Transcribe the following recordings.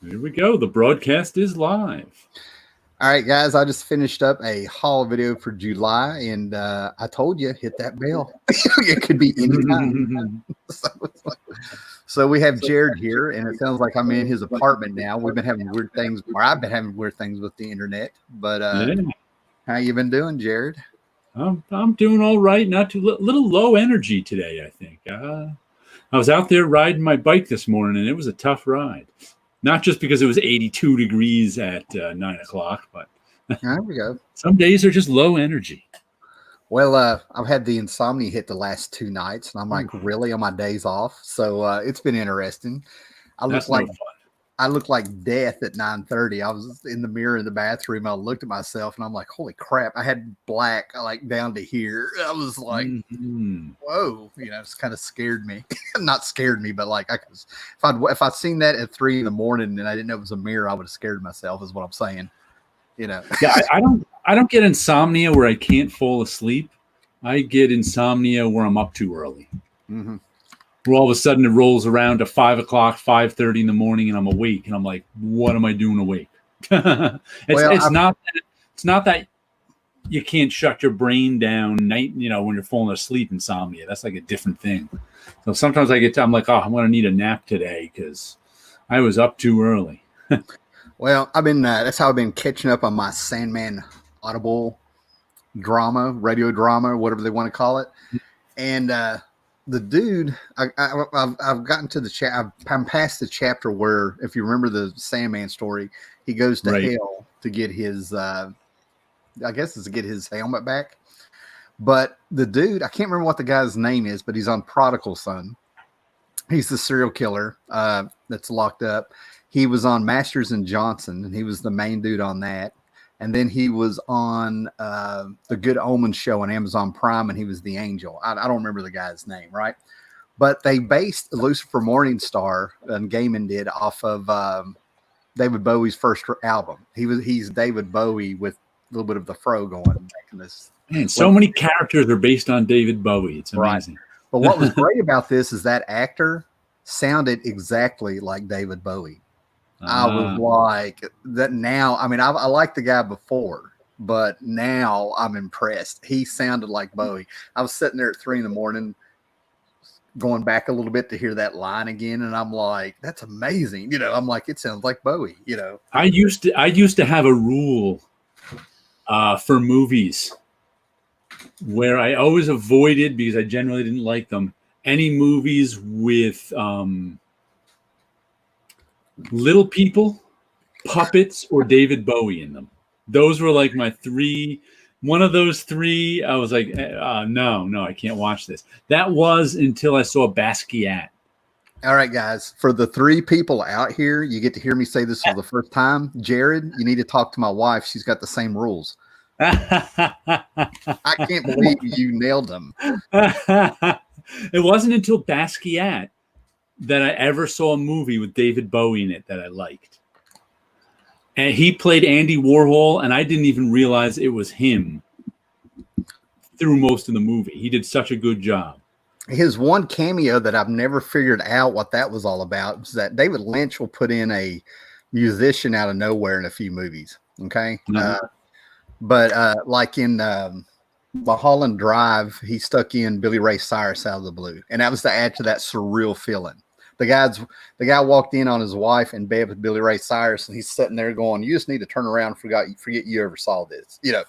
Here we go. The broadcast is live. All right, guys, I just finished up a haul video for July, and I told you, hit that bell. It could be any time. So we have Jared here, and it sounds like I'm in his apartment now. We've been having weird things, or I've been having weird things with the internet. But how you been doing, Jared? I'm doing all right. Not too little low energy today, I think. I was out there riding my bike this morning, and it was a tough ride. Not just because it was 82 degrees at 9 o'clock, but there we go. Some days are just low energy. Well, I've had the insomnia hit the last 2 nights, and I'm like, really, on my days off? So it's been interesting. I look like death at 9:30. I was in the mirror in the bathroom. I looked at myself, and I'm like, holy crap! I had black like down to here. I was like, whoa, it's kind of scared me. Not scared me, but like if I'd seen that at 3 in the morning and I didn't know it was a mirror, I would have scared myself. Is what I'm saying. Yeah, I don't get insomnia where I can't fall asleep. I get insomnia where I'm up too early. Mm-hmm. Where all of a sudden it rolls around to 5 o'clock, 5:30 in the morning, and I'm awake, and I'm like, "What am I doing awake?" It's not that you can't shut your brain down when you're falling asleep. Insomnia, that's like a different thing. So sometimes I'm like, "Oh, I'm going to need a nap today because I was up too early." Well, that's how I've been catching up on my Sandman Audible drama, radio drama, whatever they want to call it, and. The dude, I've gotten to the I'm past the chapter where, if you remember the Sandman story, he goes to hell to get his, I guess it's to get his helmet back. But the dude, I can't remember what the guy's name is, but he's on Prodigal Son. He's the serial killer that's locked up. He was on Masters and Johnson, and he was the main dude on that. And then he was on the Good Omens show on Amazon Prime, and he was the angel. I don't remember the guy's name, right? But they based Lucifer Morningstar, and Gaiman did, off of David Bowie's first album. He's David Bowie with a little bit of the fro going back in this. Man, so many characters are based on David Bowie. It's amazing. Right. But what was great about this is that actor sounded exactly like David Bowie. I was like that now. I mean, I liked the guy before, but now I'm impressed. He sounded like Bowie. I was sitting there at 3 in the morning, going back a little bit to hear that line again, and I'm like, "That's amazing!" I'm like, "It sounds like Bowie." I used to have a rule for movies where I always avoided, because I generally didn't like them, any movies with little people, puppets, or David Bowie in them. Those were like my 3. One of those 3, I was like, no, I can't watch this. That was until I saw Basquiat. All right, guys. For the 3 people out here, you get to hear me say this for the first time. Jared, you need to talk to my wife. She's got the same rules. I can't believe you nailed them. It wasn't until Basquiat that I ever saw a movie with David Bowie in it that I liked. And he played Andy Warhol, and I didn't even realize it was him through most of the movie. He did such a good job. His one cameo that I've never figured out what that was all about was that David Lynch will put in a musician out of nowhere in a few movies. Okay. Mm-hmm. But like in Mulholland Drive, he stuck in Billy Ray Cyrus out of the blue, and that was to add to that surreal feeling. The guy walked in on his wife in bed with Billy Ray Cyrus, and he's sitting there going, "You just need to turn around and forget you ever saw this," Yeah.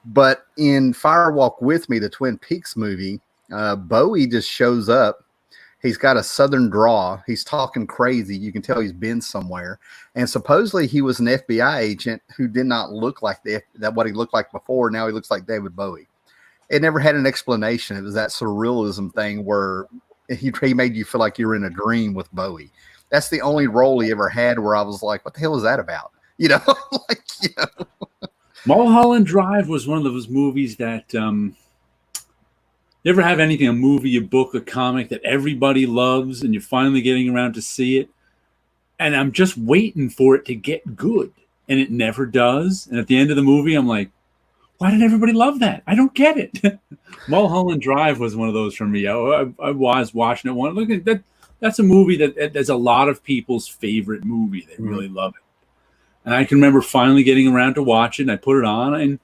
But in Fire Walk With Me, the Twin Peaks movie, Bowie just shows up. He's got a southern draw. He's talking crazy. You can tell he's been somewhere. And supposedly he was an FBI agent who did not look like what he looked like before. Now he looks like David Bowie. It never had an explanation. It was that surrealism thing where he made you feel like you were in a dream with Bowie. That's the only role he ever had where I was like, what the hell is that about? Mulholland Drive was one of those movies that you ever have anything, a movie, a book, a comic that everybody loves, and you're finally getting around to see it, and I'm just waiting for it to get good, and it never does. And at the end of the movie, I'm like, why did everybody love that? I don't get it. Mulholland Drive was one of those for me. I was watching it. Look at that. that's a movie that's a lot of people's favorite movie. They really love it. And I can remember finally getting around to watch it, and I put it on. And,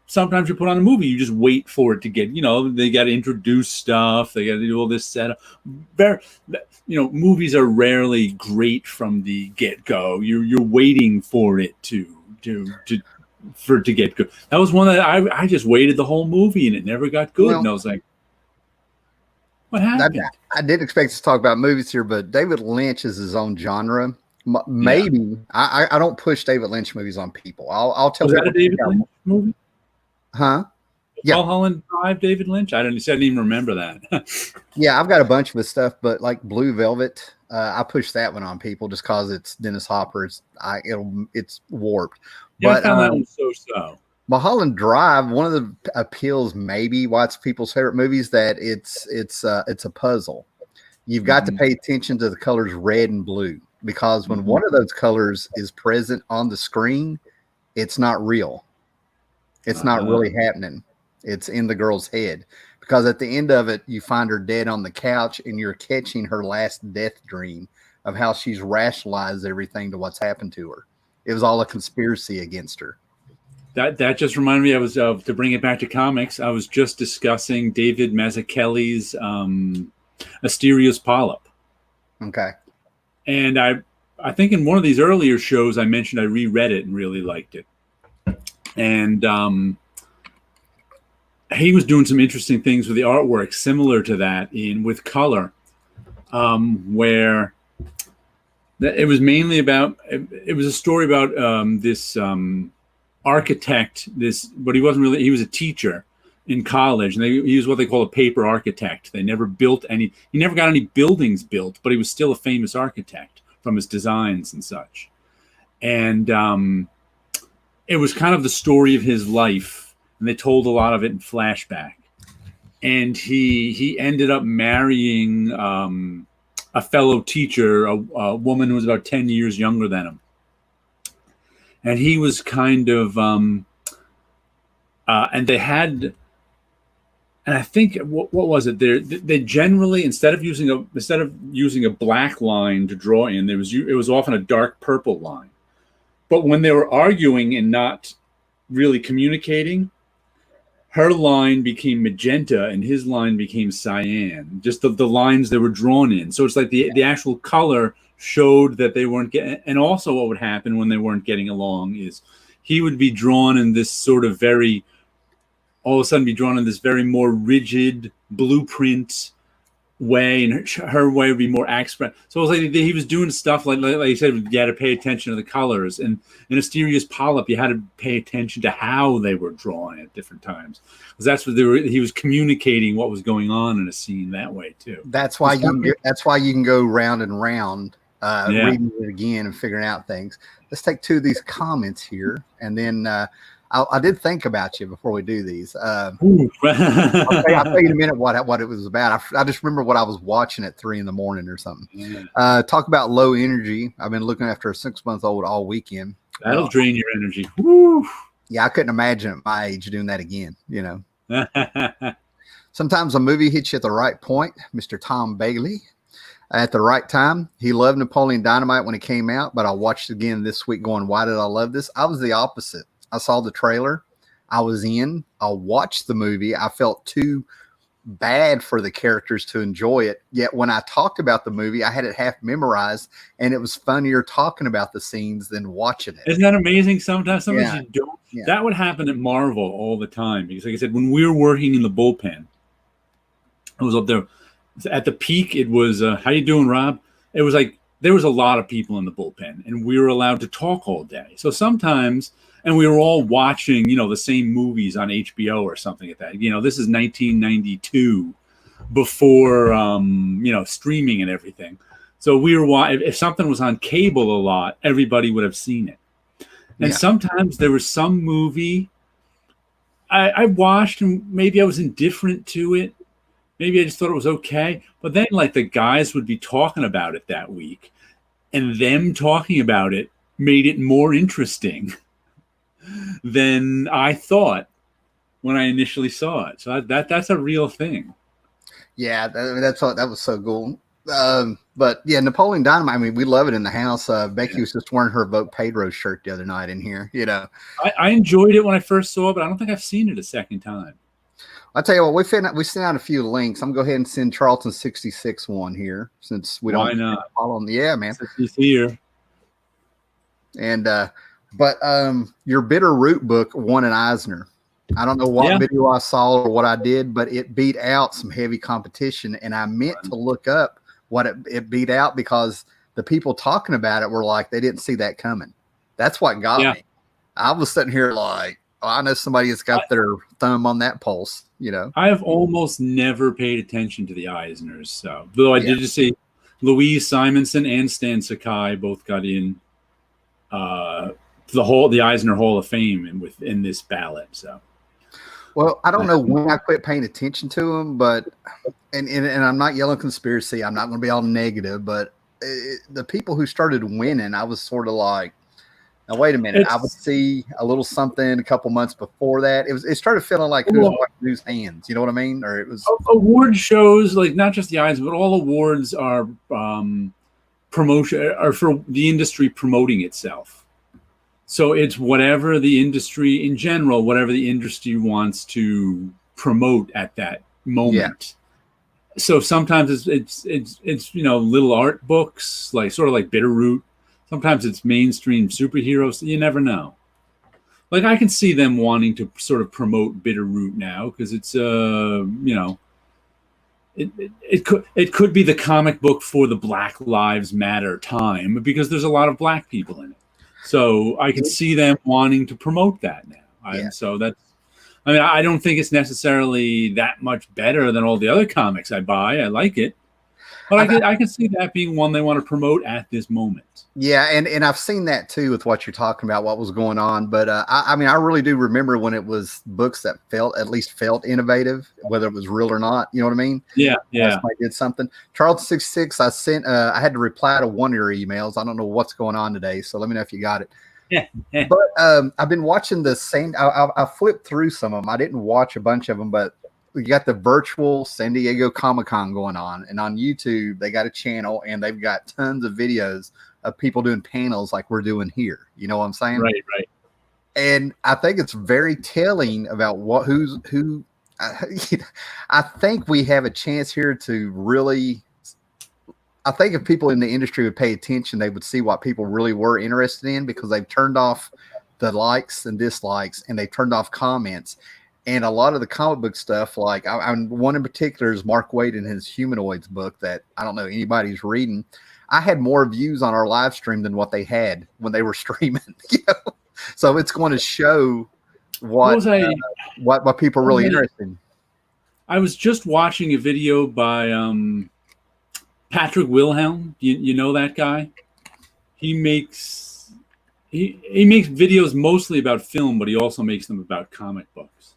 sometimes you put on a movie, you just wait for it to get, they got to introduce stuff. They got to do all this setup. Movies are rarely great from the get-go. You're waiting for it to get good. That was one that I just waited the whole movie, and it never got good. Well, and I was like, what happened? I didn't expect us to talk about movies here, but David Lynch is his own genre. Maybe I don't push David Lynch movies on people. I'll tell. Was that a David Lynch movie? Huh? Yeah. Mulholland Drive, David Lynch. I didn't even remember that. Yeah, I've got a bunch of his stuff, but like Blue Velvet, I push that one on people just because it's Dennis Hopper. It's warped. Yeah, but I found that one so. Mulholland Drive, one of the appeals maybe why it's people's favorite movies that it's a puzzle. You've got to pay attention to the colors red and blue, because when one of those colors is present on the screen, it's not real. It's not really happening. It's in the girl's head, because at the end of it, you find her dead on the couch and you're catching her last death dream of how she's rationalized everything to what's happened to her. It was all a conspiracy against her. That just reminded me, I was to bring it back to comics, I was just discussing David Mazzucchelli's Asterios Polyp. Okay. And I think in one of these earlier shows I mentioned I reread it and really liked it. And he was doing some interesting things with the artwork, similar to that with color, where it was mainly about. It was a story about this architect. But he wasn't really. He was a teacher in college, and he was what they call a paper architect. They never built any. He never got any buildings built, but he was still a famous architect from his designs and such. And it was kind of the story of his life, and they told a lot of it in flashback. And he ended up marrying a fellow teacher, a woman who was about 10 years younger than him. And he was kind of, and they had, and I think what was it? They generally, instead of using a black line to draw in, it was often a dark purple line. But when they were arguing and not really communicating, her line became magenta and his line became cyan, just the lines they were drawn in. So it's like the actual color showed that they weren't getting. And also what would happen when they weren't getting along is he would be drawn in this sort of all of a sudden be drawn in this very more rigid blueprint way, and her way would be more express. So it was like he was doing stuff like you said, you had to pay attention to the colors, and in Asterios Polyp you had to pay attention to how they were drawn at different times, because that's what he was communicating what was going on in a scene that way too. That's why you can go round and round reading it again and figuring out things. Let's take two of these comments here, and then I did think about you before we do these. I'll tell you in a minute what it was about. I just remember what I was watching at 3 a.m. or something. Yeah. Talk about low energy. I've been looking after a 6-month-old all weekend. That'll drain your energy. Woo. Yeah, I couldn't imagine at my age doing that again. Sometimes a movie hits you at the right point. Mr. Tom Bailey. At the right time. He loved Napoleon Dynamite when it came out, but I watched it again this week going, why did I love this? I was the opposite. I saw the trailer. I was in. I watched the movie. I felt too bad for the characters to enjoy it. Yet when I talked about the movie, I had it half memorized, and it was funnier talking about the scenes than watching it. Isn't that amazing? Sometimes you don't. Yeah. That would happen at Marvel all the time. Because like I said, when we were working in the bullpen, I was up there at the peak. It was, how you doing, Rob? It was like there was a lot of people in the bullpen, and we were allowed to talk all day. So sometimes... And we were all watching, the same movies on HBO or something like that. This is 1992, before, streaming and everything. So we were if something was on cable a lot, everybody would have seen it. And sometimes there was some movie I watched, and maybe I was indifferent to it. Maybe I just thought it was okay. But then, like, the guys would be talking about it that week, and them talking about it made it more interesting than I thought when I initially saw it. So that's a real thing. Yeah, that was so cool. But yeah, Napoleon Dynamite. I mean, we love it in the house. Becky was just wearing her Vote Pedro shirt the other night in here. You know, I enjoyed it when I first saw it, but I don't think I've seen it a second time. I'll tell you what, we sent out a few links. I'm gonna go ahead and send Charlton 66 one here since we Why don't not? follow him. Yeah, man. He's here. And but your Bitter Root book won an Eisner. I don't know what video I saw or what I did, but it beat out some heavy competition. And I meant to look up what it beat out because the people talking about it were like, they didn't see that coming. That's what got me. I was sitting here like, oh, I know somebody has got their thumb on that pulse, you know. I have almost never paid attention to the Eisners. So, though I did just see Louise Simonson and Stan Sakai both got in the Eisner Hall of Fame within this ballot. So. Well, I don't know when I quit paying attention to them, but and I'm not yelling conspiracy. I'm not going to be all negative, but the people who started winning, I was sort of like, now wait a minute. I would see a little something a couple months before that. It started feeling like whose hands. You know what I mean? Or it was award shows, like not just the Eisner, but all awards are promotion are for the industry promoting itself. So it's whatever the industry in general, whatever the industry wants to promote at that moment. Yeah. So sometimes it's little art books, like sort of like Bitterroot. Sometimes it's mainstream superheroes. You never know. Like I can see them wanting to sort of promote Bitterroot now because it's it could be the comic book for the Black Lives Matter time because there's a lot of black people in it. So I can see them wanting to promote that now. So I don't think it's necessarily that much better than all the other comics I buy. I like it. But I can see that being one they want to promote at this moment. Yeah, and I've seen that too with what you're talking about, what was going on. But I really do remember when it was books that at least felt innovative, whether it was real or not. You know what I mean? Yeah. Somebody did something. Charles 66, I had to reply to one of your emails. I don't know what's going on today, so let me know if you got it. Yeah. But I've been watching the same. I flipped through some of them. I didn't watch a bunch of them, but we got the virtual San Diego Comic-Con going on, and on YouTube they got a channel and they've got tons of videos of people doing panels like we're doing here. You know what I'm saying? Right. And I think it's very telling about who. I think we have a chance here to really. I think if people in the industry would pay attention, they would see what people really were interested in because they've turned off the likes and dislikes and they turned off comments. And a lot of the comic book stuff, like one in particular is Mark Waid in his Humanoids book that I don't know anybody's reading. I had more views on our live stream than what they had when they were streaming. So it's going to show what people are really interested in. I was just watching a video by Patrick Wilhelm. You know that guy? He makes videos mostly about film, but he also makes them about comic books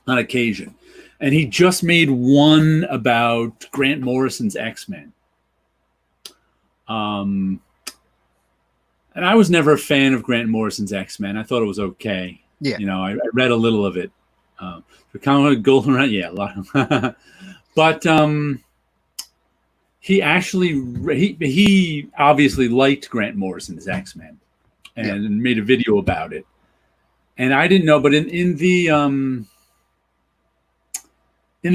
on occasion. And he just made one about Grant Morrison's X-Men. And I was never a fan of Grant Morrison's X-Men. I thought it was okay. Yeah. I read a little of it. The comic Golden Run, a lot of but he obviously liked Grant Morrison's X-Men and made a video about it. And I didn't know, but in the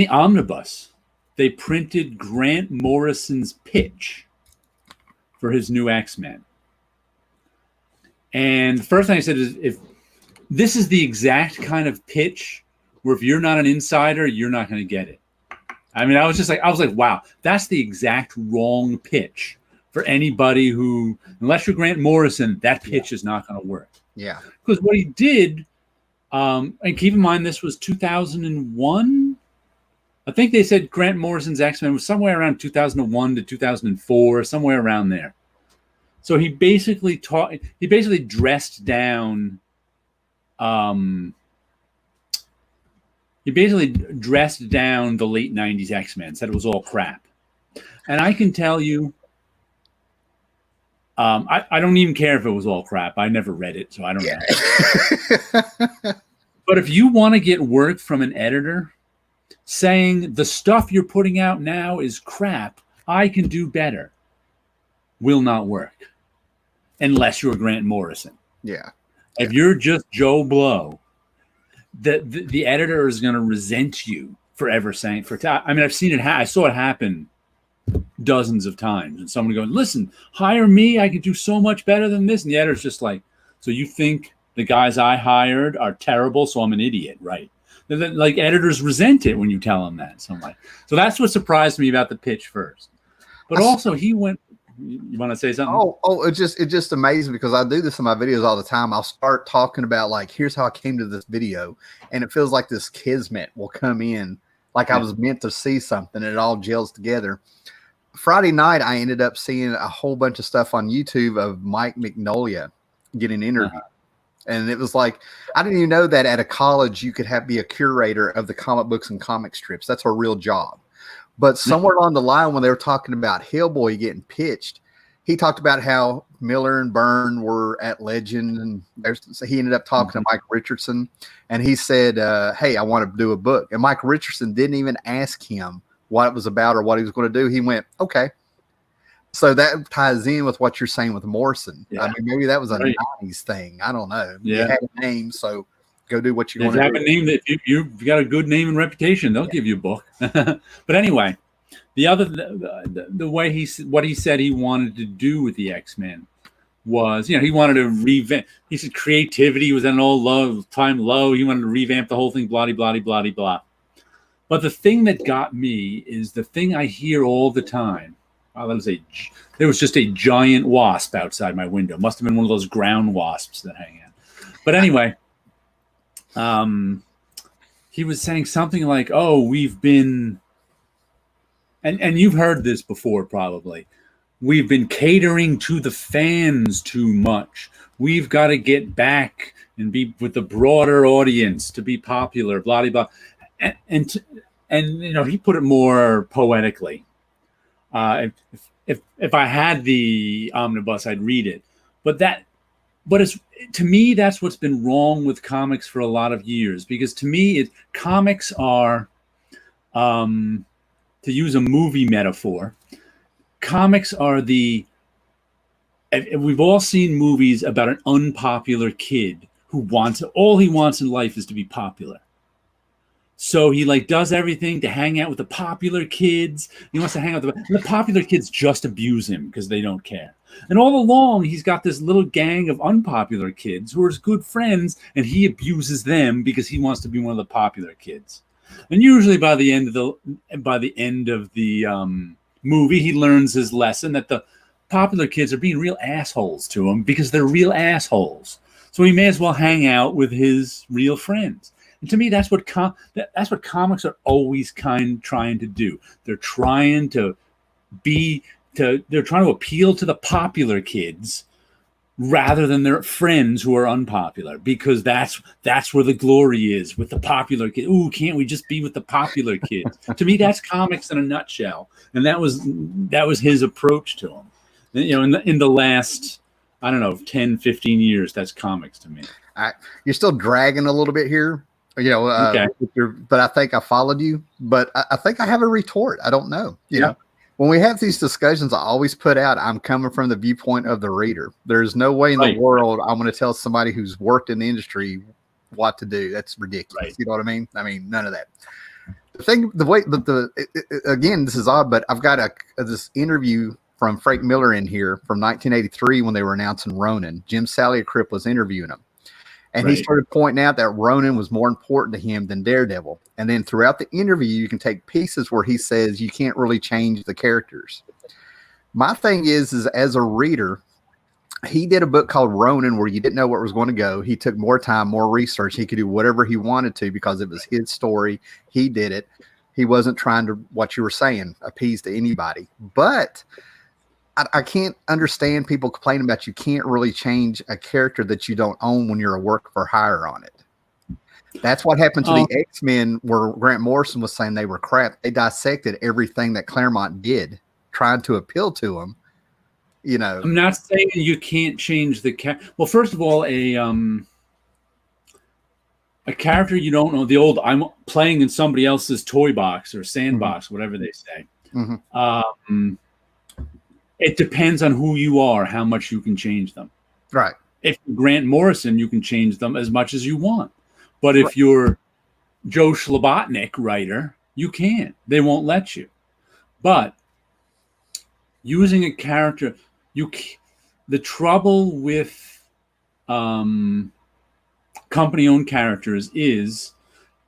omnibus, they printed Grant Morrison's pitch for his new X-Men. And the first thing I said is, if this is the exact kind of pitch where if you're not an insider, you're not going to get it. I mean, I was like, wow, that's the exact wrong pitch for anybody who, unless you're Grant Morrison, that pitch is not going to work. Yeah. Because what he did, and keep in mind, this was 2001. I think they said Grant Morrison's X-Men was somewhere around 2001 to 2004, somewhere around there. So he basically dressed down. He basically dressed down the late 90s X-Men, said it was all crap. And I can tell you, I don't even care if it was all crap. I never read it, so I don't know. But if you want to get work from an editor, saying the stuff you're putting out now is crap, I can do better, will not work unless you're Grant Morrison. Yeah. If you're just Joe Blow, the editor is going to resent you for ever saying I mean, I've seen it. I saw it happen dozens of times, and someone going, "Listen, hire me. I can do so much better than this." And the editor's just like, "So you think the guys I hired are terrible? So I'm an idiot, right?" Like editors resent it when you tell them that. So I'm like, so that's what surprised me about the pitch first. But also, he went. You want to say something? It just amazes me because I do this in my videos all the time. I'll start talking about like, here's how I came to this video, and it feels like this kismet will come in, like I was meant to see something, and it all gels together. Friday night, I ended up seeing a whole bunch of stuff on YouTube of Mike Mignola getting interviewed. And it was like, I didn't even know that at a college you could be a curator of the comic books and comic strips. That's a real job. But somewhere along the line, when they were talking about Hellboy getting pitched, he talked about how Miller and Byrne were at Legend, and he ended up talking to Mike Richardson, and he said, "Hey, I want to do a book." And Mike Richardson didn't even ask him what it was about or what he was going to do. He went, "Okay." So that ties in with what you're saying with Morrison. Yeah. I mean, maybe that was a 90s thing. I don't know. Yeah. You had a name, so go do what you're going to do. Have a name that you've got a good name and reputation, they'll give you a book. But anyway, the way what he said he wanted to do with the X-Men was, he wanted to revamp. He said creativity was at an all-time low. He wanted to revamp the whole thing, blah, blah, blah, blah, blah. But the thing that got me is the thing I hear all the time. There was just a giant wasp outside my window. Must have been one of those ground wasps that hang out. But anyway, he was saying something like, "Oh, we've been," and you've heard this before probably. "We've been catering to the fans too much. We've got to get back and be with the broader audience to be popular." Blah blah blah. And he put it more poetically. If I had the omnibus, I'd read it. But to me, that's what's been wrong with comics for a lot of years. Because to me, comics are, to use a movie metaphor, comics are we've all seen movies about an unpopular kid who all he wants in life is to be popular. So he does everything to hang out with the popular kids. He wants to hang out with the popular kids just abuse him because they don't care. And all along, he's got this little gang of unpopular kids who are his good friends, and he abuses them because he wants to be one of the popular kids. And usually by the end of the movie, he learns his lesson that the popular kids are being real assholes to him because they're real assholes. So he may as well hang out with his real friends. And to me, that's what comics are always trying to do. They're trying to appeal to the popular kids rather than their friends who are unpopular, because that's where the glory is, with the popular kids. Ooh, can't we just be with the popular kids? To me, that's comics in a nutshell, and that was his approach to them. In the last, I don't know, 10, 15 years, that's comics to me. You're still dragging a little bit here. Okay. But I think I followed you. But I think I have a retort. I don't know. You know, when we have these discussions, I always put out, I'm coming from the viewpoint of the reader. There's no way in the world I'm going to tell somebody who's worked in the industry what to do. That's ridiculous. Right. You know what I mean? I mean, none of that. Again, this is odd, but I've got this interview from Frank Miller in here from 1983 when they were announcing Ronin. Jim Salicrup was interviewing him. And he started pointing out that Ronin was more important to him than Daredevil. And then throughout the interview, you can take pieces where he says you can't really change the characters. My thing is as a reader, he did a book called Ronin where you didn't know where it was going to go. He took more time, more research. He could do whatever he wanted to because it was his story. He did it. He wasn't trying to, what you were saying, appease to anybody. But I can't understand people complaining about you can't really change a character that you don't own when you're a work for hire on it. That's what happened to the X-Men, where Grant Morrison was saying they were crap. They dissected everything that Claremont did, trying to appeal to them. I'm not saying you can't change the well, first of all, a character you don't know, the old I'm playing in somebody else's toy box or sandbox, whatever they say. It depends on who you are, how much you can change them. Right. If you're Grant Morrison, you can change them as much as you want. But if you're Joe Schlabotnik writer, you can't. They won't let you. But using a character, the trouble with company-owned characters is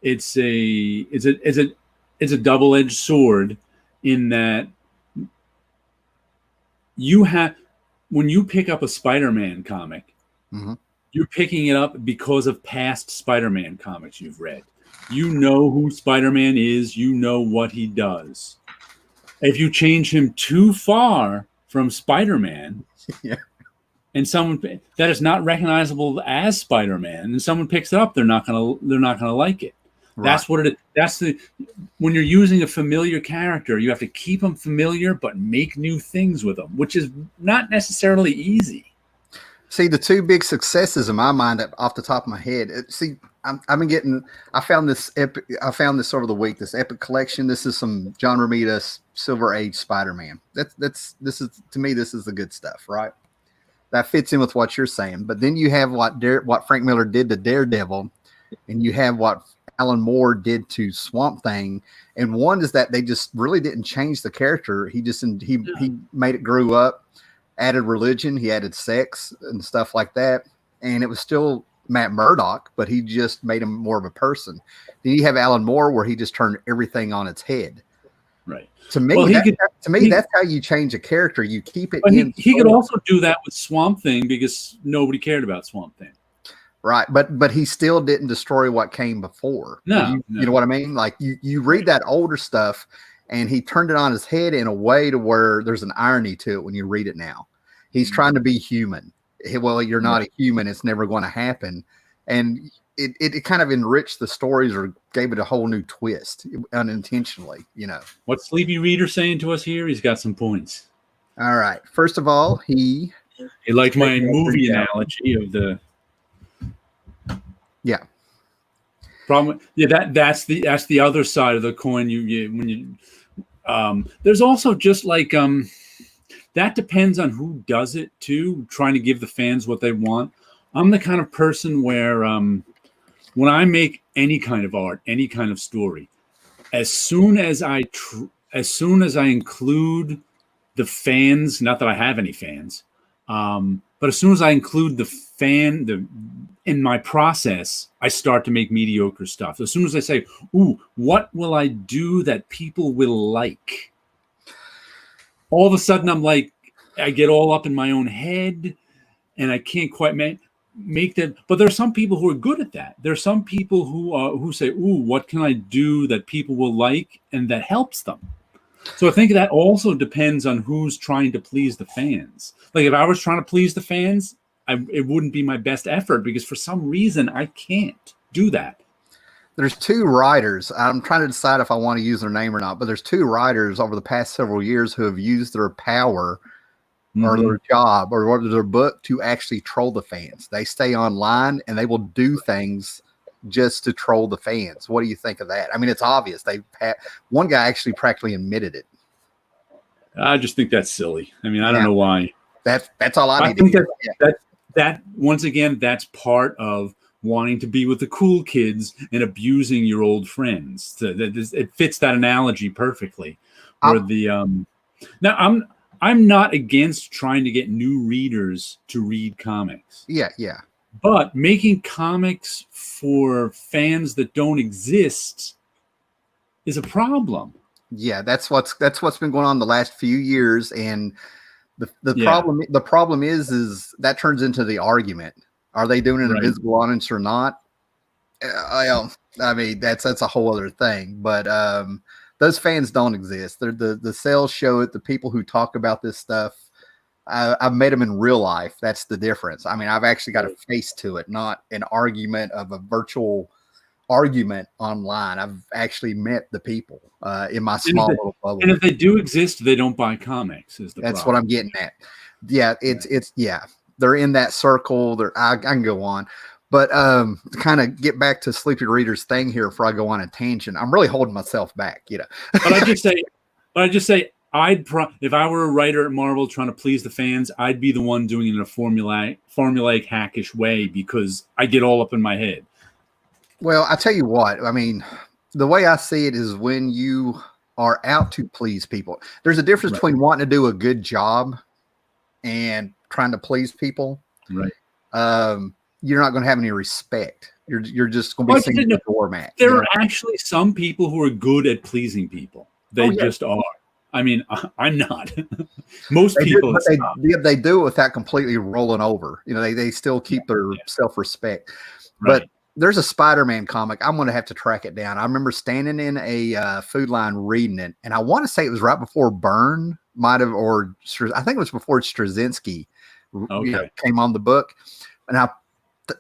it's a double-edged sword in that when you pick up a Spider-Man comic, you're picking it up because of past Spider-Man comics you've read. You know who Spider-Man is. You know what he does. If you change him too far from Spider-Man, and someone that is not recognizable as Spider-Man, and someone picks it up, they're not gonna like it. Right. That's what it is. When you're using a familiar character, you have to keep them familiar, but make new things with them, which is not necessarily easy. See, the two big successes in my mind, off the top of my head. I found this sort of the week. This epic collection. This is some John Romita Silver Age Spider-Man. This is to me. This is the good stuff, right? That fits in with what you're saying. But then you have what Frank Miller did to Daredevil, and you have what Alan Moore did to Swamp Thing. And one is that they just really didn't change the character. He made it grew up, added religion, he added sex and stuff like that. And it was still Matt Murdock, but he just made him more of a person. Then you have Alan Moore where he just turned everything on its head. Right. To me, that's how you change a character. You keep it in. He could also do that with Swamp Thing because nobody cared about Swamp Thing. Right, but he still didn't destroy what came before. No. You know what I mean? Like you read that older stuff, and he turned it on his head in a way to where there's an irony to it when you read it now. He's trying to be human. Well, you're not a human. It's never going to happen. And it kind of enriched the stories or gave it a whole new twist unintentionally, you know. What's Sleepy Reader saying to us here? He's got some points. All right. First of all, he liked my movie analogy of the... Yeah. Problem. Yeah, that's the other side of the coin. There's also just like that depends on who does it too. Trying to give the fans what they want. I'm the kind of person where when I make any kind of art, any kind of story, as soon as I include the fans, not that I have any fans, but as soon as I include the fan in my process, I start to make mediocre stuff. As soon as I say, "Ooh, what will I do that people will like?" All of a sudden, I'm like, I get all up in my own head, and I can't quite make that. But there are some people who are good at that. There are some people who say, "Ooh, what can I do that people will like and that helps them?" So I think that also depends on who's trying to please the fans. Like if I was trying to please the fans, it wouldn't be my best effort because for some reason I can't do that. There's two writers. I'm trying to decide if I want to use their name or not, but there's two writers over the past several years who have used their power or their job or their book to actually troll the fans. They stay online and they will do things just to troll the fans. What do you think of that? I mean, it's obvious. One guy actually practically admitted it. I just think that's silly. I mean, I don't know why. That's all I need to hear. That once again, that's part of wanting to be with the cool kids and abusing your old friends. It fits that analogy perfectly. Now I'm not against trying to get new readers to read comics. Yeah. But making comics for fans that don't exist is a problem. Yeah, that's what's been going on the last few years, and the problem is that turns into the argument. Are they doing an invisible audience or not? I mean, that's a whole other thing. But those fans don't exist. They're the sales show it. The people who talk about this stuff, I've met them in real life. That's the difference. I mean, I've actually got a face to it, not an argument of a virtual argument online. I've actually met the people in my small little bubble. And if they do exist, they don't buy comics. That's what I'm getting at. Yeah, it's they're in that circle. I can go on, But to kind of get back to Sleepy Reader's thing here before I go on a tangent, I'm really holding myself back, you know. But I just say, if I were a writer at Marvel trying to please the fans, I'd be the one doing it in a formulaic hackish way because I get all up in my head. Well, I tell you what, I mean, the way I see it is when you are out to please people, there's a difference between wanting to do a good job and trying to please people. Right. You're not going to have any respect. You're just going to be seen as a doormat. There are actually some people who are good at pleasing people. They just are. I mean, I'm not. Most people, they do it without completely rolling over. You know, they still keep their self-respect. Right. But there's a Spider-Man comic. I'm going to have to track it down. I remember standing in a food line reading it, and I want to say it was right before Byrne might have, or I think it was before Straczynski came on the book. And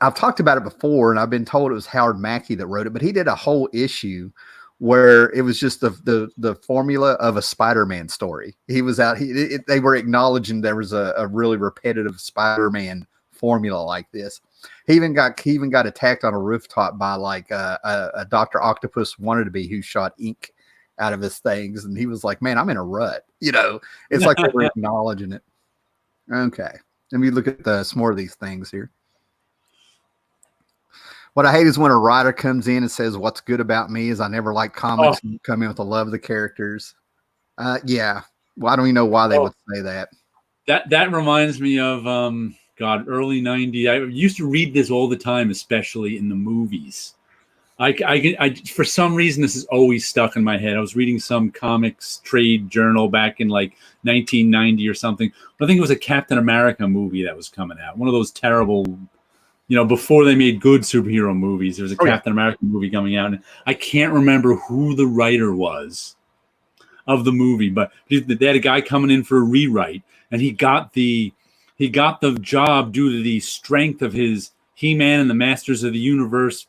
I've talked about it before, and I've been told it was Howard Mackey that wrote it, but he did a whole issue where it was just the formula of a Spider-Man story. He was out. They were acknowledging there was a really repetitive Spider-Man formula like this. He even got attacked on a rooftop by like a Dr. Octopus wanted to be who shot ink out of his things, and he was like, "Man, I'm in a rut." You know, it's like they were acknowledging it. Okay, let me look at some more of these things here. What I hate is when a writer comes in and says, "What's good about me is I never like comics." And come in with the love of the characters. Yeah. Well, I don't even know why they would say that. That reminds me of early 90s. I used to read this all the time, especially in the movies. I for some reason this is always stuck in my head. I was reading some comics trade journal back in like 1990 or something. I think it was a Captain America movie that was coming out. One of those terrible, you know, before they made good superhero movies, there was a Captain America movie coming out, and I can't remember who the writer was of the movie, but they had a guy coming in for a rewrite, and he got the job due to the strength of his He-Man and the Masters of the Universe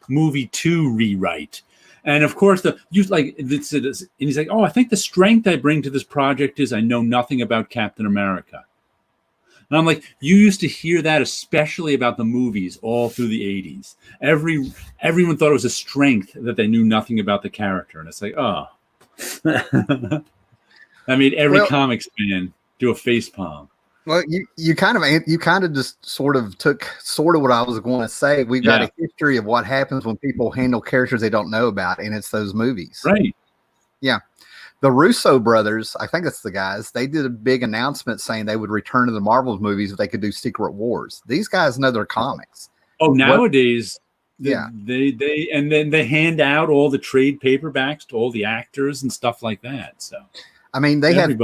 movie 2 rewrite. And of course, and he's like, "Oh, I think the strength I bring to this project is I know nothing about Captain America." And I'm like, you used to hear that, especially about the movies, all through the 80s. Everyone thought it was a strength that they knew nothing about the character. And it's like, oh. I made every comics fan do a facepalm. Well, you kind of just sort of took what I was going to say. We've got a history of what happens when people handle characters they don't know about, and it's those movies. Right. Yeah. The Russo brothers, I think it's the guys, they did a big announcement saying they would return to the Marvel movies if they could do Secret Wars. These guys know their comics. Oh, nowadays, they hand out all the trade paperbacks to all the actors and stuff like that. So, I mean, they had the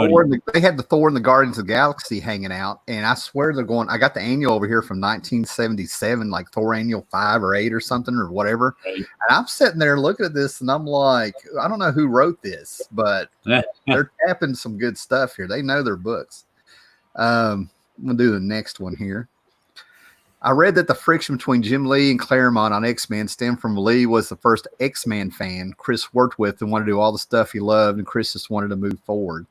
Thor and the Guardians of the Galaxy hanging out, and I swear they're going. I got the annual over here from 1977, like Thor annual 5 or 8 or something or whatever. Right. And I'm sitting there looking at this, and I'm like, I don't know who wrote this, but they're tapping some good stuff here. They know their books. I'm gonna do the next one here. I read that the friction between Jim Lee and Claremont on X-Men stemmed from Lee was the first X-Men fan Chris worked with and wanted to do all the stuff he loved, and Chris just wanted to move forward.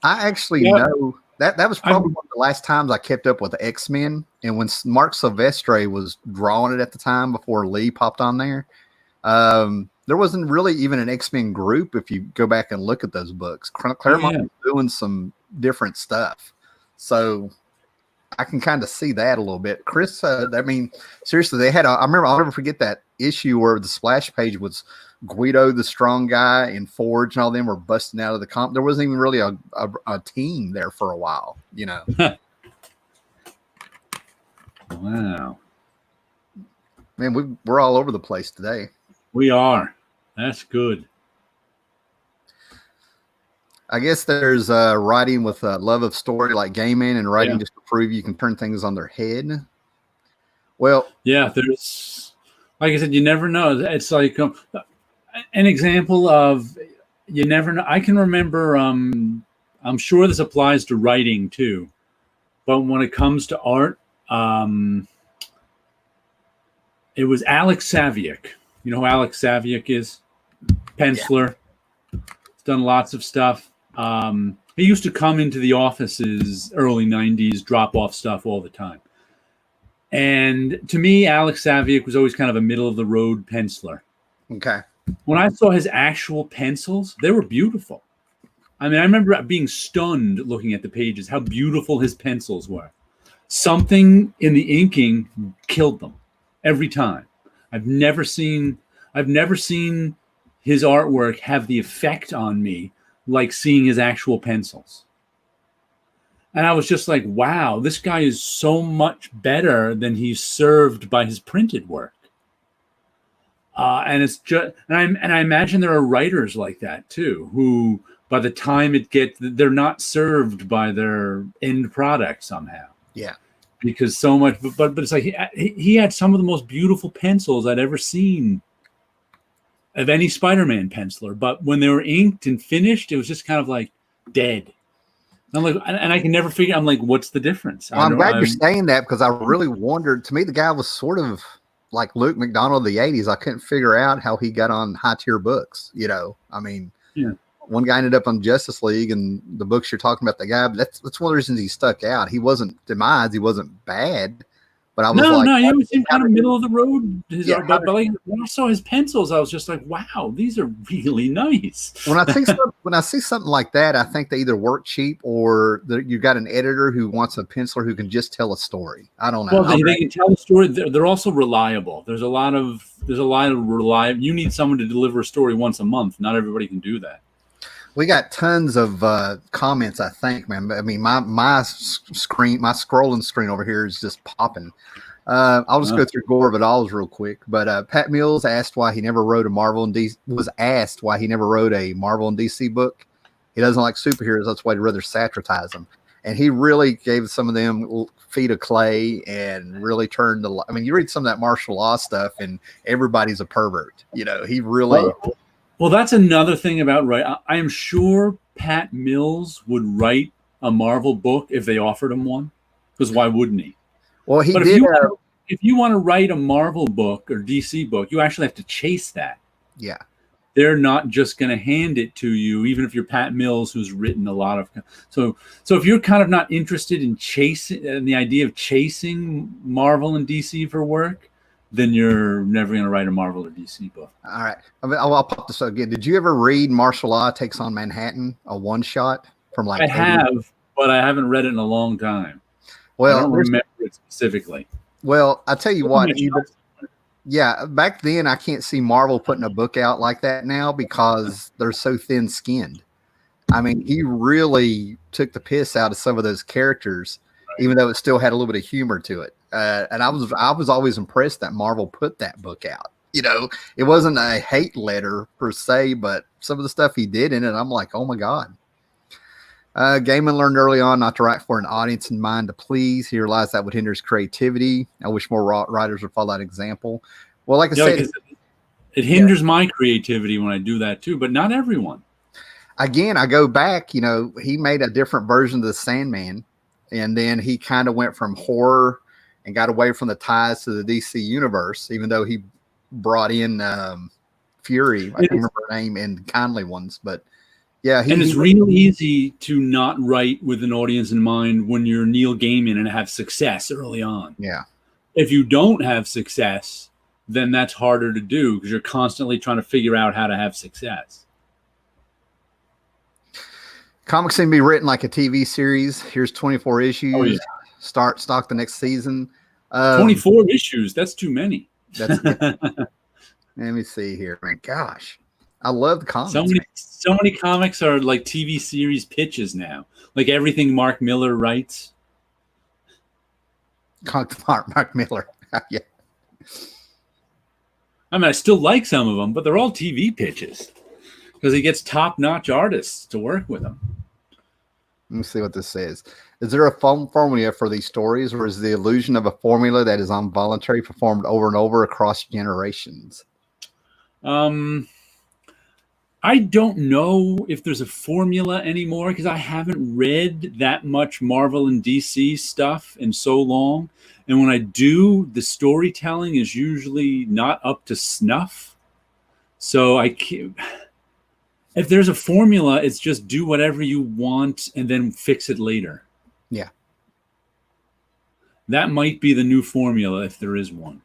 I actually know that was probably one of the last times I kept up with the X-Men, and when Mark Silvestre was drawing it at the time before Lee popped on there, there wasn't really even an X-Men group if you go back and look at those books. Claremont was doing some different stuff. So I can kind of see that a little bit. Chris, I mean, seriously, they had I'll never forget that issue where the splash page was Guido, the strong guy, and Forge and all them were busting out of the comp. There wasn't even really a team there for a while, you know. Wow. Man, we're all over the place today. We are. That's good. I guess there's writing with love of story like Gaiman, and writing just to prove you can turn things on their head. Well, yeah, there's, like I said, you never know. It's like an example of you never know. I can remember, I'm sure this applies to writing too, but when it comes to art, it was Alex Saviuk. You know who Alex Saviuk is? Penciler. Yeah. He's done lots of stuff. He used to come into the offices early 90s, drop off stuff all the time. And to me, Alex Saviuk was always kind of a middle-of-the-road penciler. Okay. When I saw his actual pencils, they were beautiful. I mean, I remember being stunned looking at the pages, how beautiful his pencils were. Something in the inking killed them every time. I've never seen his artwork have the effect on me like seeing his actual pencils. And I was just like, wow, this guy is so much better than he's served by his printed work. And it's just, and I imagine there are writers like that too, who by the time they're not served by their end product somehow. Yeah. Because so much, but it's like he had some of the most beautiful pencils I'd ever seen of any Spider-Man penciler. But when they were inked and finished, it was just kind of like dead. I'm like, and I can never figure. I'm like, what's the difference? Well, I'm glad you're saying that because I really wondered. To me, the guy was sort of like Luke McDonald of the '80s. I couldn't figure out how he got on high tier books. I mean, yeah. One guy ended up on Justice League, and the books you're talking about, the guy. But that's one of the reasons he stuck out. He wasn't demised. He wasn't bad. But I was he was kind of middle of the road. But like when I saw his pencils, I was just like, wow, these are really nice. When I see something like that, I think they either work cheap or you got an editor who wants a penciler who can just tell a story. I don't know. Well, they can tell a story. They're also reliable. There's a lot of reliable. You need someone to deliver a story once a month. Not everybody can do that. We got tons of comments, I think, man. I mean, my scrolling screen over here is just popping. I'll just go through Gore of it all real quick. But Pat Mills asked why he never wrote a Marvel and DC book. He doesn't like superheroes. That's why he'd rather satirize them. And he really gave some of them feet of clay and really turned the. I mean, you read some of that martial law stuff, and everybody's a pervert. He really. Well, that's another thing about I am sure Pat Mills would write a Marvel book if they offered him one, because why wouldn't he? Well, he did. If you want to write a Marvel book or DC book, you actually have to chase that. Yeah. They're not just going to hand it to you, even if you're Pat Mills, who's written a lot of. So if you're kind of not interested in the idea of chasing Marvel and DC for work, then you're never going to write a Marvel or DC book. All right. I'll pop this up again. Did you ever read Martial Law Takes on Manhattan, a one-shot from like... I have, but I haven't read it in a long time. Well, I don't remember it specifically. Well, I tell you what. Yeah, back then I can't see Marvel putting a book out like that now because they're so thin-skinned. I mean, he really took the piss out of some of those characters, even though it still had a little bit of humor to it. And I was always impressed that Marvel put that book out. It wasn't a hate letter per se, but some of the stuff he did in it, I'm like, oh my God. Gaiman learned early on not to write for an audience in mind to please. He realized that would hinder his creativity. I wish more writers would follow that example. Well, like I said, it hinders my creativity when I do that too, but not everyone. Again, I go back, he made a different version of the Sandman, and then he kind of went from horror and got away from the ties to the DC universe, even though he brought in Fury. I can't remember her name, and Kindly Ones, but yeah. It's real easy to not write with an audience in mind when you're Neil Gaiman and have success early on. Yeah. If you don't have success, then that's harder to do because you're constantly trying to figure out how to have success. Comics can be written like a TV series. Here's 24 issues. Oh, yeah. Stock the next season. 24 issues. That's too many. Let me see here. My gosh. I love the comics. So many comics are like TV series pitches now. Like everything Mark Miller writes. Mark Miller. Yeah. I mean, I still like some of them, but they're all TV pitches because he gets top-notch artists to work with him. Let me see what this says. Is there a formula for these stories, or is the illusion of a formula that is involuntary performed over and over across generations? I don't know if there's a formula anymore because I haven't read that much Marvel and DC stuff in so long. And when I do, the storytelling is usually not up to snuff. So I can't... If there's a formula, it's just do whatever you want and then fix it later. Yeah. that might be the new formula if there is one.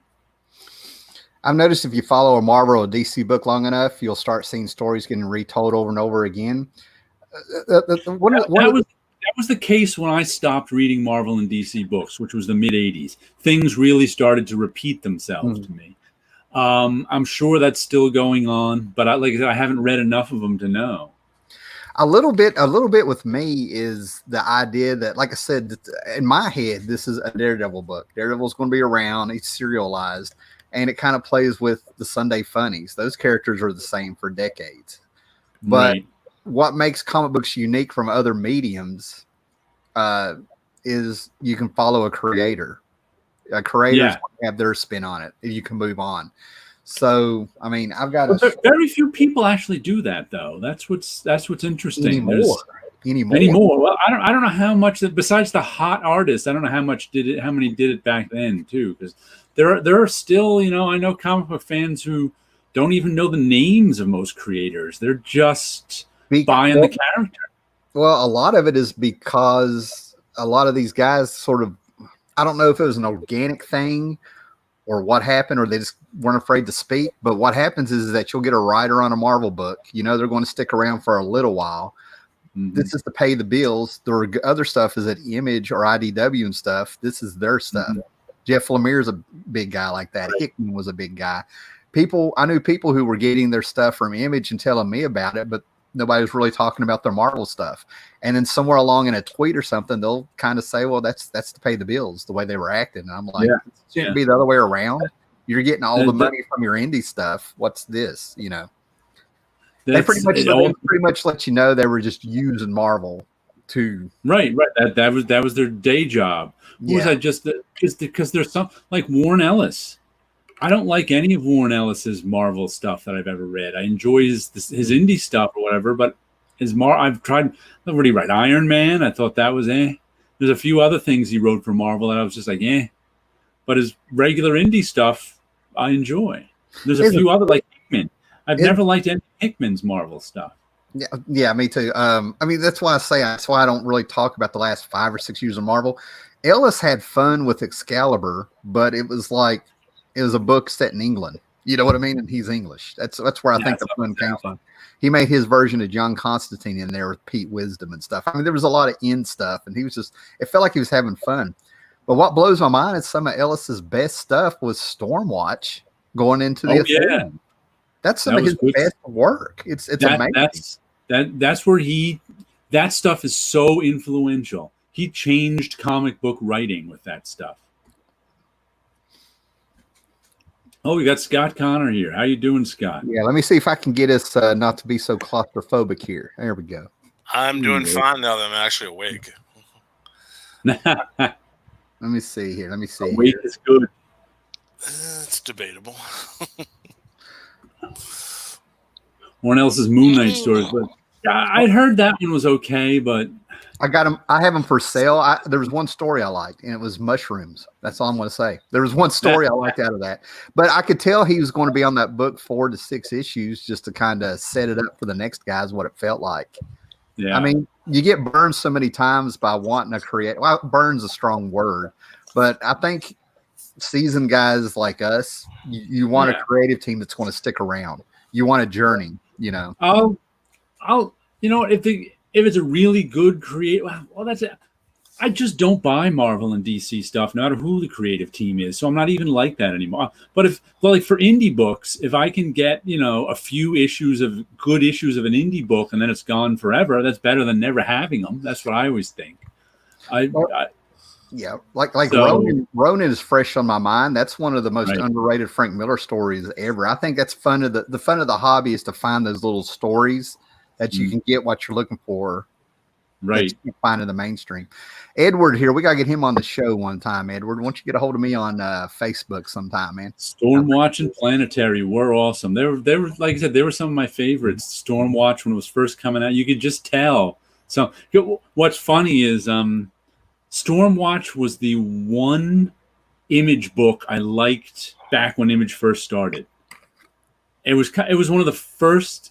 I've noticed if you follow a Marvel or DC book long enough, you'll start seeing stories getting retold over and over again. That was the case when I stopped reading Marvel and DC books, which was the mid 80s. Things really started to repeat themselves to me. I'm sure that's still going on, but like I said, I haven't read enough of them to know. A little bit with me is the idea that, like I said, in my head, this is a Daredevil book. Daredevil's going to be around. He's serialized, and it kind of plays with the Sunday funnies. Those characters are the same for decades. But what makes comic books unique from other mediums is you can follow a creator. A creator have their spin on it. You can move on. So, I mean, I've got very few people actually do that, though. That's what's interesting. Anymore. Well, I don't know how much. Besides the hot artists, I don't know how many did it back then too. Because there are still, I know comic book fans who don't even know the names of most creators. They're just buying the character. Well, a lot of it is because a lot of these guys sort of, I don't know if it was an organic thing or what happened, or they just weren't afraid to speak. But what happens is that you'll get a writer on a Marvel book. They're going to stick around for a little while. Mm-hmm. This is to pay the bills. The other stuff is at Image or IDW and stuff. This is their stuff. Mm-hmm. Jeff Lemire's a big guy like that. Right. Hickman was a big guy. I knew people who were getting their stuff from Image and telling me about it, but nobody was really talking about their Marvel stuff. And then somewhere along in a tweet or something, they'll kind of say, well, that's to pay the bills, the way they were acting. And I'm like, it shouldn't be the other way around. You're getting all the money from your indie stuff. What's this? They pretty much let you know they were just using Marvel to right. That was their day job. Was that just because there's some like Warren Ellis? I don't like any of Warren Ellis's Marvel stuff that I've ever read. I enjoy his indie stuff or whatever, but I've tried. What did he write? Iron Man. I thought that was There's a few other things he wrote for Marvel that I was just like but his regular indie stuff I enjoy. There's a few other like Hickman. I've never liked any Hickman's Marvel stuff. Yeah, me too. I mean, that's why I don't really talk about the last 5 or 6 years of Marvel. Ellis had fun with Excalibur, but it was a book set in England. You know what I mean? And he's English. That's where I think the fun came from. He made his version of John Constantine in there with Pete Wisdom and stuff. I mean, there was a lot of in stuff, and it felt like he was having fun. But what blows my mind is some of Ellis's best stuff was Stormwatch going into the Asylum. That's some of his best work. It's amazing. That's where that stuff is so influential. He changed comic book writing with that stuff. Oh, we got Scott Connor here. How you doing, Scott? Yeah, let me see if I can get us not to be so claustrophobic here. There we go. I'm doing fine now that I'm actually awake. Let me see here. Awake is good. It's debatable. One else's Moon Knight stories, but I heard that one was okay, but I got them. I have them for sale. There was one story I liked, and it was mushrooms. That's all I'm going to say. There was one story I liked out of that, but I could tell he was going to be on that book 4 to 6 issues just to kind of set it up for the next guys. What it felt like. Yeah. I mean, you get burned so many times by wanting to create. Well, burn's a strong word, but I think seasoned guys like us, you want a creative team that's going to stick around. You want a journey. I'll if it's a really good creative, well, that's it. I just don't buy Marvel and DC stuff, no matter who the creative team is. So I'm not even like that anymore. But for indie books, if I can get, a few good issues of an indie book and then it's gone forever, that's better than never having them. That's what I always think. Yeah, Ronin is fresh on my mind. That's one of the most underrated Frank Miller stories ever. I think that's the fun of the hobby is to find those little stories that you can get what you're looking for. Right. That you can find in the mainstream. Edward here, we got to get him on the show one time, Edward. Why don't you get a hold of me on Facebook sometime, man? Stormwatch and Planetary were awesome. They were like I said, they were some of my favorites. Stormwatch, when it was first coming out, you could just tell. So what's funny is Stormwatch was the one Image book I liked back when Image first started. It was one of the first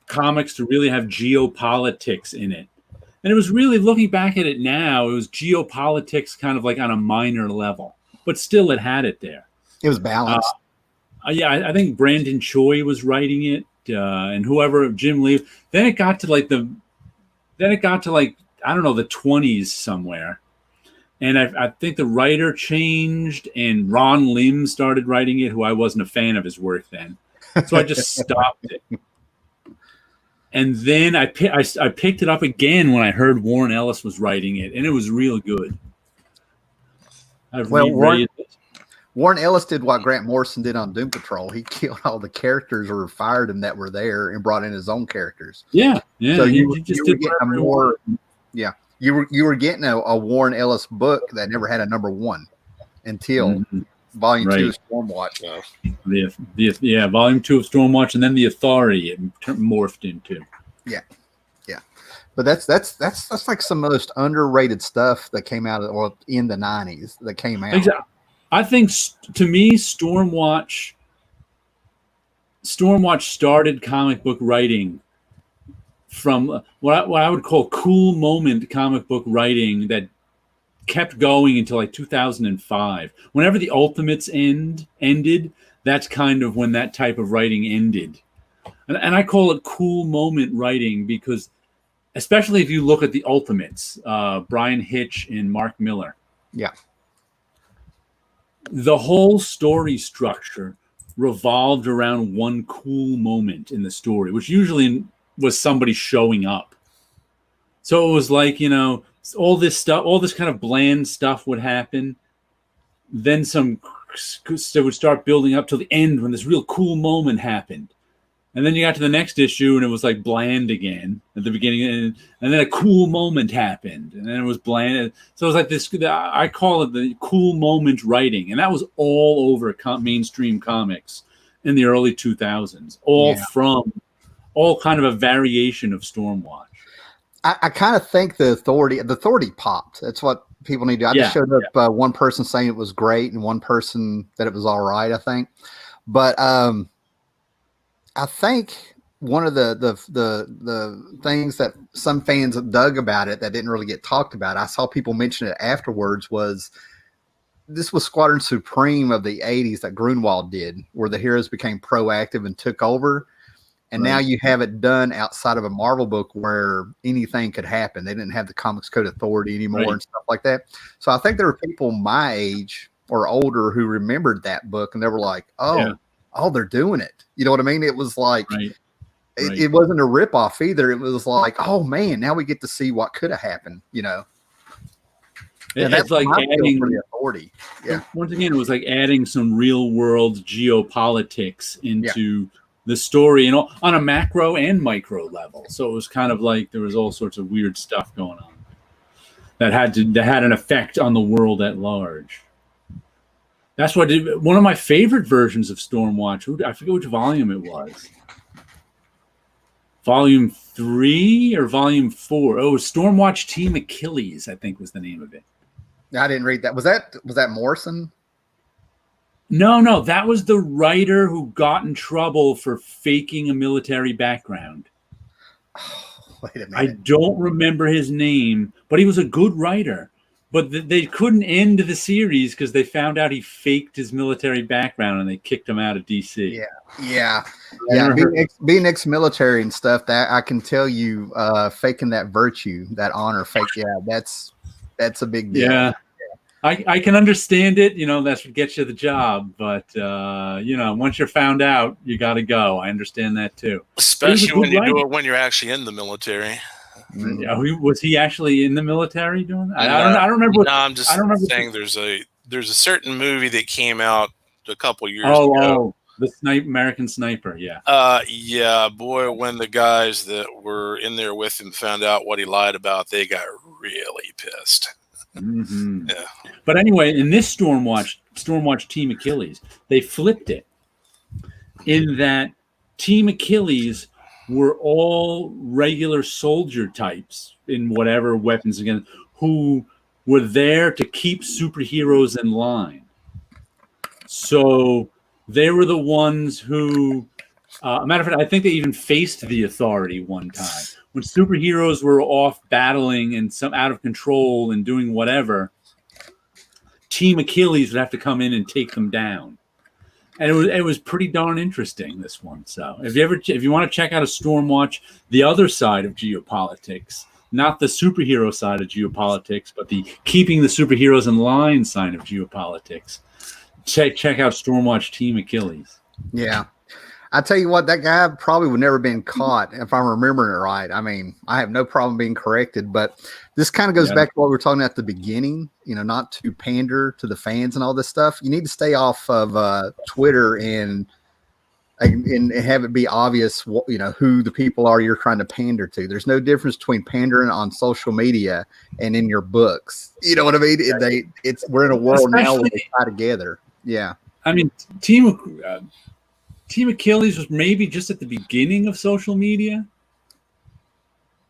comics to really have geopolitics in it. And it was really, looking back at it now, it was geopolitics kind of like on a minor level, but still it had it there. It was balanced. Yeah, I think Brandon Choi was writing it, and whoever, Jim Lee. Then it got to like I don't know, the 20s somewhere. And I think the writer changed, and Ron Lim started writing it, who I wasn't a fan of his work then. So I just stopped it. And then I picked it up again when I heard Warren Ellis was writing it, and it was real good. Warren Ellis did what Grant Morrison did on Doom Patrol. He killed all the characters or fired them that were there and brought in his own characters. Yeah. So you were getting a Warren Ellis book that never had a number 1 until Volume 2 of Stormwatch. Volume 2 of Stormwatch, and then the Authority it morphed into. Yeah. But that's like some most underrated stuff that came out in the 90s that came out. Exactly. I think, to me, Stormwatch started comic book writing from what I would call cool moment comic book writing that kept going until like 2005. Whenever the Ultimates ended, that's kind of when that type of writing ended. And I call it cool moment writing because, especially if you look at the Ultimates, Brian Hitch and Mark Miller. Yeah. The whole story structure revolved around one cool moment in the story, which usually was somebody showing up. So it was like, all this stuff, all this kind of bland stuff would happen. Then it would start building up till the end when this real cool moment happened. And then you got to the next issue and it was like bland again at the beginning. And then a cool moment happened and then it was bland. So it was like this, I call it the cool moment writing. And that was all over mainstream comics in the early 2000s, all kind of a variation of Stormwatch. I kind of think the authority popped. That's what people need to do. I just showed up one person saying it was great and one person that it was all right, I think. But I think one of the things that some fans dug about it that didn't really get talked about, I saw people mention it afterwards, was this was Squadron Supreme of the 80s that Grunwald did, where the heroes became proactive and took over. And now you have it done outside of a Marvel book where anything could happen. They didn't have the Comics Code Authority anymore and stuff like that. So I think there were people my age or older who remembered that book and they were like, they're doing it. You know what I mean? It was like, it wasn't a ripoff either. It was like, oh man, now we get to see what could have happened, It's like adding for the Authority. Yeah. Once again, it was like adding some real world geopolitics into the story, on a macro and micro level. So it was kind of like there was all sorts of weird stuff going on that had an effect on the world at large. That's what one of my favorite versions of Stormwatch. I forget which volume it was. Volume 3 or Volume 4? Oh, Stormwatch Team Achilles, I think was the name of it. I didn't read that. Was that Morrison? No, that was the writer who got in trouble for faking a military background. Oh, wait a minute. I don't remember his name, but he was a good writer. But they couldn't end the series because they found out he faked his military background and they kicked him out of DC. Yeah. Being ex-military and stuff, that I can tell you, faking that virtue, that honor, that's a big deal. Yeah. I can understand it. That's what gets you the job. But, once you're found out, you got to go. I understand that too. Especially when you do it when you're actually in the military. Was he actually in the military doing that? I don't remember. I'm just saying there's a certain movie that came out a couple years ago. The American Sniper, yeah. Boy, when the guys that were in there with him found out what he lied about, they got really pissed. Mm-hmm. Yeah. But anyway, in this Stormwatch Team Achilles, they flipped it in that Team Achilles were all regular soldier types in whatever weapons again, who were there to keep superheroes in line. So they were the ones who, matter of fact, I think they even faced the Authority one time, when superheroes were off battling and some out of control and doing whatever, Team Achilles would have to come in and take them down. And it was pretty darn interesting, this one. So if you want to check out a Stormwatch, the other side of geopolitics, not the superhero side of geopolitics, but the keeping the superheroes in line side of geopolitics, check out Stormwatch Team Achilles. Yeah. I tell you what, that guy probably would never been caught if I'm remembering it right. I mean, I have no problem being corrected, but this kind of goes back to what we were talking about at the beginning, not to pander to the fans and all this stuff. You need to stay off of Twitter and have it be obvious, who the people are you're trying to pander to. There's no difference between pandering on social media and in your books. You know what I mean? We're in a world now where they tie together. Yeah. I mean, Team Achilles was maybe just at the beginning of social media.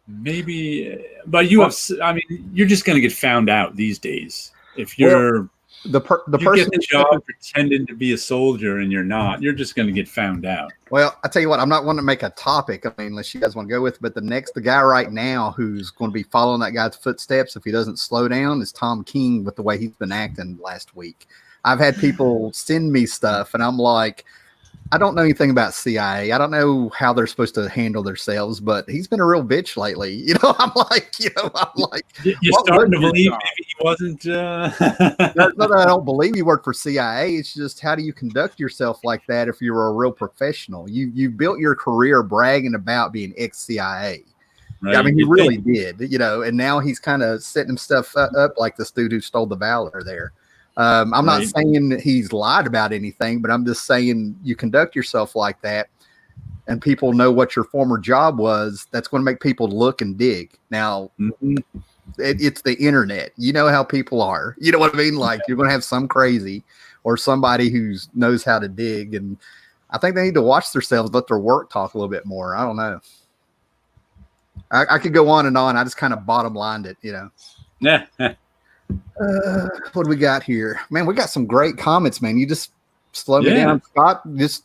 Maybe, but you're just going to get found out these days. If you're the person get the job pretending to be a soldier and you're not, you're just going to get found out. Well, I tell you what, I'm not wanting to make a topic. I mean, unless you guys want to go with it, but the guy right now who's going to be following that guy's footsteps if he doesn't slow down is Tom King with the way he's been acting last week. I've had people send me stuff and I'm like, I don't know anything about CIA. I don't know how they're supposed to handle themselves, but he's been a real bitch lately. I'm like, you're starting to believe maybe he wasn't. Not that I don't believe you work for CIA. It's just, how do you conduct yourself like that if you're a real professional? You built your career bragging about being ex-CIA. Right. I mean, he really did, and now he's kind of setting himself up like this dude who stole the valor there. I'm not saying he's lied about anything, but I'm just saying you conduct yourself like that and people know what your former job was. That's going to make people look and dig. Now, it's the internet. You know how people are. You know what I mean? Like, you're going to have some crazy or somebody who knows how to dig. And I think they need to watch themselves, let their work talk a little bit more. I don't know. I could go on and on. I just kind of bottom lined it, Yeah. What do we got here, man? We got some great comments, man. You just slow me down, Scott.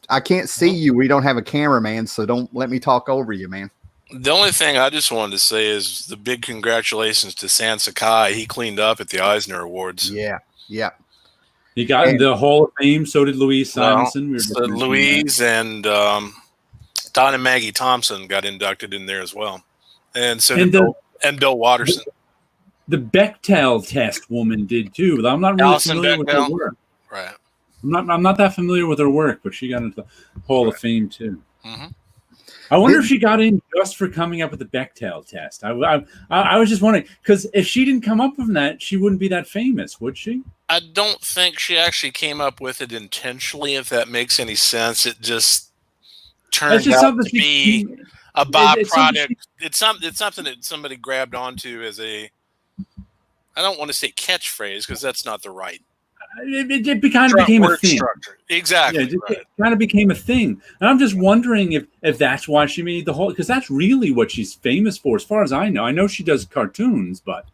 I can't see you. We don't have a cameraman, so don't let me talk over you, man. The only thing I just wanted to say is the big congratulations to Sakai. He cleaned up at the Eisner Awards. Yeah. He got in the Hall of Fame. So did Louise Simonson. Louise and Don and Maggie Thompson got inducted in there as well, and so did Bill Watterson. The Bechtel test woman did too. I'm not really familiar with her work. Right. I'm not that familiar with her work, but she got into the Hall of Fame too. Mm-hmm. I wonder if she got in just for coming up with the Bechtel test. I was just wondering, because if she didn't come up with that, she wouldn't be that famous, would she? I don't think she actually came up with it intentionally, if that makes any sense. It just turned out to be a byproduct. It's something that somebody grabbed onto as a, I don't want to say catchphrase because that's not the right. It kind of became a thing. Structure. Exactly. Yeah, it kind of became a thing. And I'm just wondering if that's why she made the whole, because that's really what she's famous for, as far as I know. I know she does cartoons, but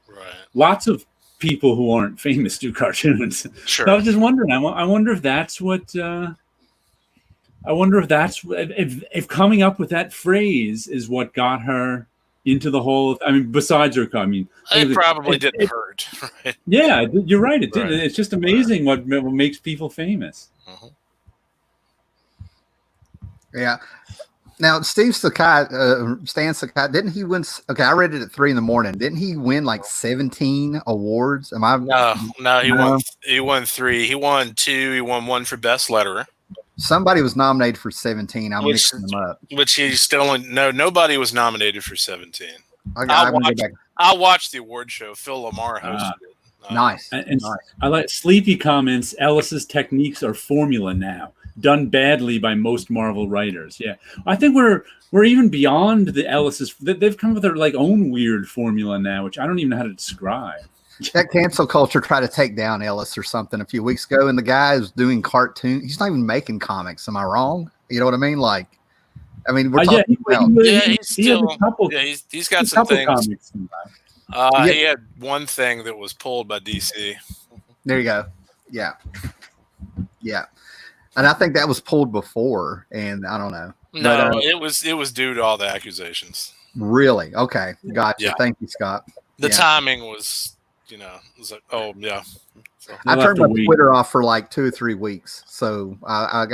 lots of people who aren't famous do cartoons. Sure. So I was just wondering. I wonder if that's what. I wonder if coming up with that phrase is what got her into the whole. I mean, besides her, it probably didn't hurt. Right? Yeah, you're right. It didn't. It's just amazing what makes people famous. Uh-huh. Yeah. Now, Stan Sakai, didn't he win? Okay, I read it at 3 a.m. Didn't he win like 17 awards? No, he won 3. He won 2. He won 1 for Best Letterer. Somebody was nominated for 17. I'm mixing them up. Which he still nobody was nominated for 17. I watched the award show. Phil Lamar hosted it. Nice. And I like Sleepy comments. Ellis's techniques are formula now, done badly by most Marvel writers. Yeah, I think we're even beyond the Ellis's. They've come with their own weird formula now, which I don't even know how to describe. That cancel culture tried to take down Ellis or something a few weeks ago, and the guy is doing cartoons. He's not even making comics. Am I wrong? You know what I mean? We're talking about. He's got some things. He had one thing that was pulled by DC. There you go. Yeah. And I think that was pulled before, and I don't know. No, it was due to all the accusations. Really? Okay, gotcha. Yeah. Thank you, Scott. The timing was, it was like, oh yeah. So, I turned my Twitter off for like 2 or 3 weeks, so I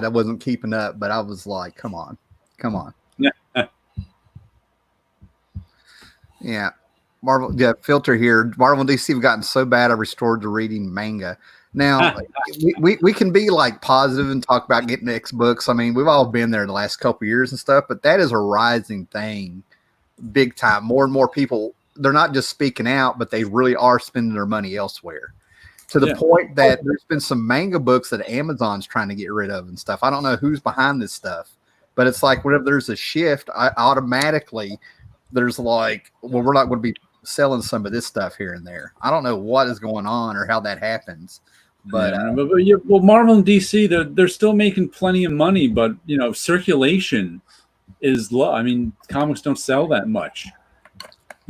wasn't keeping up, but I was like, come on. Yeah. Marvel, filter here. Marvel and DC have gotten so bad I restored to reading manga. Now, we can be like positive and talk about getting X books. I mean, we've all been there in the last couple of years and stuff, but that is a rising thing big time. More and more people, they're not just speaking out, but they really are spending their money elsewhere. To the point that there's been some manga books that Amazon's trying to get rid of and stuff. I don't know who's behind this stuff, but it's like whenever there's a shift, automatically there's like, well, we're not going to be selling some of this stuff here and there. I don't know what is going on or how that happens, but well, Marvel and DC, they're still making plenty of money, but circulation is low. I mean, comics don't sell that much.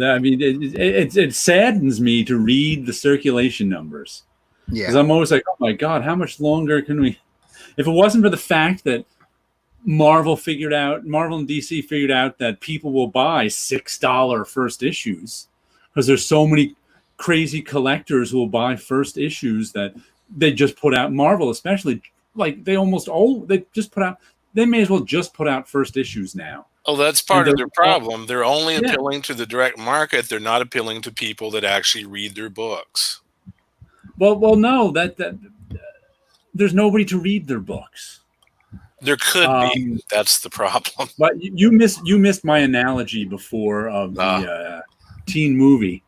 I mean, it saddens me to read the circulation numbers. Yeah, because I'm always like, oh my God, how much longer can we? If it wasn't for the fact that Marvel and DC figured out that people will buy $6 first issues, because there's so many crazy collectors who will buy first issues that they just put out. Marvel, especially, like they may as well just put out first issues now. Oh, that's part of their problem. They're only appealing to the direct market. They're not appealing to people that actually read their books. Well, no, that there's nobody to read their books. There could be. That's the problem. But you missed my analogy before of the teen movie.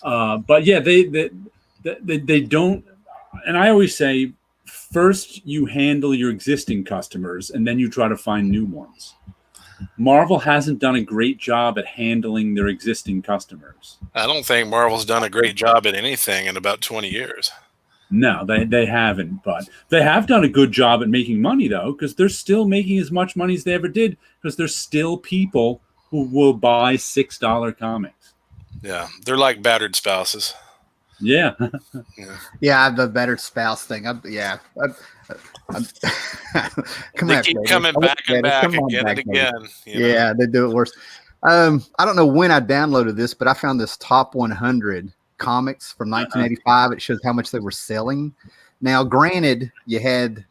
But yeah, they don't. And I always say, first you handle your existing customers, and then you try to find new ones. Marvel hasn't done a great job at handling their existing customers. I don't think Marvel's done a great job at anything in about 20 years. No, they haven't, but they have done a good job at making money, though, because they're still making as much money as they ever did, because there's still people who will buy $6 comics. Yeah, they're like battered spouses. Yeah. Yeah, the battered spouse thing. They keep coming back and back again and again. Yeah, they do it worse. I don't know when I downloaded this, but I found this top 100 comics from 1985. It shows how much they were selling. Now, granted, you had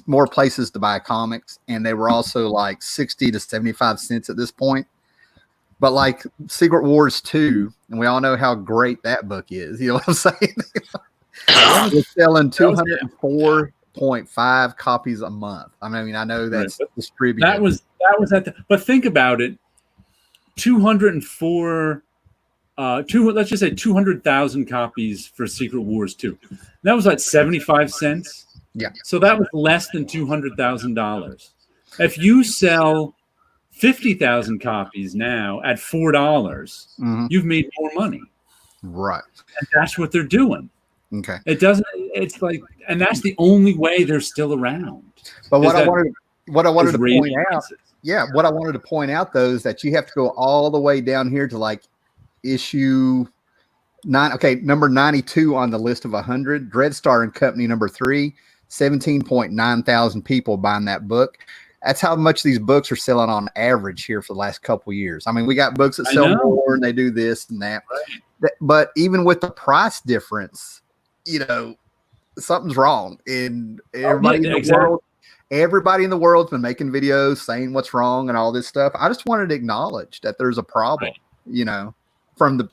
more places to buy comics, and they were also like 60 to 75 cents at this point. But like Secret Wars 2, and we all know how great that book is. You know what I'm saying? They're selling 204.5 copies a month. I mean, I know that's distributed. That was but think about it. 204. Let's just say 200,000 copies for Secret Wars 2. That was like 75 cents. Yeah. So that was less than $200,000. If you sell 50,000 copies now at $4, you've made more money. Right. And that's what they're doing. Okay. It's like, and that's the only way they're still around. But what I wanted to point out. Yeah. What I wanted to point out though, is that you have to go all the way down here to like issue 9. Okay. Number 92 on the list of 100, Dreadstar and Company number 3, 17.9 thousand people buying that book. That's how much these books are selling on average here for the last couple of years. I mean, we got books that sell more and they do this and that. Right. But even with the price difference, something's wrong. And everybody in the world's been making videos saying what's wrong and all this stuff. I just wanted to acknowledge that there's a problem, from the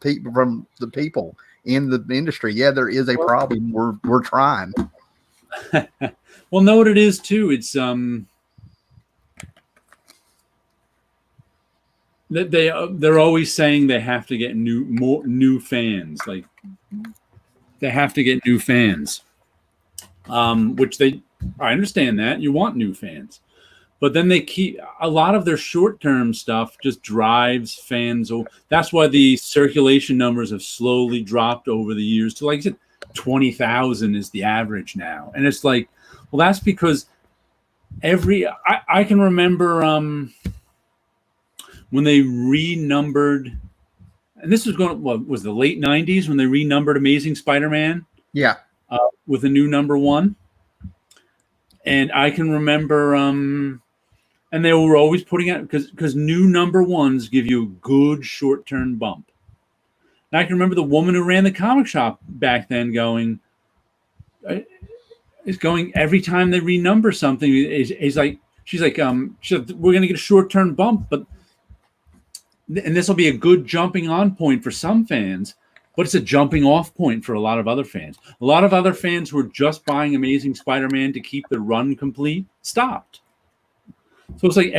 people in the industry. Yeah, there is a problem. We're trying. Well, know what it is too. It's they're always saying they have to get new fans. Like they have to get new fans, which I understand that you want new fans, but then they keep a lot of their short-term stuff just drives fans. That's why the circulation numbers have slowly dropped over the years to, like I said, 20,000 is the average now. And it's like, well, that's because I can remember when they renumbered, and this was was the late 90s when they renumbered Amazing Spider-Man. Yeah. With a new number 1. And I can remember And they were always putting out, because new number ones give you a good short-term bump. And I can remember the woman who ran the comic shop back then going every time they renumber something, she's like, we're going to get a short-term bump, and this will be a good jumping on point for some fans, but it's a jumping off point for a lot of other fans. A lot of other fans who were just buying Amazing Spider-Man to keep the run complete stopped. So it's like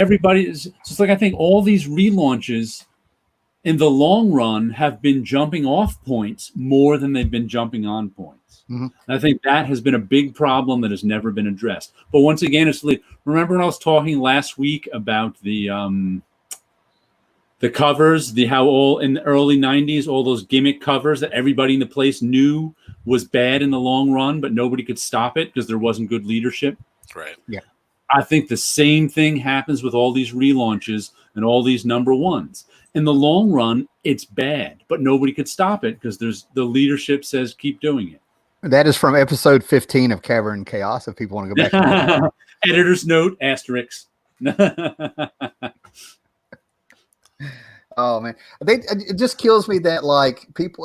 I think all these relaunches in the long run have been jumping off points more than they've been jumping on points. Mm-hmm. And I think that has been a big problem that has never been addressed. But once again, remember when I was talking last week about the covers, how all in the early 90s, all those gimmick covers that everybody in the place knew was bad in the long run, but nobody could stop it because there wasn't good leadership. Right. Yeah. I think the same thing happens with all these relaunches and all these number ones. In the long run, it's bad, but nobody could stop it because the leadership says keep doing it. That is from episode 15 of Cavern and Chaos. If people want to go back. Editor's note, asterisk. Oh man, it just kills me that like people,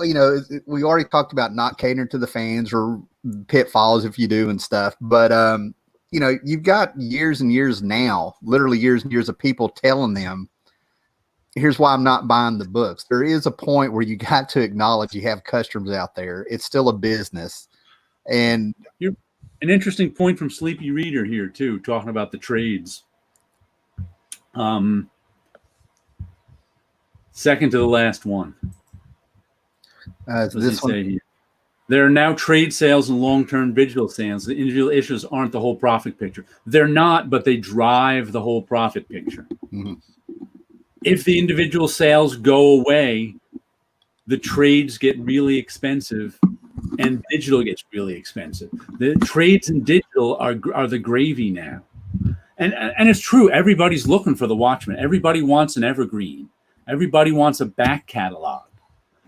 we already talked about not catering to the fans or pitfalls if you do and stuff, but you've got years and years now, literally years and years of people telling them, here's why I'm not buying the books. There is a point where you got to acknowledge you have customers out there. It's still a business. And an interesting point from Sleepy Reader here too, talking about the trades. Second to the last one. This one. Here? There are now trade sales and long-term digital sales. The individual issues aren't the whole profit picture. They're not, but they drive the whole profit picture. Mm-hmm. If the individual sales go away, the trades get really expensive and digital gets really expensive. The trades and digital are the gravy now. And it's true. Everybody's looking for the Watchmen. Everybody wants an evergreen. Everybody wants a back catalog.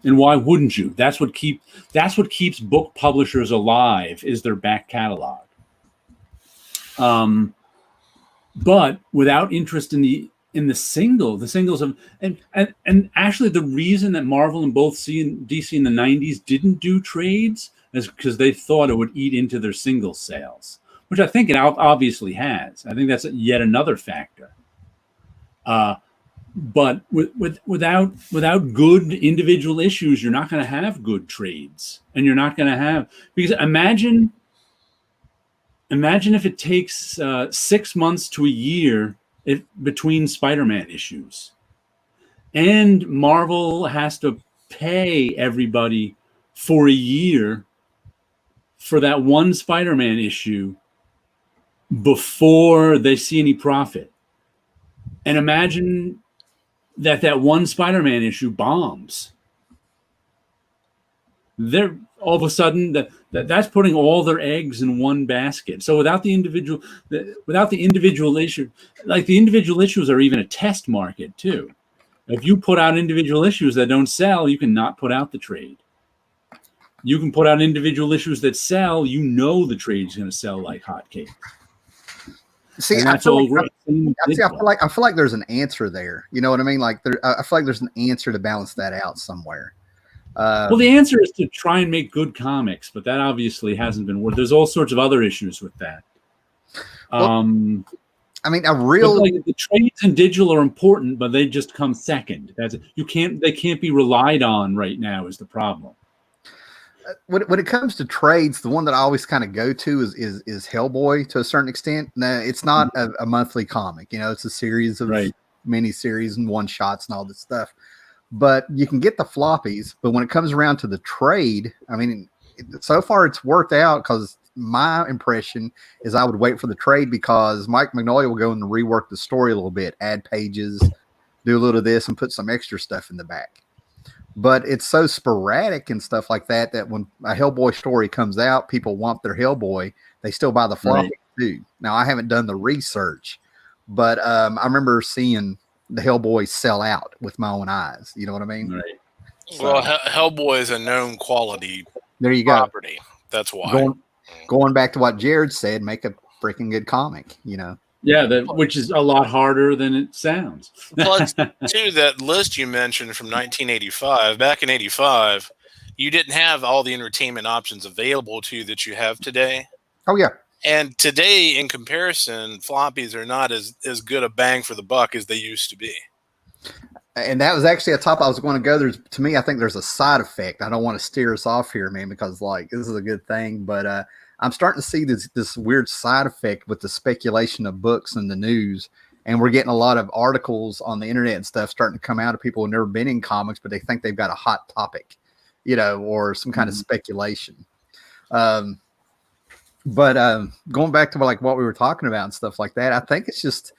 And why wouldn't you? That's what keeps book publishers alive, is their back catalog. But without interest in the singles of and actually the reason that Marvel and both DC in the 90s didn't do trades is because they thought it would eat into their single sales, which I think it obviously has. I think that's yet another factor. But without good individual issues, you're not going to have good trades, and you're not going to have, because imagine if it takes 6 months to a year between Spider-Man issues, and Marvel has to pay everybody for a year for that one Spider-Man issue before they see any profit. And imagine that one Spider-Man issue bombs. They're all of a sudden that's putting all their eggs in one basket. So without the individual issue, like the individual issues are even a test market too. If you put out individual issues that don't sell, you cannot put out the trade. You can put out individual issues that sell. The trade's going to sell like hotcakes. See, I feel like there's an answer there. You know what I mean? Like I feel like there's an answer to balance that out somewhere. Well, the answer is to try and make good comics, but that obviously hasn't been worked. There's all sorts of other issues with that. Well, the trades and digital are important, but they just come second. They can't be relied on right now is the problem. When it comes to trades, the one that I always kind of go to is Hellboy to a certain extent. Now, it's not a monthly comic, it's a series of mini series and one shots and all this stuff. But you can get the floppies. But when it comes around to the trade, I mean, so far it's worked out because my impression is I would wait for the trade because Mike Mignola will go and rework the story a little bit, add pages, do a little of this, and put some extra stuff in the back. But it's so sporadic and stuff like that when a Hellboy story comes out, people want their Hellboy. They still buy the floppy too. Now, I haven't done the research, but I remember seeing the Hellboy sell out with my own eyes. You know what I mean? Right. So, well, Hellboy is a known quality there you property. Go. That's why. Going back to what Jared said, make a freaking good comic, Yeah, which is a lot harder than it sounds. Plus, too, that list you mentioned from 1985, back in 85, you didn't have all the entertainment options available to you that you have today. Oh, yeah. And today, in comparison, floppies are not as good a bang for the buck as they used to be. And that was actually a topic I was going to go. To me, I think there's a side effect. I don't want to steer us off here, man, because like this is a good thing. But I'm starting to see this weird side effect with the speculation of books and the news. And we're getting a lot of articles on the internet and stuff starting to come out of people who've never been in comics, but they think they've got a hot topic, or some kind of speculation. But going back to like what we were talking about and stuff like that, I think it's just,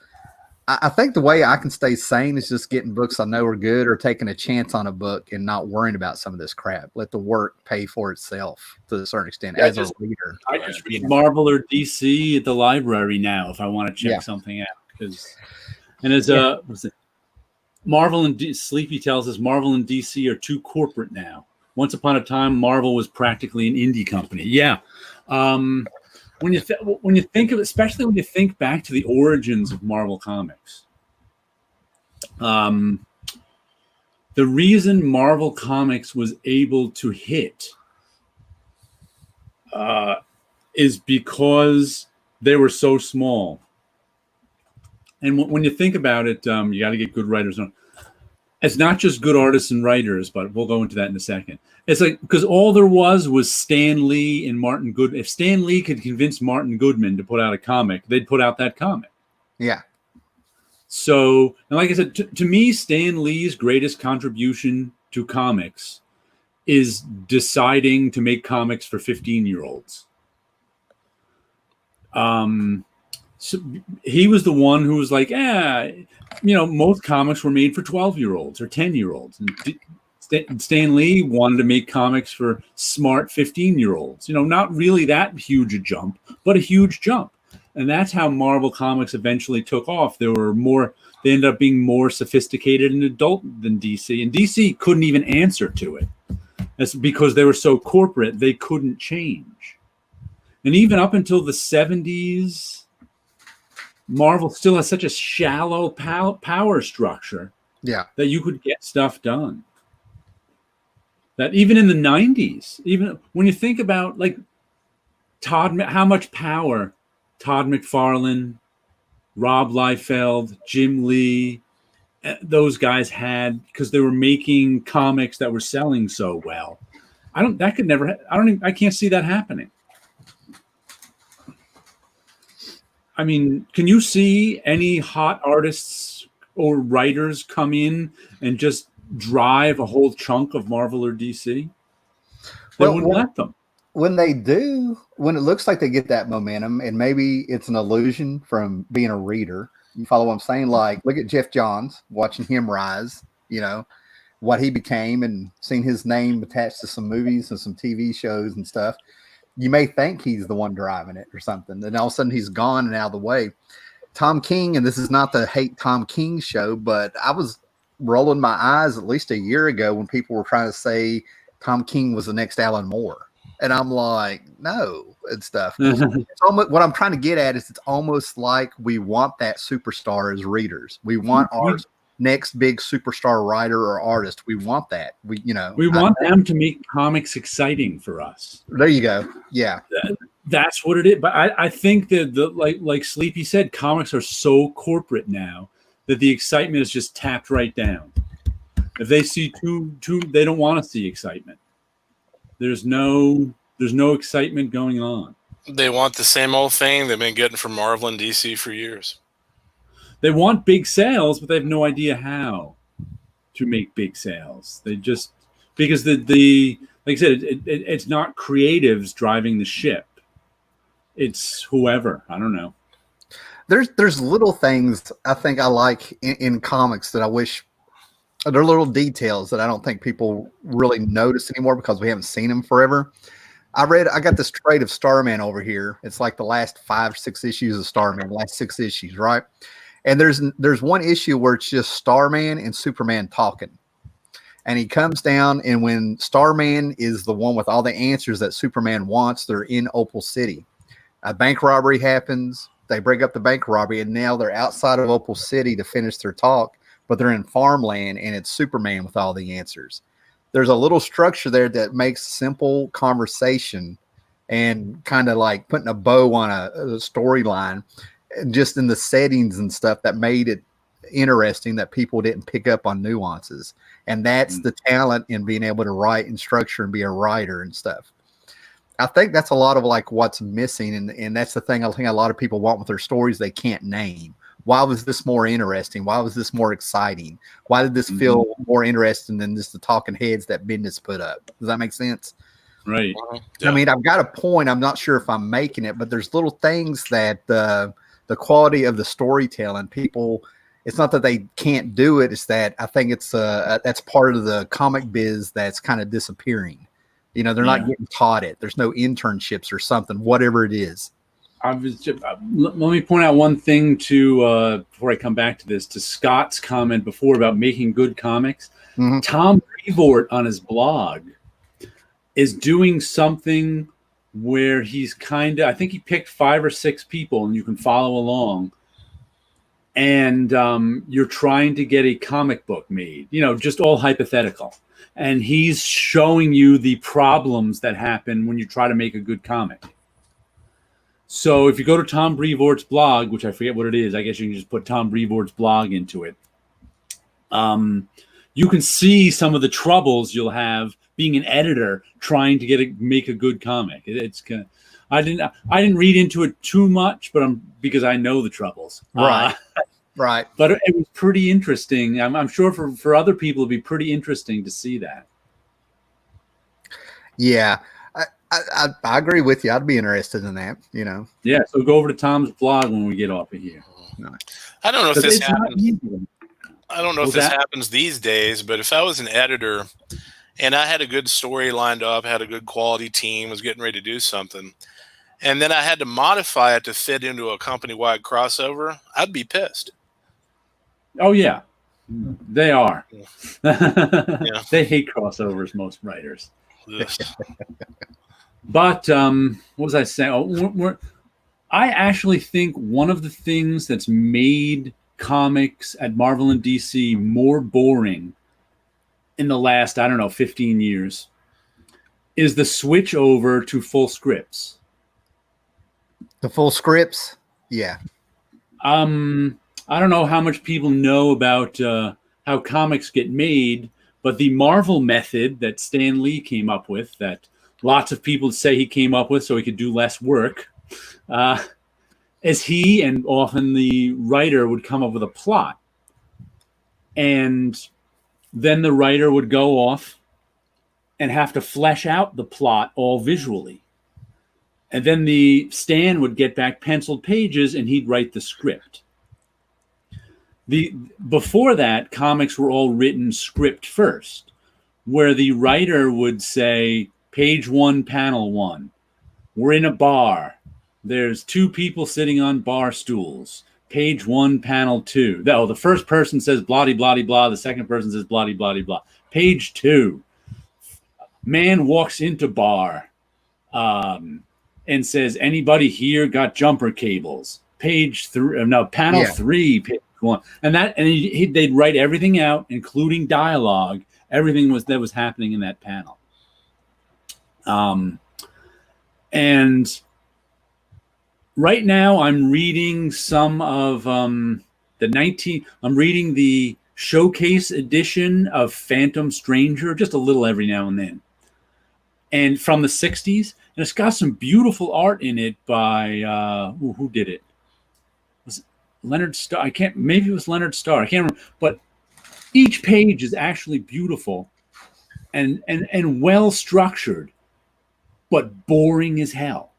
I think the way I can stay sane is just getting books I know are good or taking a chance on a book and not worrying about some of this crap. Let the work pay for itself to a certain extent as a reader. I just read Marvel or DC at the library now if I want to check something out. Marvel and Sleepy tells us Marvel and DC are too corporate now. Once upon a time, Marvel was practically an indie company. Yeah. When you think of, especially when you think back to the origins of Marvel Comics, the reason Marvel Comics was able to hit is because they were so small. And when you think about it, you got to get good writers on. It's not just good artists and writers, but we'll go into that in a second. It's like, because all there was Stan Lee and Martin Goodman. If Stan Lee could convince Martin Goodman to put out a comic, they'd put out that comic. Yeah. So, and like I said, to me, Stan Lee's greatest contribution to comics is deciding to make comics for 15-year-olds. So he was the one who was like, most comics were made for 12-year-olds or 10-year-olds. And Stan Lee wanted to make comics for smart 15-year-olds. Not really that huge a jump, but a huge jump. And that's how Marvel Comics eventually took off. They ended up being more sophisticated and adult than DC. And DC couldn't even answer to it. That's because they were so corporate, they couldn't change. And even up until the 70s, Marvel still has such a shallow power structure that you could get stuff done. That even in the 90s, even when you think about like how much power Todd McFarlane, Rob Liefeld, Jim Lee, those guys had because they were making comics that were selling so well. I can't see that happening. I mean, can you see any hot artists or writers come in and just drive a whole chunk of Marvel or DC? They wouldn't let them. When they do, when it looks like they get that momentum, and maybe it's an illusion from being a reader. You follow what I'm saying? Like, look at Jeff Johns, watching him rise, what he became and seeing his name attached to some movies and some TV shows and stuff. You may think he's the one driving it or something. Then all of a sudden he's gone and out of the way. Tom King, and this is not the hate Tom King show, but I was rolling my eyes at least a year ago when people were trying to say Tom King was the next Alan Moore. And I'm like, no, and stuff. It's almost, what I'm trying to get at is it's almost like we want that superstar as readers. We want our next big superstar writer or artist. We want that. We want them to make comics exciting for us. There you go. Yeah. That's what it is. But I think that like Sleepy said, comics are so corporate now that the excitement is just tapped right down. If they see two, they don't want to see excitement. There's no excitement going on. They want the same old thing they've been getting from Marvel and DC for years. They want big sales, but they have no idea how to make big sales. They just, because the like I said, it's not creatives driving the ship. It's whoever. I don't know. There's little things I think I like in comics that I wish. There are little details that I don't think people really notice anymore because we haven't seen them forever. I got this trade of Starman over here. It's like the last 5 or 6 issues of Starman, the last 6 issues, right? And there's one issue where it's just Starman and Superman talking. And he comes down, and when Starman is the one with all the answers that Superman wants, they're in Opal City. A bank robbery happens. they break up the bank robbery, and now they're outside of Opal City to finish their talk, but they're in farmland, and it's Superman with all the answers. There's a little structure there that makes simple conversation and kind of like putting a bow on a storyline, just in the settings and stuff that made it interesting, that people didn't pick up on nuances. And that's the talent in being able to write and structure and be a writer and stuff. I think that's a lot of like what's missing. And that's the thing I think a lot of people want with their stories they can't name. Why was this more interesting? Why was this more exciting? Why did this feel more interesting than just the talking heads that Bendis put up? Does that make sense? Right. Yeah. I mean, I've got a point. I'm not sure if I'm making it, but there's little things that the quality of the storytelling, people, it's not that they can't do it. It's that I think it's that's part of the comic biz that's kind of disappearing. You know, they're not getting taught it. There's no internships or something, whatever it is. Let me point out one thing before I come back to this, to Scott's comment before about making good comics. Mm-hmm. Tom Brevoort on his blog is doing something where he's I think he picked 5 or 6 people and you can follow along. And you're trying to get a comic book made, you know, just all hypothetical. And he's showing you the problems that happen when you try to make a good comic. So if you go to Tom Brevoort's blog, which I forget what it is, I guess you can just put Tom Brevoort's blog into it. You can see some of the troubles you'll have being an editor trying to make a good comic. It's I didn't read into it too much, but because I know the troubles. Right. Right. But it was pretty interesting. I'm sure for other people it'd be pretty interesting to see that. Yeah. I agree with you. I'd be interested in that, you know. Yeah, so go over to Tom's blog when we get off of here. I don't know if this happens. I don't know if this happens these days, but if I was an editor and I had a good story lined up, had a good quality team, was getting ready to do something, and then I had to modify it to fit into a company-wide crossover, I'd be pissed. Oh, yeah. They are. Yeah. They hate crossovers, most writers. But what was I saying? I actually think one of the things that's made comics at Marvel and DC more boring in the last, 15 years is the switch over to full scripts. The full scripts? Yeah. I don't know how much people know about how comics get made, but the Marvel method that Stan Lee came up with, that lots of people say he came up with so he could do less work, as he and often the writer would come up with a plot. And then the writer would go off and have to flesh out the plot all visually. And then the Stan would get back penciled pages and he'd write the script. Before that, comics were all written script first, where the writer would say, page 1, panel 1. We're in a bar. There's 2 people sitting on bar stools. Page 1, panel 2. The first person says blah, blah, blah. The second person says blah, blah, blah. Page 2. Man walks into bar and says, anybody here got jumper cables? Page 3. No, panel 3. Page 1. And they'd write everything out, including dialogue. Everything that was happening in that panel. And right now I'm reading some of I'm reading the showcase edition of Phantom Stranger, just a little every now and then. And from the 60s, and it's got some beautiful art in it by who did it? Was it Leonard Starr? Maybe it was Leonard Starr. I can't remember. But each page is actually beautiful and well structured, but boring as hell.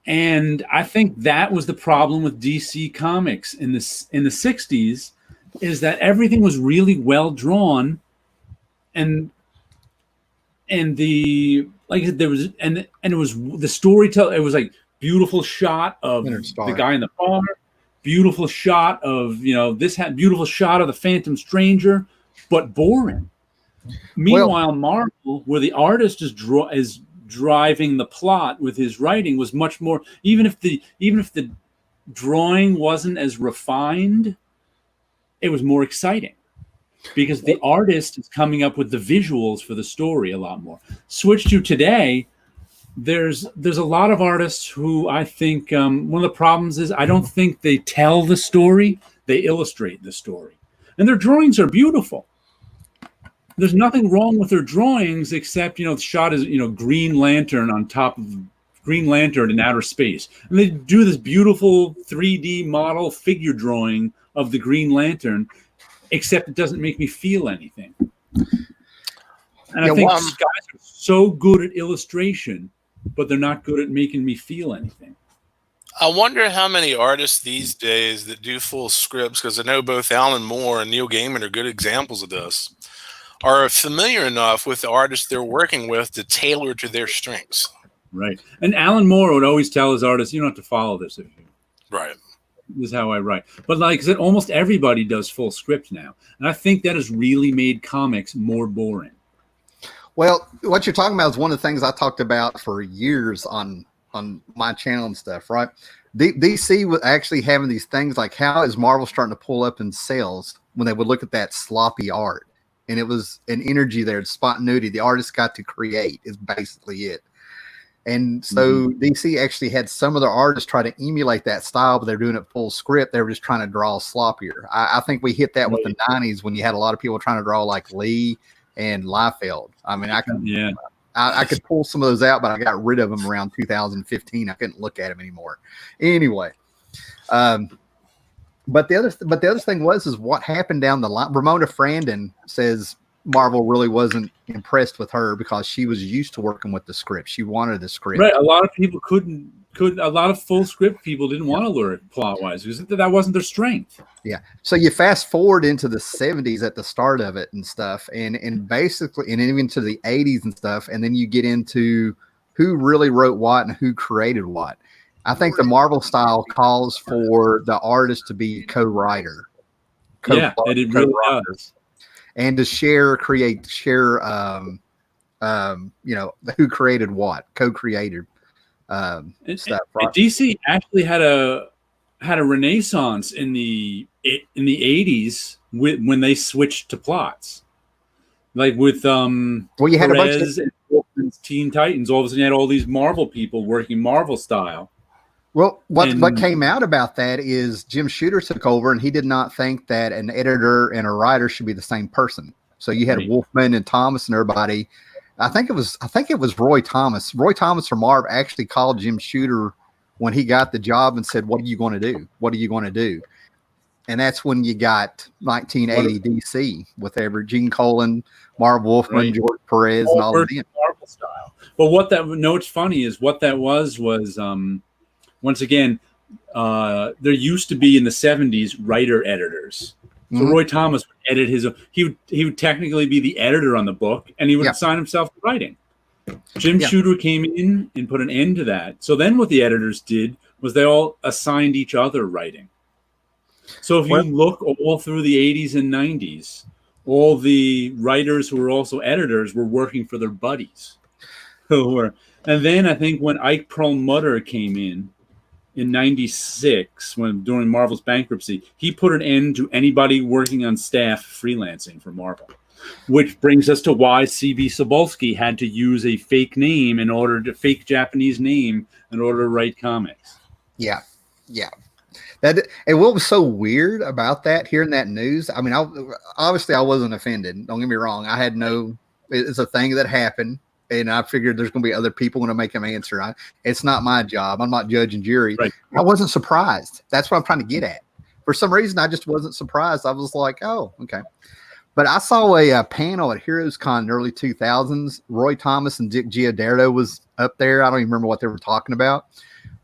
And I think that was the problem with DC Comics in the 60s, is that everything was really well drawn, and the it was the storytelling. It was like beautiful shot of the guy in the bar, beautiful shot of beautiful shot of the Phantom Stranger, but boring. Meanwhile, Marvel, where the artist is driving the plot with his writing was much more, even if the drawing wasn't as refined, it was more exciting because the artist is coming up with the visuals for the story a lot more. Switch to today, there's a lot of artists who I think one of the problems is I don't think they tell the story, they illustrate the story. And their drawings are beautiful. There's nothing wrong with their drawings except, the shot is, Green Lantern on top of Green Lantern in outer space. And they do this beautiful 3D model figure drawing of the Green Lantern, except it doesn't make me feel anything. And I think guys are so good at illustration, but they're not good at making me feel anything. I wonder how many artists these days that do full scripts, because I know both Alan Moore and Neil Gaiman are good examples of this, are familiar enough with the artists they're working with to tailor to their strengths. Right. And Alan Moore would always tell his artists, you don't have to follow this. Right. This is how I write. But like I said, almost everybody does full script now. And I think that has really made comics more boring. Well, what you're talking about is one of the things I talked about for years on my channel and stuff, right? DC was actually having these things like, how is Marvel starting to pull up in sales when they would look at that sloppy art? And it was an energy there, spontaneity. The artist got to create is basically it. And so DC actually had some of their artists try to emulate that style, but they're doing it full script. They were just trying to draw sloppier. I think we hit that with the 90s when you had a lot of people trying to draw like Lee and Liefeld. I mean, I could pull some of those out, but I got rid of them around 2015. I couldn't look at them anymore. Anyway, but the other thing was what happened down the line. Ramona Frandon says Marvel really wasn't impressed with her because she was used to working with the script. She wanted the script. Right. A lot of people couldn't. A lot of full script people didn't want to learn plot wise because that wasn't their strength. Yeah. So you fast forward into the 70s at the start of it and stuff, and basically, and even to the 80s and stuff, and then you get into who really wrote what and who created what. I think the Marvel style calls for the artist to be co-writer. Yeah, it really does. And to share who created what, co-created. Stuff, right? DC actually had a renaissance in the 80s when they switched to plots, like with you had Perez and Teen Titans. All of a sudden, you had all these Marvel people working Marvel style. Well, what came out about that is Jim Shooter took over, and he did not think that an editor and a writer should be the same person. So you had Wolfman and Thomas and everybody. I think it was Roy Thomas. Roy Thomas from Marv actually called Jim Shooter when he got the job and said, "What are you going to do? What are you going to do?" And that's when you got 1980 DC with Gene Colan, Marv Wolfman, George Perez, and all of them. Marvel style. But what's funny is what that was once again, there used to be in the 70s writer editors. So Roy Thomas would edit his own. He would technically be the editor on the book, and he would assign himself to writing. Jim Shooter came in and put an end to that. So then what the editors did was they all assigned each other writing. So if you look all through the 80s and 90s, all the writers who were also editors were working for their buddies. And then I think when Ike Perlmutter came in 96, during Marvel's bankruptcy, he put an end to anybody working on staff freelancing for Marvel, which brings us to why C.B. Cebulski had to use a fake Japanese name in order to write comics. Yeah. And what was so weird about that, hearing that news, I mean, obviously I wasn't offended. Don't get me wrong. It's a thing that happened. And I figured there's going to be other people going to make him answer. It's not my job. I'm not judge and jury. Right. I wasn't surprised. That's what I'm trying to get at. For some reason, I just wasn't surprised. I was like, oh, okay. But I saw a panel at Heroes Con in the early 2000s. Roy Thomas and Dick Giordano was up there. I don't even remember what they were talking about.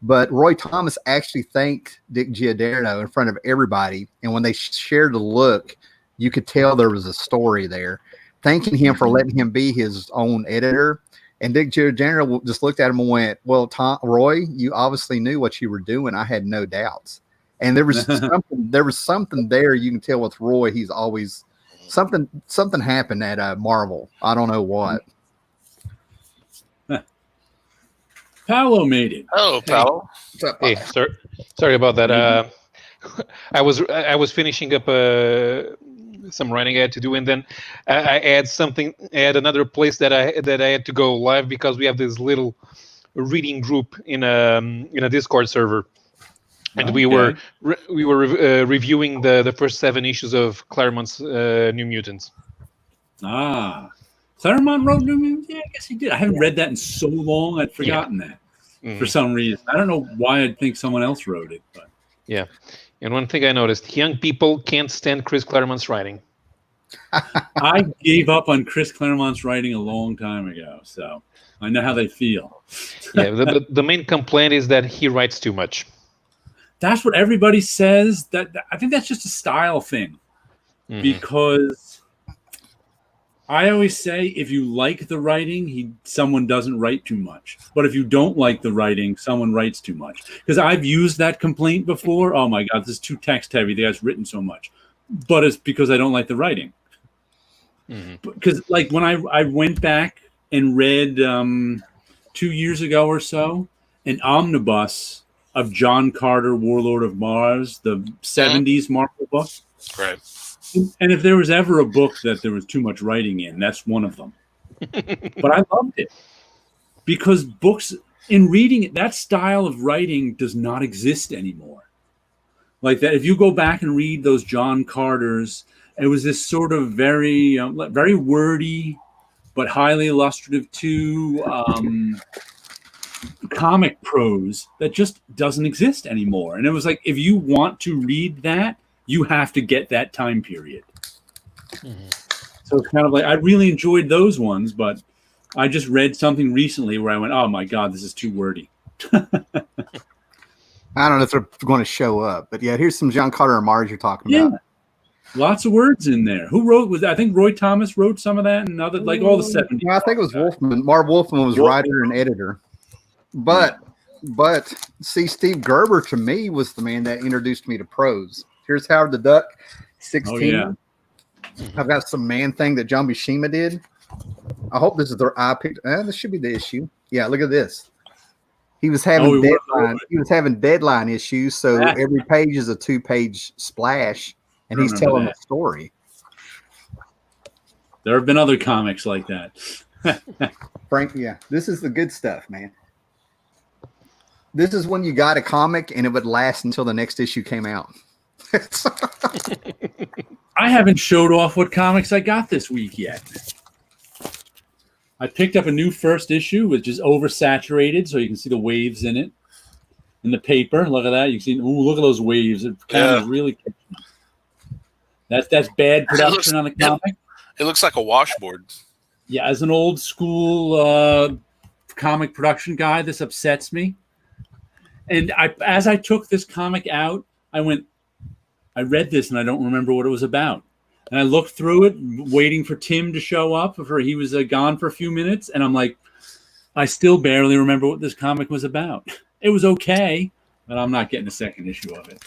But Roy Thomas actually thanked Dick Giordano in front of everybody. And when they shared the look, you could tell there was a story there. Thanking him for letting him be his own editor. And Dick Giordano just looked at him and went, well, Roy, you obviously knew what you were doing. I had no doubts. And there was something there you can tell with Roy. He's always something happened at Marvel. I don't know what. Paolo made it. Oh, Paolo. Hey, sorry about that. I was finishing up some writing I had to do, and then I had another place that I had to go live because we have this little reading group in a Discord server, and we were reviewing the first 7 issues of Claremont's New Mutants. Claremont wrote New Mutants? Yeah, I guess he did. I haven't read that in so long, I'd forgotten that for some reason. I don't know why I'd think someone else wrote it, but yeah. And one thing I noticed, young people can't stand Chris Claremont's writing. I gave up on Chris Claremont's writing a long time ago, so I know how they feel. Yeah, the main complaint is that he writes too much. That's what everybody says. I think that's just a style thing, because I always say if you like the writing, someone doesn't write too much. But if you don't like the writing, someone writes too much. Because I've used that complaint before. Oh my God, this is too text heavy. The guy's written so much. But it's because I don't like the writing. Because like when I went back and read 2 years ago or so an omnibus of John Carter, Warlord of Mars, the 70s Marvel book. Right. And if there was ever a book that there was too much writing in, that's one of them. But I loved it because books, in reading it, that style of writing does not exist anymore. Like that, if you go back and read those John Carters, it was this sort of very, very wordy, but highly illustrative too, comic prose that just doesn't exist anymore. And it was like, if you want to read that, you have to get that time period. So it's kind of like, I really enjoyed those ones, but I just read something recently where I went, oh my God, this is too wordy. I don't know if they're going to show up, but yeah, here's some John Carter and Mars you're talking about. Lots of words in there. Who wrote? I think Roy Thomas wrote some of that, and other like all the 70s. Yeah, I think it was Wolfman. Marv Wolfman was writer and editor. But see, Steve Gerber to me was the man that introduced me to prose. Here's Howard the Duck, 16. Oh, yeah. I've got some Man Thing that John Buscema did. I hope this is their eye picked. This should be the issue. Yeah, look at this. He was having deadline. He was having deadline issues, so every page is a 2-page splash, and he's telling a story. There have been other comics like that. Frank, yeah, this is the good stuff, man. This is when you got a comic and it would last until the next issue came out. I haven't showed off what comics I got this week yet. I picked up a new first issue, which is oversaturated, so you can see the waves in it. In the paper, look at that. You can see, look at those waves. It kind of really. That's bad production on the comic. It looks like a washboard. Yeah, as an old school comic production guy, this upsets me. And as I took this comic out, I read this and I don't remember what it was about. And I looked through it, waiting for Tim to show up. He was gone for a few minutes. And I'm like, I still barely remember what this comic was about. It was okay, but I'm not getting a second issue of it.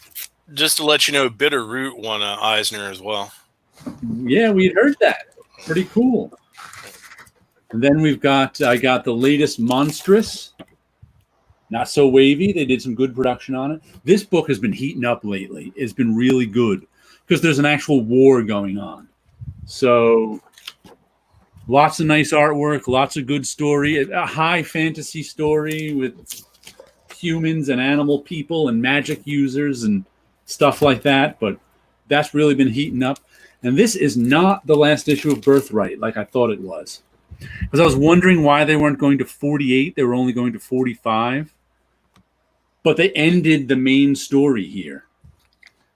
Just to let you know, Bitter Root won Eisner as well. Yeah, we had heard that. Pretty cool. And then I got the latest Monstrous. Not so wavy. They did some good production on it. This book has been heating up lately. It's been really good because there's an actual war going on. So lots of nice artwork, lots of good story, a high fantasy story with humans and animal people and magic users and stuff like that. But that's really been heating up. And this is not the last issue of Birthright like I thought it was. Because I was wondering why they weren't going to 48. They were only going to 45. But they ended the main story here.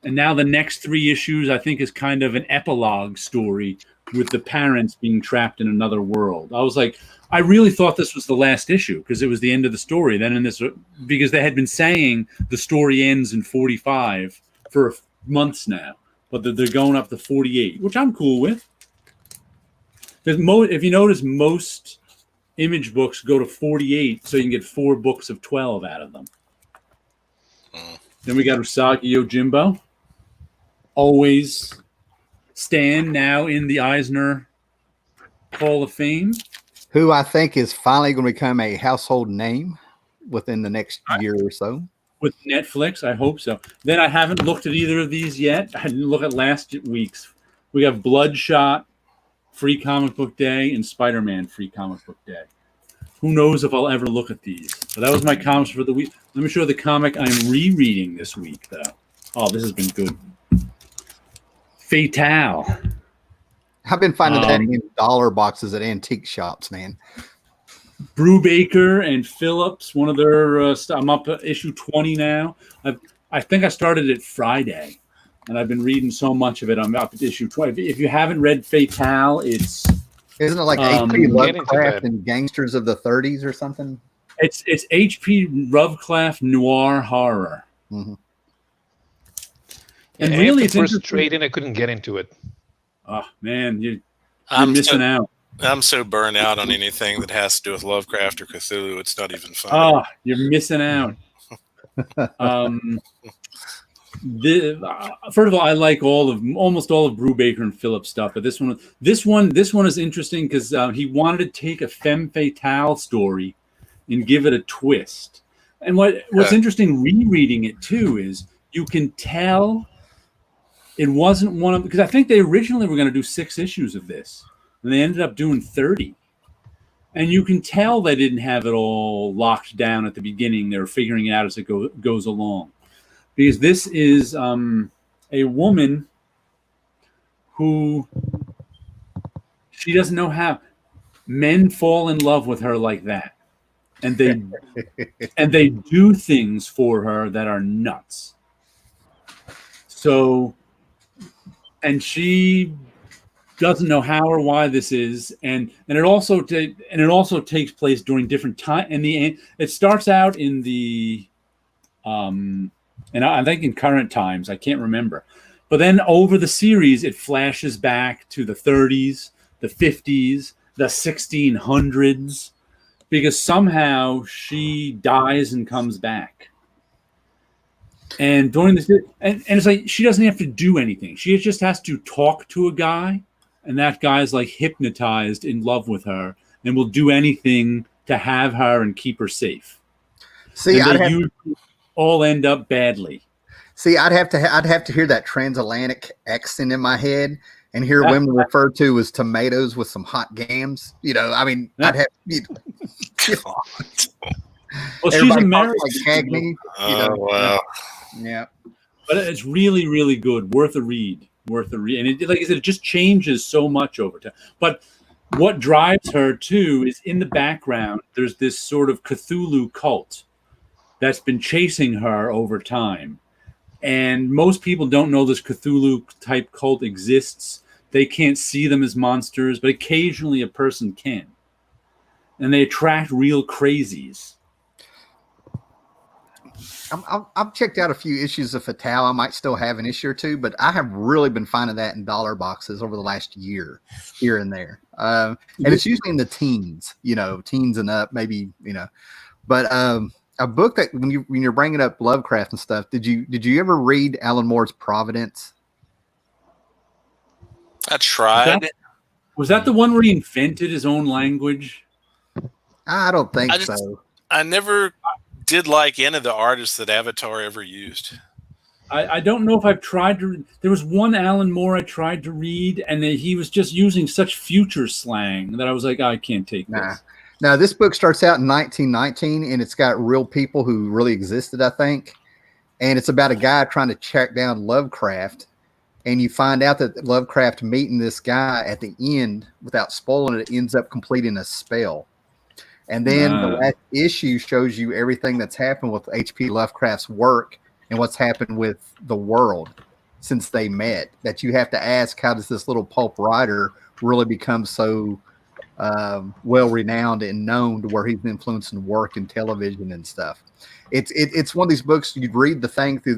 And now the next 3 issues, I think, is kind of an epilogue story with the parents being trapped in another world. I was like, I really thought this was the last issue because it was the end of the story. Then because they had been saying the story ends in 45 for months now. But they're going up to 48, which I'm cool with. If you notice, most Image books go to 48, so you can get 4 books of 12 out of them. Then we got Usagi Yojimbo. Always Stan, now in the Eisner Hall of Fame. Who I think is finally going to become a household name. within the next year or so. With Netflix, I hope so. Then I haven't looked at either of these yet. I didn't look at last week's. We have Bloodshot, Free Comic Book Day, and Spider-Man Free Comic Book Day. Who knows if I'll ever look at these? So that was my comics for the week. Let me show you the comic I'm rereading this week, though. Oh, this has been good. Fatale. I've been finding that in dollar boxes at antique shops, man. Brubaker and Phillips, one of their I'm up to issue 20 now. I think I started it Friday, and I've been reading so much of it. I'm up to issue 20. If you haven't read Fatale, isn't it like H.P. Lovecraft and Gangsters of the 30s or something? It's H.P. Lovecraft noir horror. Mm-hmm. And really, it's first trade and I couldn't get into it. Oh man, you're missing out. I'm so burnt out on anything that has to do with Lovecraft or Cthulhu. It's not even fun. Oh, you're missing out. First of all, I like almost all of Brubaker and Phillips stuff, but this one is interesting because he wanted to take a femme fatale story and give it a twist. And what's interesting rereading it too is you can tell it wasn't one of, because I think they originally were going to do 6 issues of this, and they ended up doing 30. And you can tell they didn't have it all locked down at the beginning. They were figuring it out as it goes along. Because this is a woman who she doesn't know how men fall in love with her like that. And they do things for her that are nuts. So, and she doesn't know how or why this is, and it also takes place during different time. It starts out in the and I think in current times, I can't remember, but then over the series it flashes back to the 30s, the 50s, the 1600s, because somehow she dies and comes back. And during this, and it's like she doesn't have to do anything. She just has to talk to a guy. And that guy's like hypnotized in love with her and will do anything to have her and keep her safe. See, you all end up badly. See, I'd have to hear that transatlantic accent in my head and hear women referred to as tomatoes with some hot gams. You know, I mean, I'd have. God. Well, she's American. Like Cagney, wow. Yeah, but it's really, really good. Worth a read. And it, like I said, it just changes so much over time. But what drives her too is in the background, there's this sort of Cthulhu cult that's been chasing her over time. And most people don't know this Cthulhu type cult exists. They can't see them as monsters, but occasionally a person can. And they attract real crazies. I've checked out a few issues of Fatale. I might still have an issue or two, but I have really been finding that in dollar boxes over the last year, here and there. And it's usually in the teens, teens and up, maybe, But a book that when you're bringing up Lovecraft and stuff, did you ever read Alan Moore's Providence? I tried. Was that the one where he invented his own language? I don't think so. I never did like any of the artists that Avatar ever used. I don't know if I've tried to. There was one Alan Moore I tried to read, and he was just using such future slang that I was like, I can't take this. Now, this book starts out in 1919, and it's got real people who really existed, I think. And it's about a guy trying to track down Lovecraft. And you find out that Lovecraft meeting this guy at the end, without spoiling it, ends up completing a spell. And then the last issue shows you everything that's happened with H.P. Lovecraft's work and what's happened with the world since they met. That you have to ask, how does this little pulp writer really become so well-renowned and known to where he's influencing work and television and stuff? It's one of these books you'd read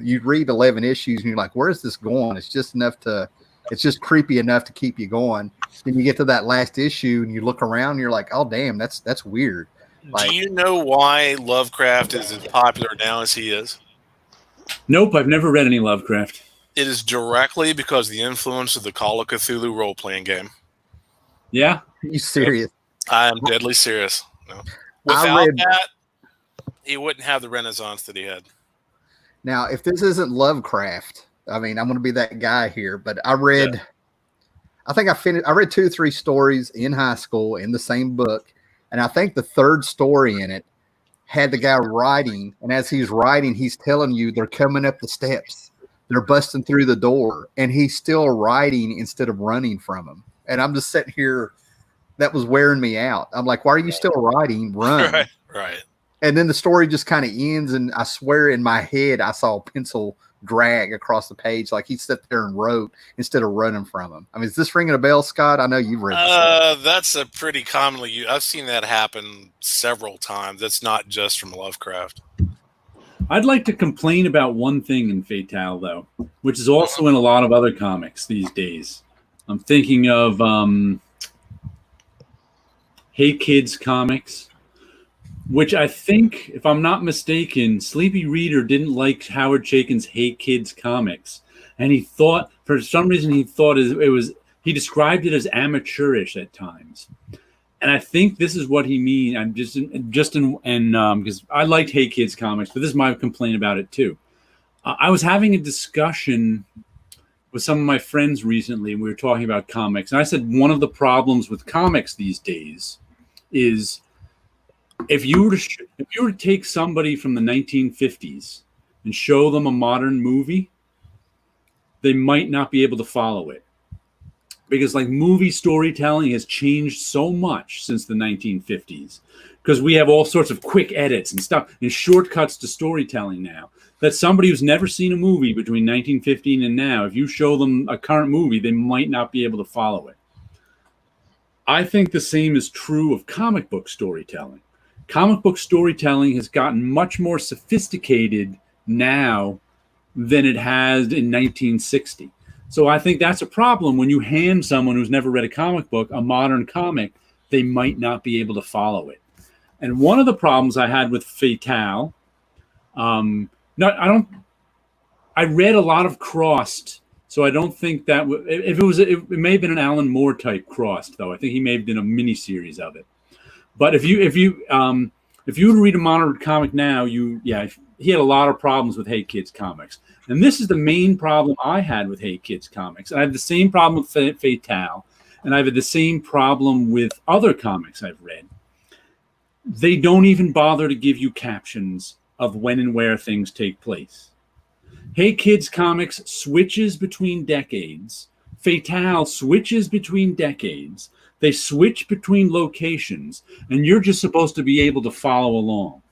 you'd read 11 issues and you're like, where is this going? It's just creepy enough to keep you going. Then you get to that last issue and you look around and you're like, oh damn, that's weird. Do you know why Lovecraft is as popular now as he is? Nope, I've never read any Lovecraft. It is directly because of the influence of the Call of Cthulhu role-playing game. Yeah? Are you serious? I am deadly serious. No. he wouldn't have the renaissance that he had. Now, if this isn't Lovecraft, I mean, I'm going to be that guy here, but I read, I read 2 or 3 stories in high school in the same book. And I think the third story in it had the guy writing. And as he's writing, he's telling you they're coming up the steps. They're busting through the door. And he's still writing instead of running from them. And I'm just sitting here. That was wearing me out. I'm like, why are you still writing? Run. Right. And then the story just kind of ends. And I swear in my head, I saw a pencil drag across the page like he sat there and wrote instead of running from him. I mean, is this ringing a bell, Scott? I know you've read this. That's a pretty commonly I've seen that happen several times. That's not just from Lovecraft. I'd like to complain about one thing in Fatale, though, which is also in a lot of other comics these days. I'm thinking of Hey Kids comics, which I think, if I'm not mistaken, Sleepy Reader didn't like Howard Chaykin's Hey Kids comics. And he thought, for some reason, he described it as amateurish at times. And I think this is what he means. I'm because I liked Hey Kids comics, but this is my complaint about it too. I was having a discussion with some of my friends recently, and we were talking about comics. And I said one of the problems with comics these days is if you were to take somebody from the 1950s and show them a modern movie, they might not be able to follow it. Because like movie storytelling has changed so much since the 1950s, because we have all sorts of quick edits and stuff and shortcuts to storytelling now, that somebody who's never seen a movie between 1915 and now, if you show them a current movie, they might not be able to follow it. I think the same is true of comic book storytelling. Comic book storytelling has gotten much more sophisticated now than it has in 1960. So I think that's a problem when you hand someone who's never read a comic book a modern comic, they might not be able to follow it. And one of the problems I had with Fatale, I read a lot of Crossed, so I don't think that it may have been an Alan Moore type Crossed, though. I think he may have done a mini series of it. But if you were to read a modern comic now, he had a lot of problems with Hey Kids comics. And this is the main problem I had with Hey Kids comics. And I have the same problem with Fatale, and I've had the same problem with other comics I've read. They don't even bother to give you captions of when and where things take place. Hey Kids comics switches between decades. Fatale switches between decades. They switch between locations, and you're just supposed to be able to follow along.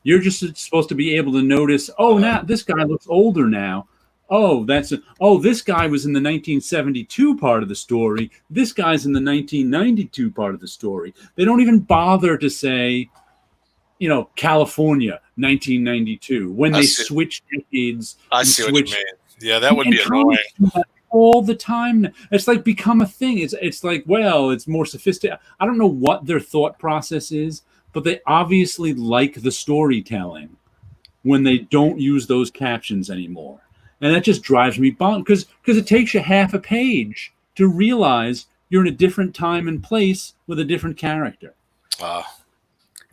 You're just supposed to be able to notice, now this guy looks older now. This guy was in the 1972 part of the story. This guy's in the 1992 part of the story. They don't even bother to say, California, 1992, when they switch decades. I see what you mean. Yeah, that would be annoying. All the time. It's like become a thing. It's like, well, it's more sophisticated. I don't know what their thought process is, but they obviously like the storytelling when they don't use those captions anymore. And that just drives me bonkers because it takes you half a page to realize you're in a different time and place with a different character.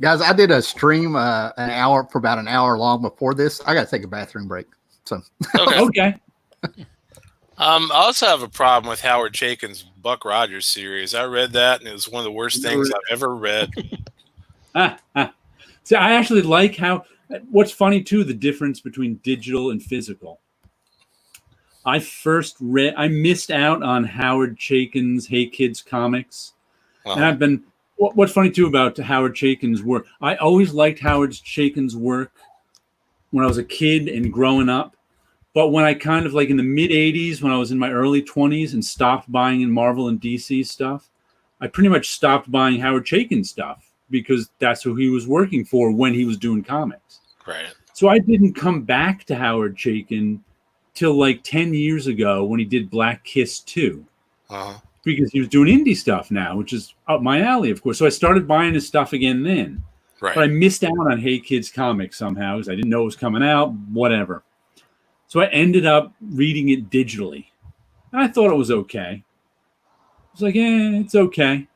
Guys, I did a stream for about an hour long before this. I got to take a bathroom break. So okay. I also have a problem with Howard Chaykin's Buck Rogers series. I read that, and it was one of the worst things I've ever read. See, I actually like what's funny, too, the difference between digital and physical. I missed out on Howard Chaykin's Hey Kids comics. And what's funny, too, about Howard Chaykin's work, I always liked Howard Chaykin's work when I was a kid and growing up. But when I kind of like in the mid 80s, when I was in my early 20s and stopped buying in Marvel and DC stuff, I pretty much stopped buying Howard Chaykin stuff because that's who he was working for when he was doing comics. Right. So I didn't come back to Howard Chaykin till like 10 years ago when he did Black Kiss 2. Because he was doing indie stuff now, which is up my alley, of course. So I started buying his stuff again then. Right. But I missed out on Hey Kids comics somehow because I didn't know it was coming out, whatever. So I ended up reading it digitally. And I thought it was okay. I was like, it's okay.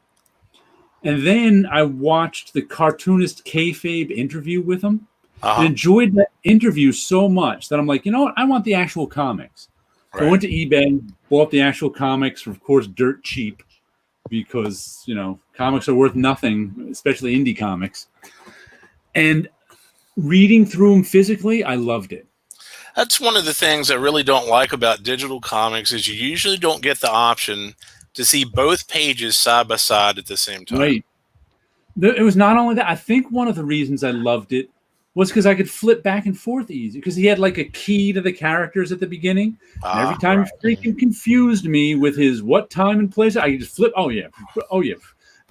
And then I watched the cartoonist Kayfabe interview with him. and enjoyed that interview so much that I'm like, you know what? I want the actual comics. So I went to eBay, bought the actual comics, of course, dirt cheap, because, you know, comics are worth nothing, especially indie comics. And reading through them physically, I loved it. That's one of the things I really don't like about digital comics is you usually don't get the option to see both pages side by side at the same time. Right. It was not only that. I think one of the reasons I loved it was because I could flip back and forth easy, because he had like a key to the characters at the beginning. And every time he freaking confused me with his what time and place, I could just flip. Oh, yeah.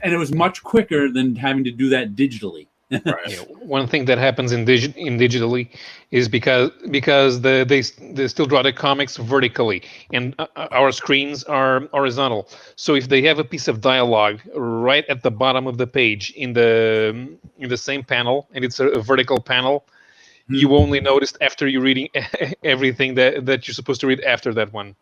And it was much quicker than having to do that digitally. Right. One thing that happens in digitally is because they still draw the comics vertically, and our screens are horizontal. So if they have a piece of dialogue right at the bottom of the page in the same panel, and it's a vertical panel, you only notice after you're reading everything that you're supposed to read after that one.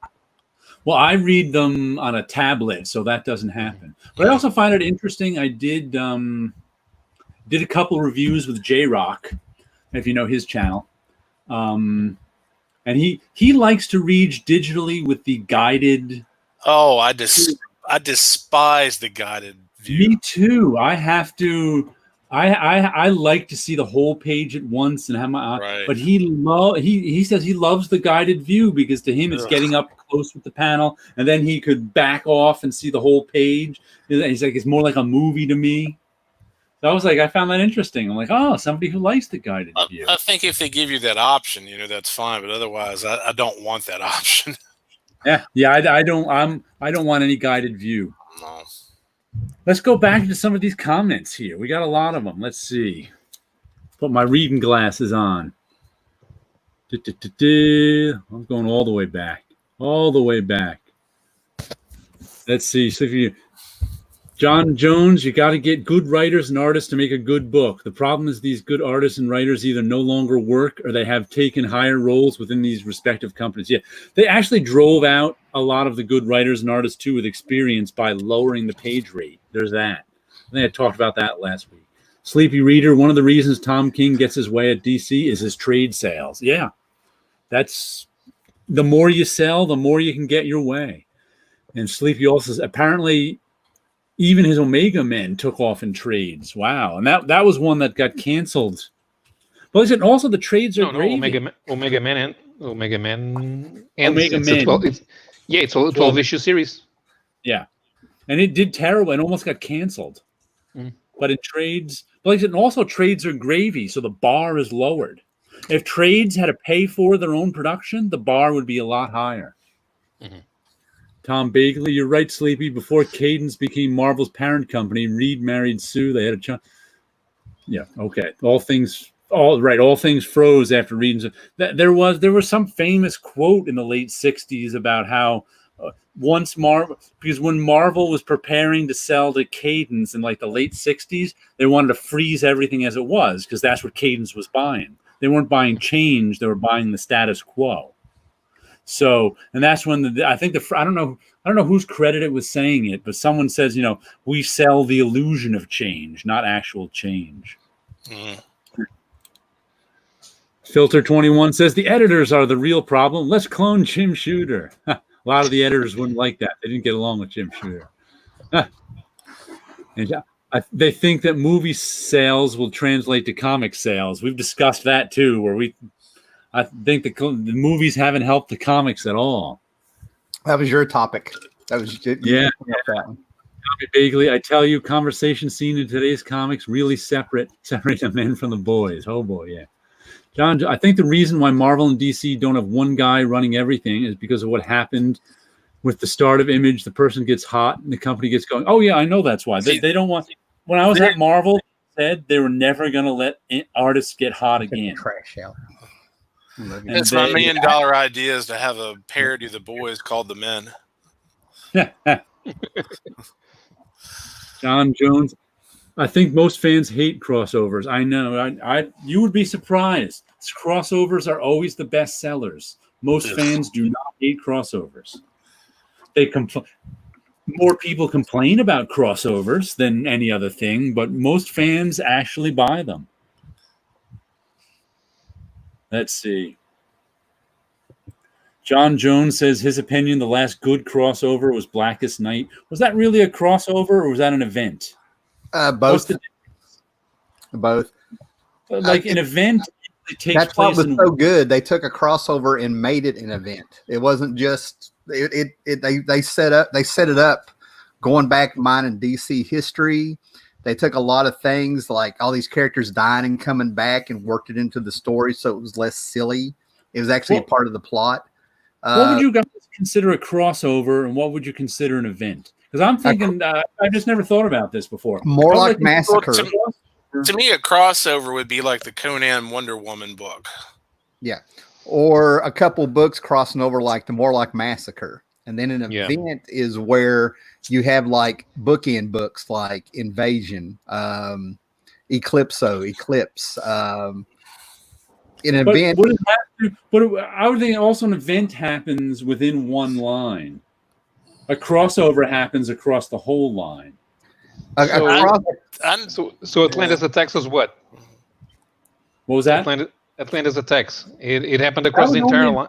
Well, I read them on a tablet, so that doesn't happen. But I also find it interesting. I did a couple reviews with J-Rock, if you know his channel. And he likes to read digitally with the guided. Oh, I despise the guided view. Me too. I have to. I like to see the whole page at once and have my. Right. But he says he loves the guided view because to him it's getting up close with the panel, and then he could back off and see the whole page. He's like, it's more like a movie to me. So I was like, I found that interesting. I'm like, oh, somebody who likes the guided view. I think if they give you that option, you know, that's fine. But otherwise, I don't want that option. Yeah. I don't want any guided view. No. Let's go back to some of these comments here. We got a lot of them. Let's see. Put my reading glasses on. I'm going all the way back. All the way back. Let's see. So if you. John Jones, you got to get good writers and artists to make a good book. The problem is these good artists and writers either no longer work or they have taken higher roles within these respective companies. Yeah, they actually drove out a lot of the good writers and artists, too, with experience by lowering the page rate. There's that. I think I talked about that last week. Sleepy Reader, one of the reasons Tom King gets his way at DC is his trade sales. Yeah, that's the more you sell, the more you can get your way. And Sleepy also says, apparently, even his Omega Men took off in trades. Wow. And that was one that got canceled. But also the trades are gravy. Omega Men. It's a 12-issue series. Yeah. And it did terrible and almost got canceled. But in trades, and also trades are gravy, so the bar is lowered. If trades had to pay for their own production, the bar would be a lot higher. Mm-hmm. Tom Bagley, you're right, Sleepy. Before Cadence became Marvel's parent company, Reed married Sue. They had a child. Yeah, okay. All things froze after reading. There was some famous quote in the late '60s about how because when Marvel was preparing to sell to Cadence in like the late '60s, they wanted to freeze everything as it was because that's what Cadence was buying. They weren't buying change; they were buying the status quo. So, and that's when I don't know who's credited with saying it, but someone says, we sell the illusion of change, not actual change. Filter 21 says the editors are the real problem. Let's clone Jim Shooter. A lot of the editors wouldn't like that. They didn't get along with Jim Shooter. And they think that movie sales will translate to comic sales. We've discussed that too, where I think the movies haven't helped the comics at all. That was your topic. That was yeah. That one. Bagley, I tell you, conversation scene in today's comics really separate the men from the boys. Oh boy, yeah. John, I think the reason why Marvel and DC don't have one guy running everything is because of what happened with the start of Image. The person gets hot and the company gets going. Oh yeah, I know that's why. They don't want. When I was at Marvel, they said they were never going to let artists get hot again. Trash out. It's my $1 million idea is to have a parody of the boys called the Men. John Jones, I think most fans hate crossovers. I know. You would be surprised. Crossovers are always the best sellers. Most fans do not hate crossovers. More people complain about crossovers than any other thing, but most fans actually buy them. Let's see. John Jones says his opinion, the last good crossover was Blackest Night. Was that really a crossover or was that an event? Both. Both. Like an event takes that's place. What was so good. They took a crossover and made it an event. It wasn't just they set it up going back mining DC history. They took a lot of things like all these characters dying and coming back and worked it into the story so it was less silly. It was actually a part of the plot. What would you guys consider a crossover and what would you consider an event? Because I'm thinking, I just never thought about this before. More like Massacre. To me, a crossover would be like the Conan Wonder Woman book. Yeah. Or a couple books crossing over like the more like Massacre. And then an event is where you have like bookend books like Invasion, Eclipse. An event. But I would think also an event happens within one line. A crossover happens across the whole line. So Atlantis Attacks was what? What was that? Atlantis Attacks. It happened across the entire line.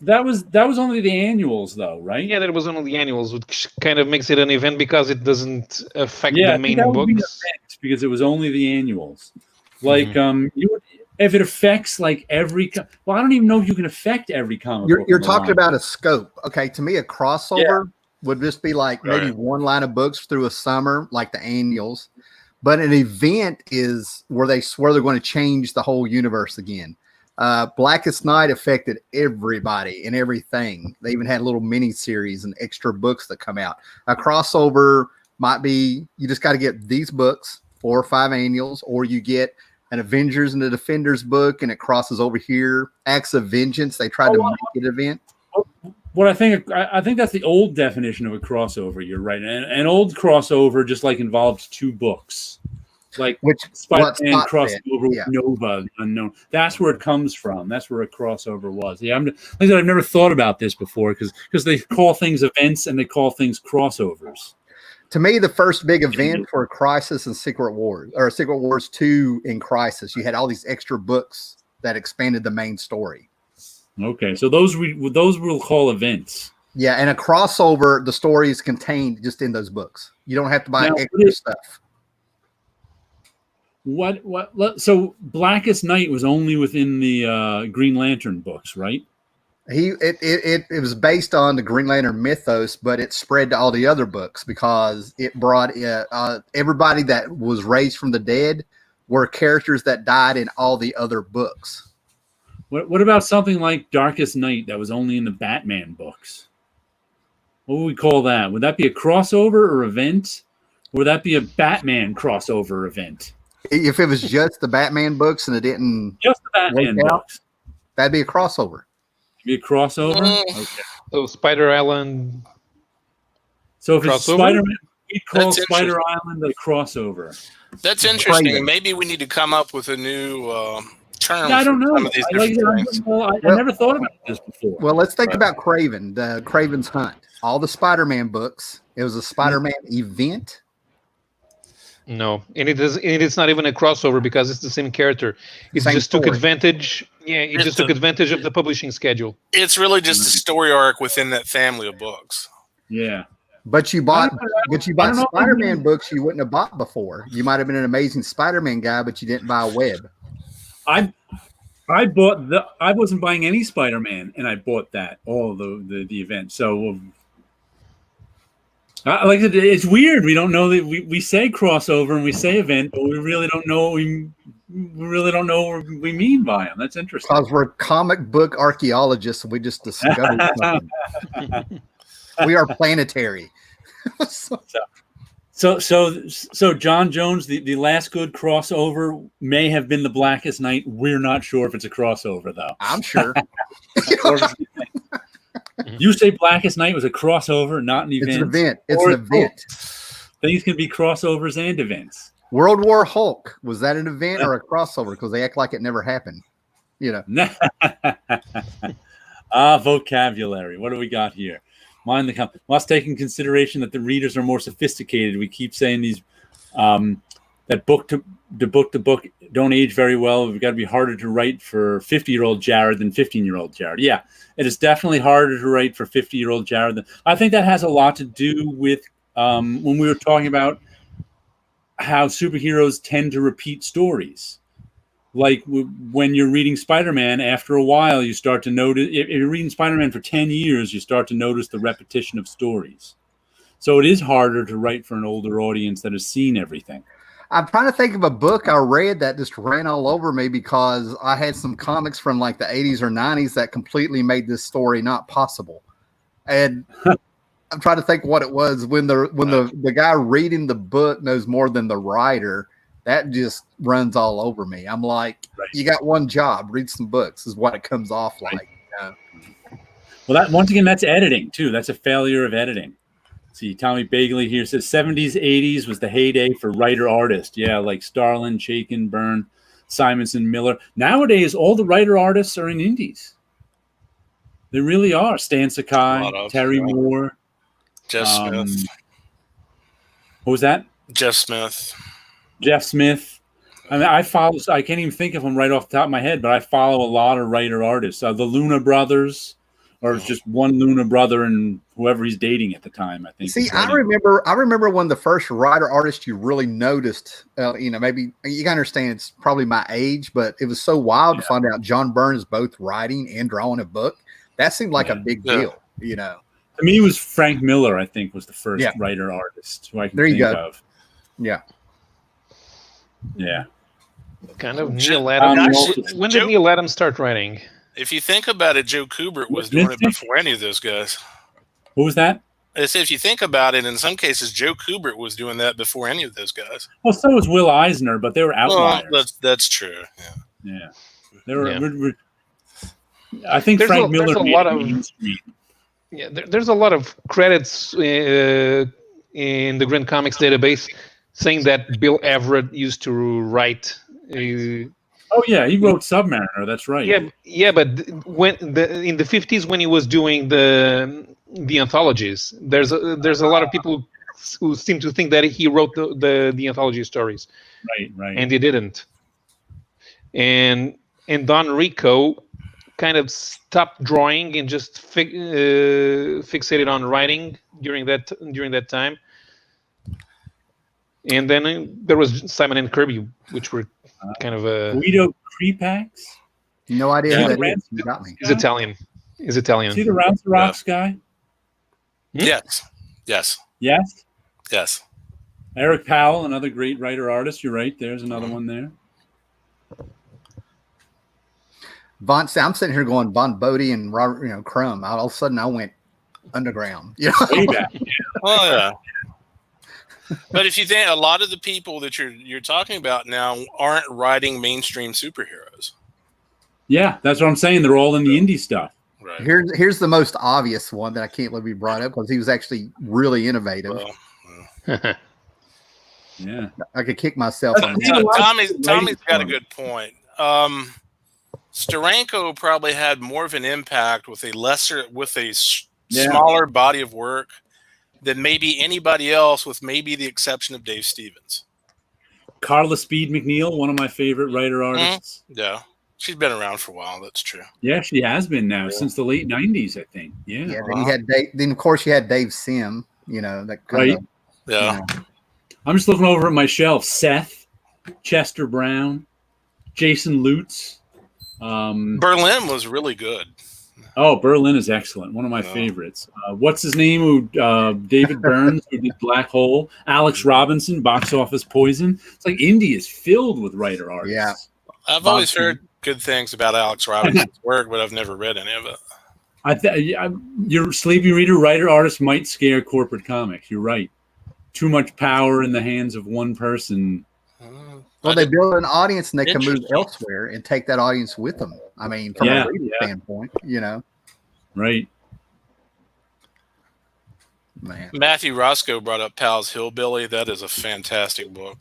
That was only the annuals, though, right? Yeah, that was only the annuals, which kind of makes it an event because it doesn't affect the main books. Because it was only the annuals. Like, if it affects like every, I don't even know if you can affect every comic. You're talking about a scope. Okay, to me, a crossover would just be like maybe one line of books through a summer, like the annuals. But an event is where they swear they're going to change the whole universe again. Blackest Night affected everybody and everything. They even had little mini series and extra books that come out. A crossover might be you just got to get these books, 4 or 5 annuals, or you get an Avengers and a Defenders book and it crosses over here. Acts of Vengeance, they tried to make it an event. What I think that's the old definition of a crossover. You're right. An old crossover just like involved 2 books. Like Spider-Man crossed over with Nova Unknown. That's where it comes from. That's where a crossover was. Yeah, like I said, I've never thought about this before because they call things events and they call things crossovers. To me, the first big event for Crisis and Secret Wars, or Secret Wars 2 in Crisis, you had all these extra books that expanded the main story. Okay, so those we'll call events. Yeah, and a crossover, the story is contained just in those books. You don't have to buy extra stuff. So Blackest Night was only within the Green Lantern books, right? It was based on the Green Lantern mythos, but it spread to all the other books because it brought everybody that was raised from the dead were characters that died in all the other books. What about something like Darkest Night that was only in the Batman books? What would we call that? Would that be a crossover or event? Or would that be a Batman crossover event? If it was just the Batman books and it didn't just the Batman books, that'd be a crossover. Be a crossover? Okay. So Spider Island. So if it's Spider-Man, we call Spider Island a crossover. That's interesting. Maybe we need to come up with a new term. Yeah, I don't know. I never thought about this before. Well, let's think about Craven, the Craven's Hunt. All the Spider-Man books. It was a Spider-Man event. No, and it's not even a crossover because it's the same character. It just took advantage. Yeah, it just took advantage of the publishing schedule. It's really just a story arc within that family of books. Yeah. But you bought Spider-Man books you wouldn't have bought before. You might have been an Amazing Spider-Man guy, but you didn't buy a web. I wasn't buying any Spider-Man, and I bought all the event. So like I said, it's weird. We don't know that we say crossover and we say event, but we really don't know what we mean by them. That's interesting. Because we're comic book archaeologists, and we just discovered something. We are planetary. So John Jones, the last good crossover may have been the Blackest Night. We're not sure if it's a crossover, though. I'm sure. You say Blackest Night was a crossover, not an event. It's an event. It's an event. Things can be crossovers and events. World War Hulk, was that an event or a crossover? Because they act like it never happened. You know. Vocabulary. What do we got here? Mind the must take in consideration that the readers are more sophisticated. We keep saying these that book to book don't age very well. We've got to be harder to write for 50-year-old Jared than 15-year-old Jared. Yeah, it is definitely harder to write for 50-year-old Jared. I think that has a lot to do with when we were talking about how superheroes tend to repeat stories. Like when you're reading Spider-Man, after a while, you start to notice, if you're reading Spider-Man for 10 years, you start to notice the repetition of stories. So it is harder to write for an older audience that has seen everything. I'm trying to think of a book I read that just ran all over me because I had some comics from like the 80s or 90s that completely made this story not possible. And I'm trying to think what it was when the guy reading the book knows more than the writer. That just runs all over me. I'm like, You got one job, read some books is what it comes off like. Well, that once again, that's editing too. That's a failure of editing. See, Tommy Bagley here says 70s, 80s was the heyday for writer-artist. Yeah, like Starlin, Chaikin, Byrne, Simonson, Miller. Nowadays, all the writer-artists are in indies. They really are. Stan Sakai, Terry Moore. Jeff Smith. What was that? Jeff Smith. I mean, I can't even think of them right off the top of my head, but I follow a lot of writer-artists. The Luna brothers. Or it's just one Luna brother and whoever he's dating at the time, I think. See, I remember when the first writer artist you really noticed, maybe you can understand it's probably my age, but it was so wild to find out John Byrne is both writing and drawing a book. That seemed like a big deal, To me, it was Frank Miller, I think, was the first writer artist who I can think of. Yeah. Yeah. Kind of Neil Adams. When did Neil Adams start writing? If you think about it, Joe Kubert was doing it before any of those guys. What was that? I said, if you think about it, in some cases, Joe Kubert was doing that before any of those guys. Well, so was Will Eisner, but they were outliers. Well, that's true. Yeah. They were. I think Frank Miller. There's a lot of. Yeah, there's a lot of credits in the Grand Comics database saying that Bill Everett used to write. Oh yeah, he wrote Submariner. That's right. Yeah, but in the 50s when he was doing the anthologies, there's a lot of people who seem to think that he wrote the anthology stories. Right. And he didn't. And Don Rico kind of stopped drawing and just fixated on writing during that time. And then there was Simon and Kirby, which were kind of Guido Crepax? No idea who that is. You got me. He's Italian. Is he the Rounds of Rocks guy? Yes. Eric Powell, another great writer-artist. You're right. There's another one there. I'm sitting here going Von Bodie and Robert, Crumb. All of a sudden, I went underground. Way back. Oh yeah. But if you think a lot of the people that you're talking about now aren't writing mainstream superheroes. Yeah, that's what I'm saying. They're all in the indie stuff. Right. Here's the most obvious one that I can't believe we brought up because he was actually really innovative. Yeah, I could kick myself on that. Tommy's got a good point. Steranko probably had more of an impact with a smaller body of work than maybe anybody else, with maybe the exception of Dave Stevens. Carla Speed McNeil, one of my favorite writer-artists. Yeah. She's been around for a while. That's true. Yeah, she has been now since the late 90s, I think. Yeah. Yeah. Then you had then of course you had Dave Sim, that right. I'm just looking over at my shelf. Seth, Chester Brown, Jason Lutz. Berlin was really good. Oh, Berlin is excellent. One of my favorites. What's his name? David Burns, who did Black Hole. Alex Robinson, Box Office Poison. It's like indie is filled with writer-artists. Yeah. I've always heard good things about Alex Robinson's work, but I've never read any of it. Your sleepy reader writer-artist might scare corporate comics. You're right. Too much power in the hands of one person. Well, they build an audience and they can move elsewhere and take that audience with them. I mean, from a reader standpoint, Right. Man. Matthew Roscoe brought up Pal's Hillbilly. That is a fantastic book.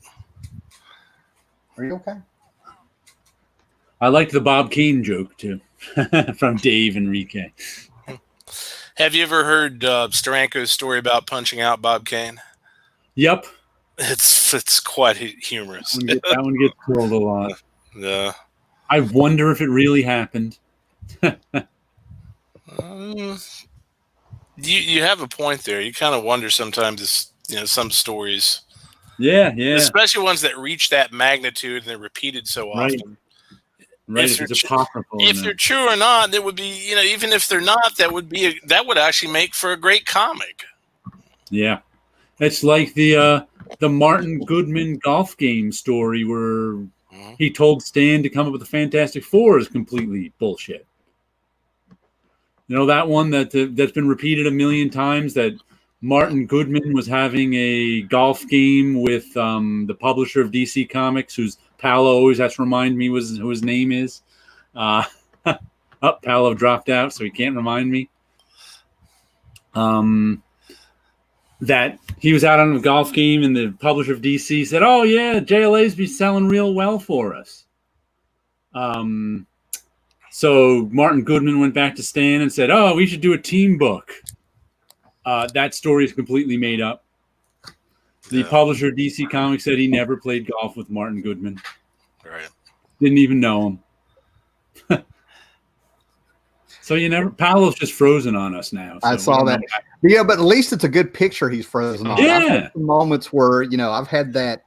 Are you okay? I liked the Bob Kane joke, too, from Dave Enrique. Have you ever heard Steranko's story about punching out Bob Kane? Yep. It's it's quite humorous. That one gets trolled a lot. Yeah. I wonder if it really happened. You have a point there. You kind of wonder sometimes, some stories. Yeah. Especially ones that reach that magnitude and they're repeated so often. Right. If it's apocryphal. If they're true or not, it would be, even if they're not, that would actually make for a great comic. Yeah. It's like the Martin Goodman golf game story where he told Stan to come up with the Fantastic Four is completely bullshit. That one that's been repeated a million times, that Martin Goodman was having a golf game with the publisher of DC Comics, whose Paolo always has to remind me who his name is. Paolo dropped out, so he can't remind me. That he was out on a golf game, and the publisher of DC said, "Oh yeah, JLA's be selling real well for us." So Martin Goodman went back to Stan and said, "Oh, we should do a team book." That story is completely made up. The publisher of DC Comics said he never played golf with Martin Goodman. Right. Didn't even know him. So Paolo's just frozen on us now. So I saw that. Yeah, but at least it's a good picture he's frozen on. Yeah. I've had some moments where, I've had that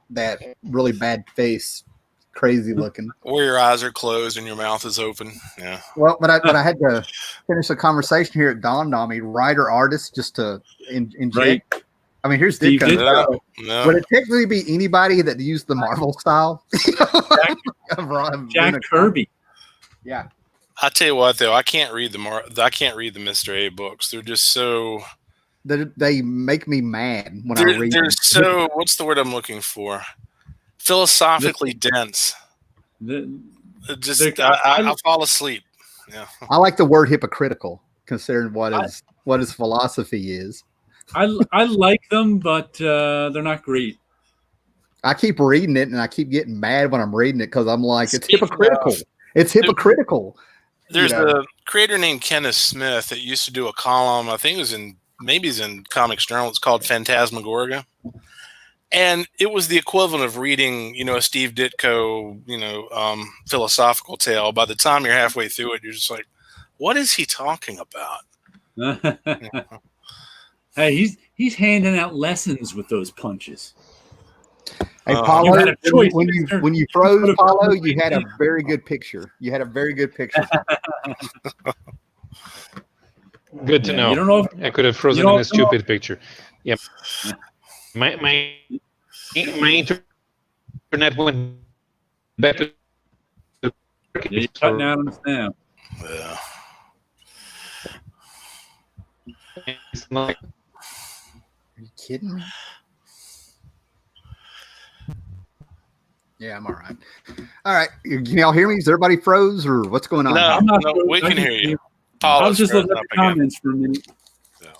really bad face, crazy looking. Where your eyes are closed and your mouth is open. Yeah. Well, but I had to finish the conversation here. It dawned on me, writer artist, just to inject. Right. I mean, here's No. Would it technically be anybody that used the Marvel style? Jack Kirby. Yeah. I tell you what, though, I can't read the Mr. A books. They're just so. They make me mad when I read them. They're so. What's the word I'm looking for? Philosophically dense. I'll fall asleep. Yeah. I like the word hypocritical, considering what his philosophy is. I like them, but they're not great. I keep reading it, and I keep getting mad when I'm reading it because I'm like, it's hypocritical. It's hypocritical. There's a creator named Kenneth Smith that used to do a column. I think it was maybe it's in Comics Journal. It's called Phantasmagoria. And it was the equivalent of reading, a Steve Ditko, philosophical tale. By the time you're halfway through it, you're just like, what is he talking about? Hey, he's handing out lessons with those punches. Hey, Paulo, when you froze, Paulo, you had a very good picture. Good to know. You don't know I could have frozen in a stupid picture. Yep. My internet went back to. You're cutting out on us now. Yeah. Are you kidding me? Yeah, I'm all right. All right. Can y'all hear me? Is everybody froze or what's going on? No, we can hear you. I was just looking at the comments for a minute. Yeah.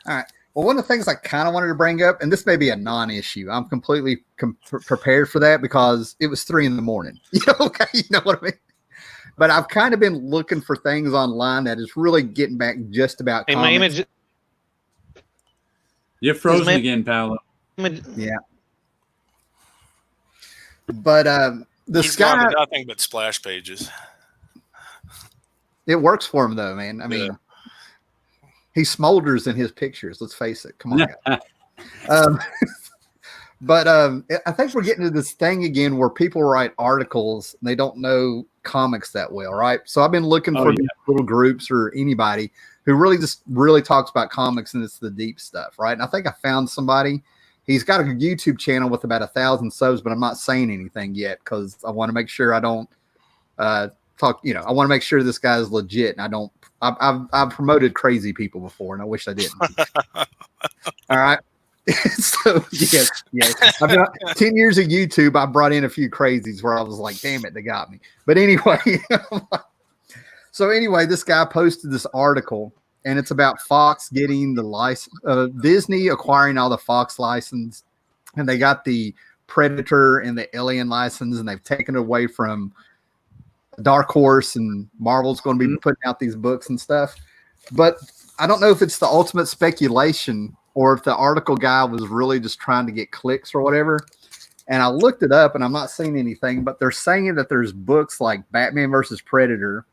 All right. Well, one of the things I kind of wanted to bring up, and this may be a non-issue. I'm completely prepared for that because it was 3 a.m. Okay, you know what I mean? But I've kind of been looking for things online that is really getting back just about comics. My image. You're frozen again, Paolo. Yeah. But He's gone to nothing but splash pages. It works for him, though, man. I mean, he smolders in his pictures. Let's face it. Come on, guys. But I think we're getting to this thing again where people write articles and they don't know comics that well, right? So I've been looking for these little groups or anybody who really talks about comics and it's the deep stuff, right? And I think I found somebody. He's got a YouTube channel with about 1,000 subs, but I'm not saying anything yet because I want to make sure I don't talk. I want to make sure this guy's legit, and I don't. I've promoted crazy people before, and I wish I didn't. All right. So yes. I've got 10 years of YouTube. I brought in a few crazies where I was like, "Damn it, they got me." But anyway, this guy posted this article. And it's about Fox getting the license, Disney acquiring all the Fox license, and they got the Predator and the Alien license, and they've taken it away from Dark Horse, and Marvel's going to be putting out these books and stuff. But I don't know if it's the ultimate speculation or if the article guy was really just trying to get clicks or whatever. And I looked it up, and I'm not seeing anything, but they're saying that there's books like Batman versus Predator,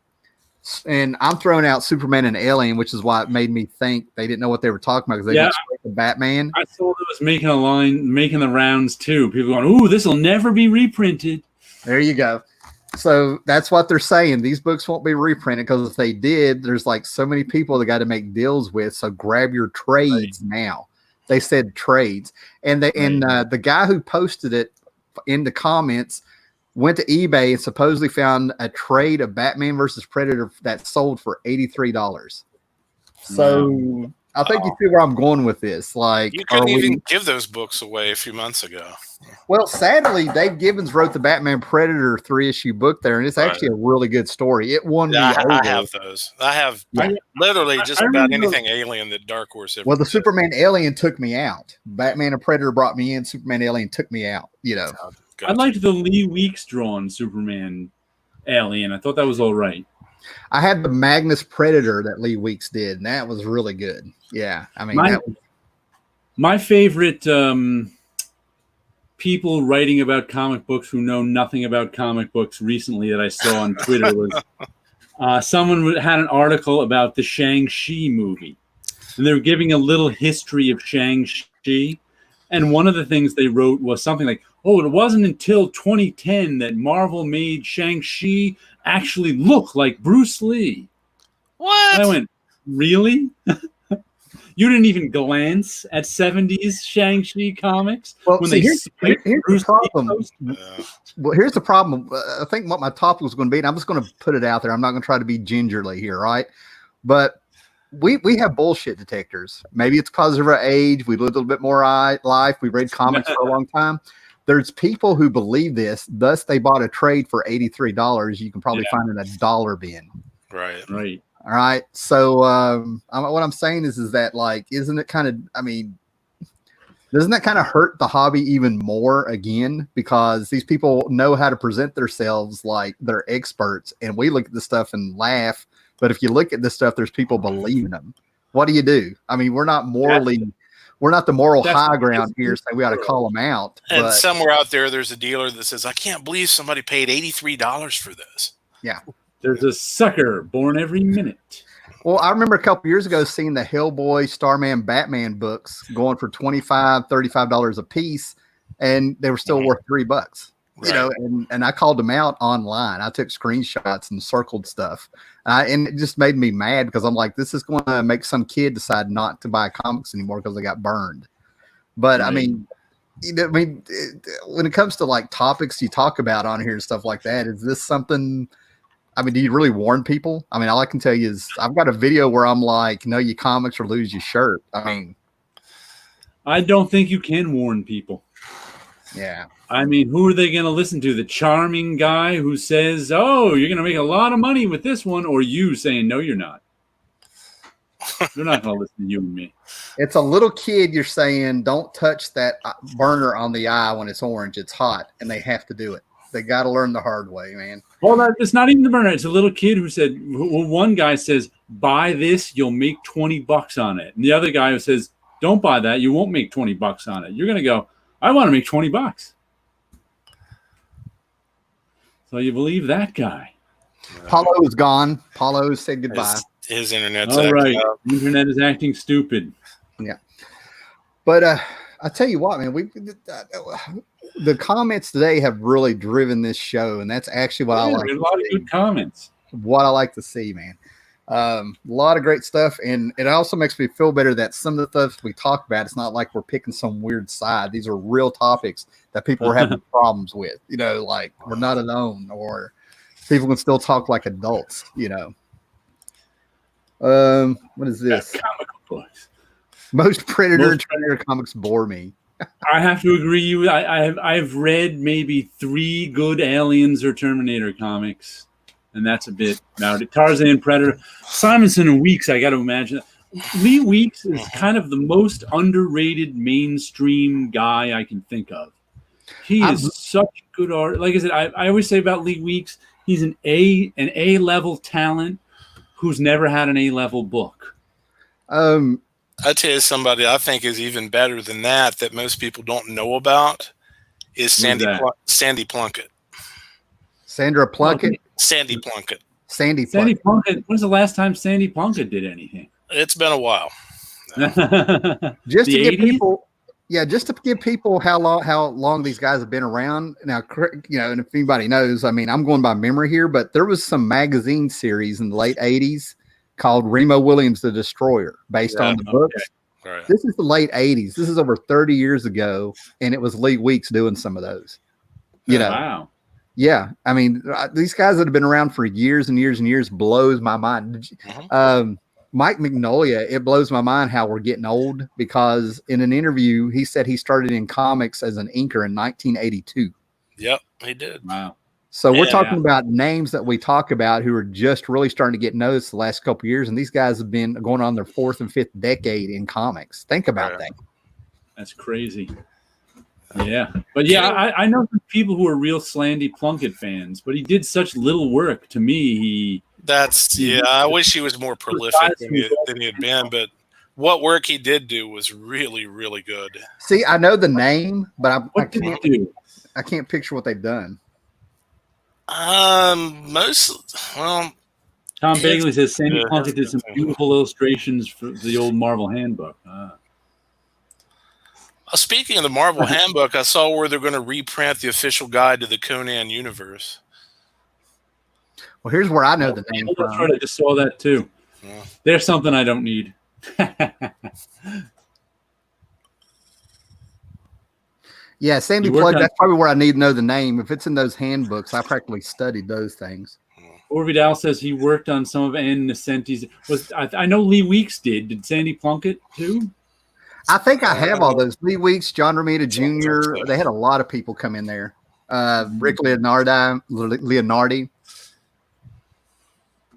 and I'm throwing out Superman and Alien, which is why it made me think they didn't know what they were talking about because they went straight to Batman. I saw it was making the rounds too. People going, "Ooh, this will never be reprinted." There you go. So that's what they're saying. These books won't be reprinted because if they did, there's like so many people that got to make deals with. So grab your trades now. They said trades, and the guy who posted it in the comments went to eBay and supposedly found a trade of Batman versus Predator that sold for $83. So I think you see where I'm going with this. Like, you couldn't even give those books away a few months ago. Well, sadly, Dave Gibbons wrote the Batman Predator 3-issue book there, and it's actually a really good story. It won me over. I have those. I have literally just about anything Alien that Dark Horse ever the Superman Alien took me out. Batman and Predator brought me in. Superman Alien took me out. You know, I liked the Lee Weeks drawn Superman Alien. I thought that was all right. I had the Magnus Predator that Lee Weeks did, and that was really good. Yeah, I mean, my favorite people writing about comic books who know nothing about comic books recently that I saw on Twitter was someone had an article about the Shang-Chi movie, and they were giving a little history of Shang-Chi, and one of the things they wrote was something like, "Oh, it wasn't until 2010 that Marvel made Shang-Chi actually look like Bruce Lee." What? And I went, "Really? You didn't even glance at 70s Shang-Chi comics?" Well, when here's the problem. Well, here's the problem. I think what my topic was going to be, and I'm just going to put it out there. I'm not going to try to be gingerly here, right? But we have bullshit detectors. Maybe it's because of our age. We lived a little bit more life. We read comics for a long time. There's people who believe this. Thus, they bought a trade for $83. You can probably find in a dollar bin. Right. All right. So what I'm saying is that, like, isn't it kind of, I mean, doesn't that kind of hurt the hobby even more again? Because these people know how to present themselves like they're experts, and we look at this stuff and laugh. But if you look at this stuff, there's people believing them. What do? I mean, we're not the moral high ground here, so we ought to call them out. And somewhere out there's a dealer that says, "I can't believe somebody paid $83 for this." Yeah. There's a sucker born every minute. Well, I remember a couple years ago seeing the Hellboy, Starman, Batman books going for $25, $35 a piece, and they were still worth $3. Right. You know, and I called them out online. I took screenshots and circled stuff, and it just made me mad because I'm like, this is going to make some kid decide not to buy comics anymore because they got burned. But I mean, when it comes to like topics you talk about on here and stuff like that, is this something? I mean, do you really warn people? I mean, all I can tell you is I've got a video where I'm like, know your comics or lose your shirt. I mean, I don't think you can warn people. Yeah. I mean, who are they going to listen to? The charming guy who says, "Oh, you're going to make a lot of money with this one," or you saying, "No, you're not." They're not going to listen to you and me. It's a little kid you're saying, "Don't touch that burner on the eye when it's orange. It's hot," and they have to do it. They got to learn the hard way, man. Well, it's not even the burner. It's a little kid who said, one guy says, "Buy this, you'll make $20 on it." And the other guy who says, "Don't buy that, you won't make $20 on it." You're going to go, "I want to make $20. So you believe that guy. Paulo is gone. Paulo said goodbye. His internet's all right. The internet is acting stupid. Yeah. But I tell you what, man, the comments today have really driven this show, and that's actually what I like. There's a lot of good comments. What I like to see, man. A lot of great stuff, and it also makes me feel better that some of the stuff we talk about, it's not like we're picking some weird side. These are real topics that people are having problems with. You know, like we're not alone, or people can still talk like adults. You know. What is this? Comic books. Most Predator comics bore me. I have to agree. I've read maybe 3 good Aliens or Terminator comics, and that's a bit now. Tarzan, Predator, Simonson and Weeks. I got to imagine Lee Weeks is kind of the most underrated mainstream guy I can think of. He is such good art. Like I said, I always say about Lee Weeks, he's an A level talent who's never had an A level book. I tell you somebody I think is even better than that most people don't know about is Sandy Plunkett. Sandra Plunkett? Sandy Plunkett. Sandy Plunkett. When's the last time Sandy Plunkett did anything? It's been a while. Just to give people, just to give people how long these guys have been around. Now, and if anybody knows, I mean, I'm going by memory here, but there was some magazine series in the late 80s called Remo Williams the Destroyer, based on the books. Okay. Right. This is the late 80s. This is over 30 years ago, and it was Lee Weeks doing some of those. Wow. Yeah, I mean, these guys that have been around for years and years and years blows my mind. Mike Mignola, it blows my mind how we're getting old, because in an interview, he said he started in comics as an inker in 1982. Yep, he did. Wow. So we're talking about names that we talk about who are just really starting to get noticed the last couple of years, and these guys have been going on their 4th and 5th decade in comics. Think about that. That's crazy. Yeah, but I know some people who are real Sandy Plunkett fans, but he did such little work. To me, I wish he was more prolific than he had been, but what work he did do was really, really good. See, I know the name, but I can't picture what they've done. Tom Bagley says Sandy Plunkett did some beautiful illustrations for the old Marvel Handbook. Speaking of the Marvel Handbook, I saw where they're going to reprint the official guide to the Conan universe. Well, here's where I know the name from. That's right, I just saw that too. Yeah. There's something I don't need. Yeah, Sandy Plunkett, that's probably where I need to know the name. If it's in those handbooks, I practically studied those things. Orvidal says he worked on some of Ann Nesenti's. I know Lee Weeks did. Did Sandy Plunkett too? I think I have all those. Lee Weeks, John Romita Jr. They had a lot of people come in there. Rick Leonardi.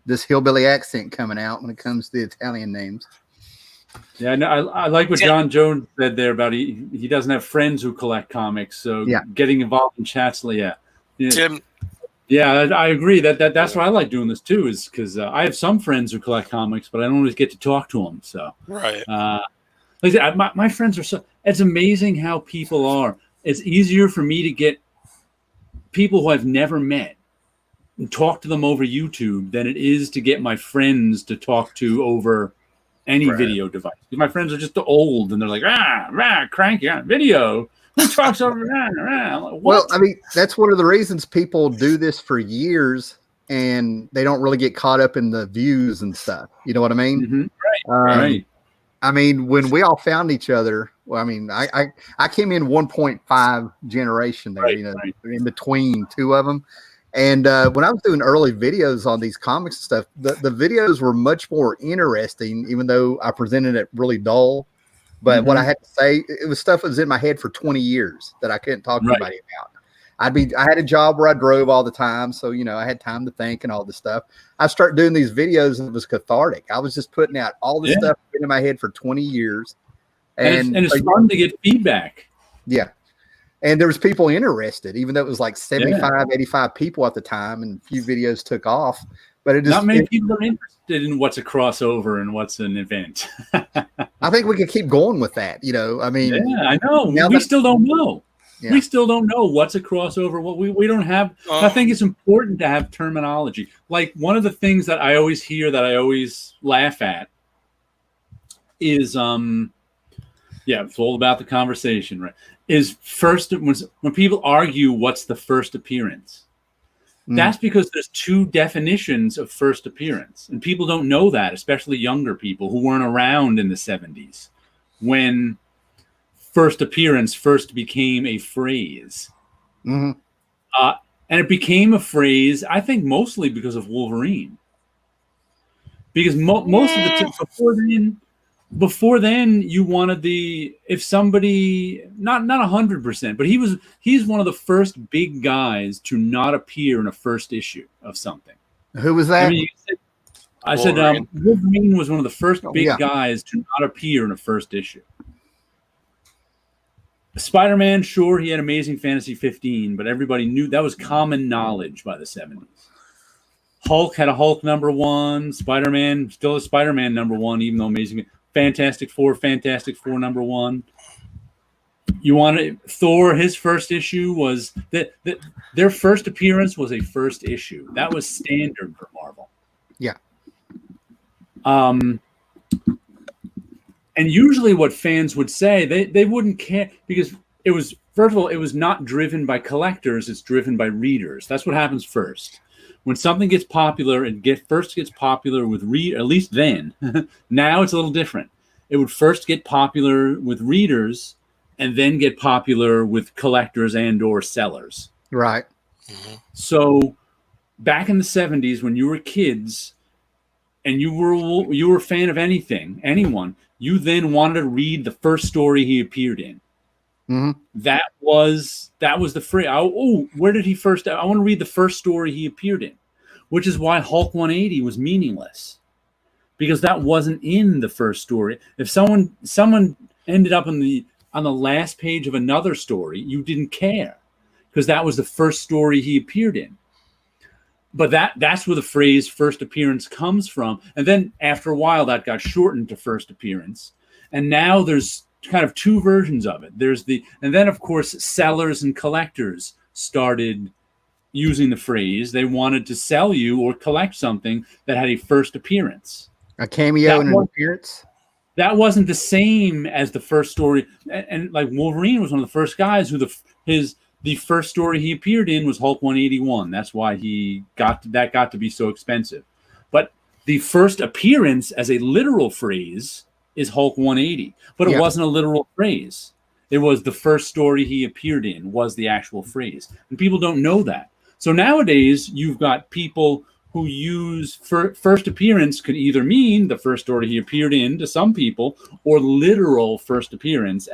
This hillbilly accent coming out when it comes to the Italian names. Yeah, I like what John Jones said there about he doesn't have friends who collect comics, so getting involved in chats. Tim. Yeah, I agree. That's why I like doing this too, is because I have some friends who collect comics, but I don't always get to talk to them. So right. Like I said, my friends are so. It's amazing how people are. It's easier for me to get people who I've never met and talk to them over YouTube than it is to get my friends to talk to over any video device. Because my friends are just old and they're like, cranky on video. Who talks over like, well, I mean, that's one of the reasons people do this for years and they don't really get caught up in the views and stuff. You know what I mean? Mm-hmm. Right. I mean, when we all found each other, well, I mean, I came in 1.5 generation there, in between two of them. And when I was doing early videos on these comics and stuff, the videos were much more interesting, even though I presented it really dull. But what I had to say, it was stuff that was in my head for 20 years that I couldn't talk to anybody about. I had a job where I drove all the time. So, I had time to think and all this stuff. I started doing these videos and it was cathartic. I was just putting out all this stuff in my head for 20 years. And it's fun to get feedback. Yeah. And there was people interested, even though it was like 75, 85 people at the time and a few videos took off. But not many people are interested in what's a crossover and what's an event. I think we could keep going with that. I mean, I know. We still don't know. Yeah. We still don't know what's a crossover. What we don't have. I think it's important to have terminology. Like one of the things that I always hear that I always laugh at is it's all about the conversation, right? Is first when people argue what's the first appearance. That's because there's two definitions of first appearance, and people don't know that, especially younger people who weren't around in the 70s when first appearance first became a phrase. And it became a phrase, I think, mostly because of Wolverine. Because most of the time before then, you wanted if somebody not 100%, but he's one of the first big guys to not appear in a first issue of something. Who was that? I said Wolverine was one of the first big guys to not appear in a first issue. Spider-Man, sure, he had Amazing Fantasy 15, but everybody knew that was common knowledge by the 70s. Hulk had a Hulk #1. Spider-Man still a Spider-Man #1, even though Fantastic Four #1. You want to Thor? His first issue was that their first appearance was a first issue. That was standard for Marvel. Yeah. And usually, what fans would say, they wouldn't care because it was, first of all, it was not driven by collectors. It's driven by readers. That's what happens first. When something gets popular, first gets popular with at least then. Now it's a little different. It would first get popular with readers, and then get popular with collectors and/or sellers. Right. Mm-hmm. So, back in the 70s, when you were kids, and you were a fan of anyone, you then wanted to read the first story he appeared in. Mm-hmm. That was the phrase. Where did he first? I want to read the first story he appeared in, which is why Hulk 180 was meaningless, because that wasn't in the first story. If someone ended up on the last page of another story, you didn't care, because that was the first story he appeared in. But that's where the phrase "first appearance" comes from, and then after a while that got shortened to "first appearance," and now there's kind of two versions of it. And then of course sellers and collectors started using the phrase. They wanted to sell you or collect something that had a first appearance, a cameo and an appearance. That wasn't the same as the first story. And like Wolverine was one of the first guys who the first story he appeared in was Hulk 181. That's why that got to be so expensive. But the first appearance as a literal phrase is Hulk 180, but it wasn't a literal phrase. It was the first story he appeared in was the actual phrase. And people don't know that. So nowadays you've got people who use first appearance could either mean the first story he appeared in to some people, or literal first appearance.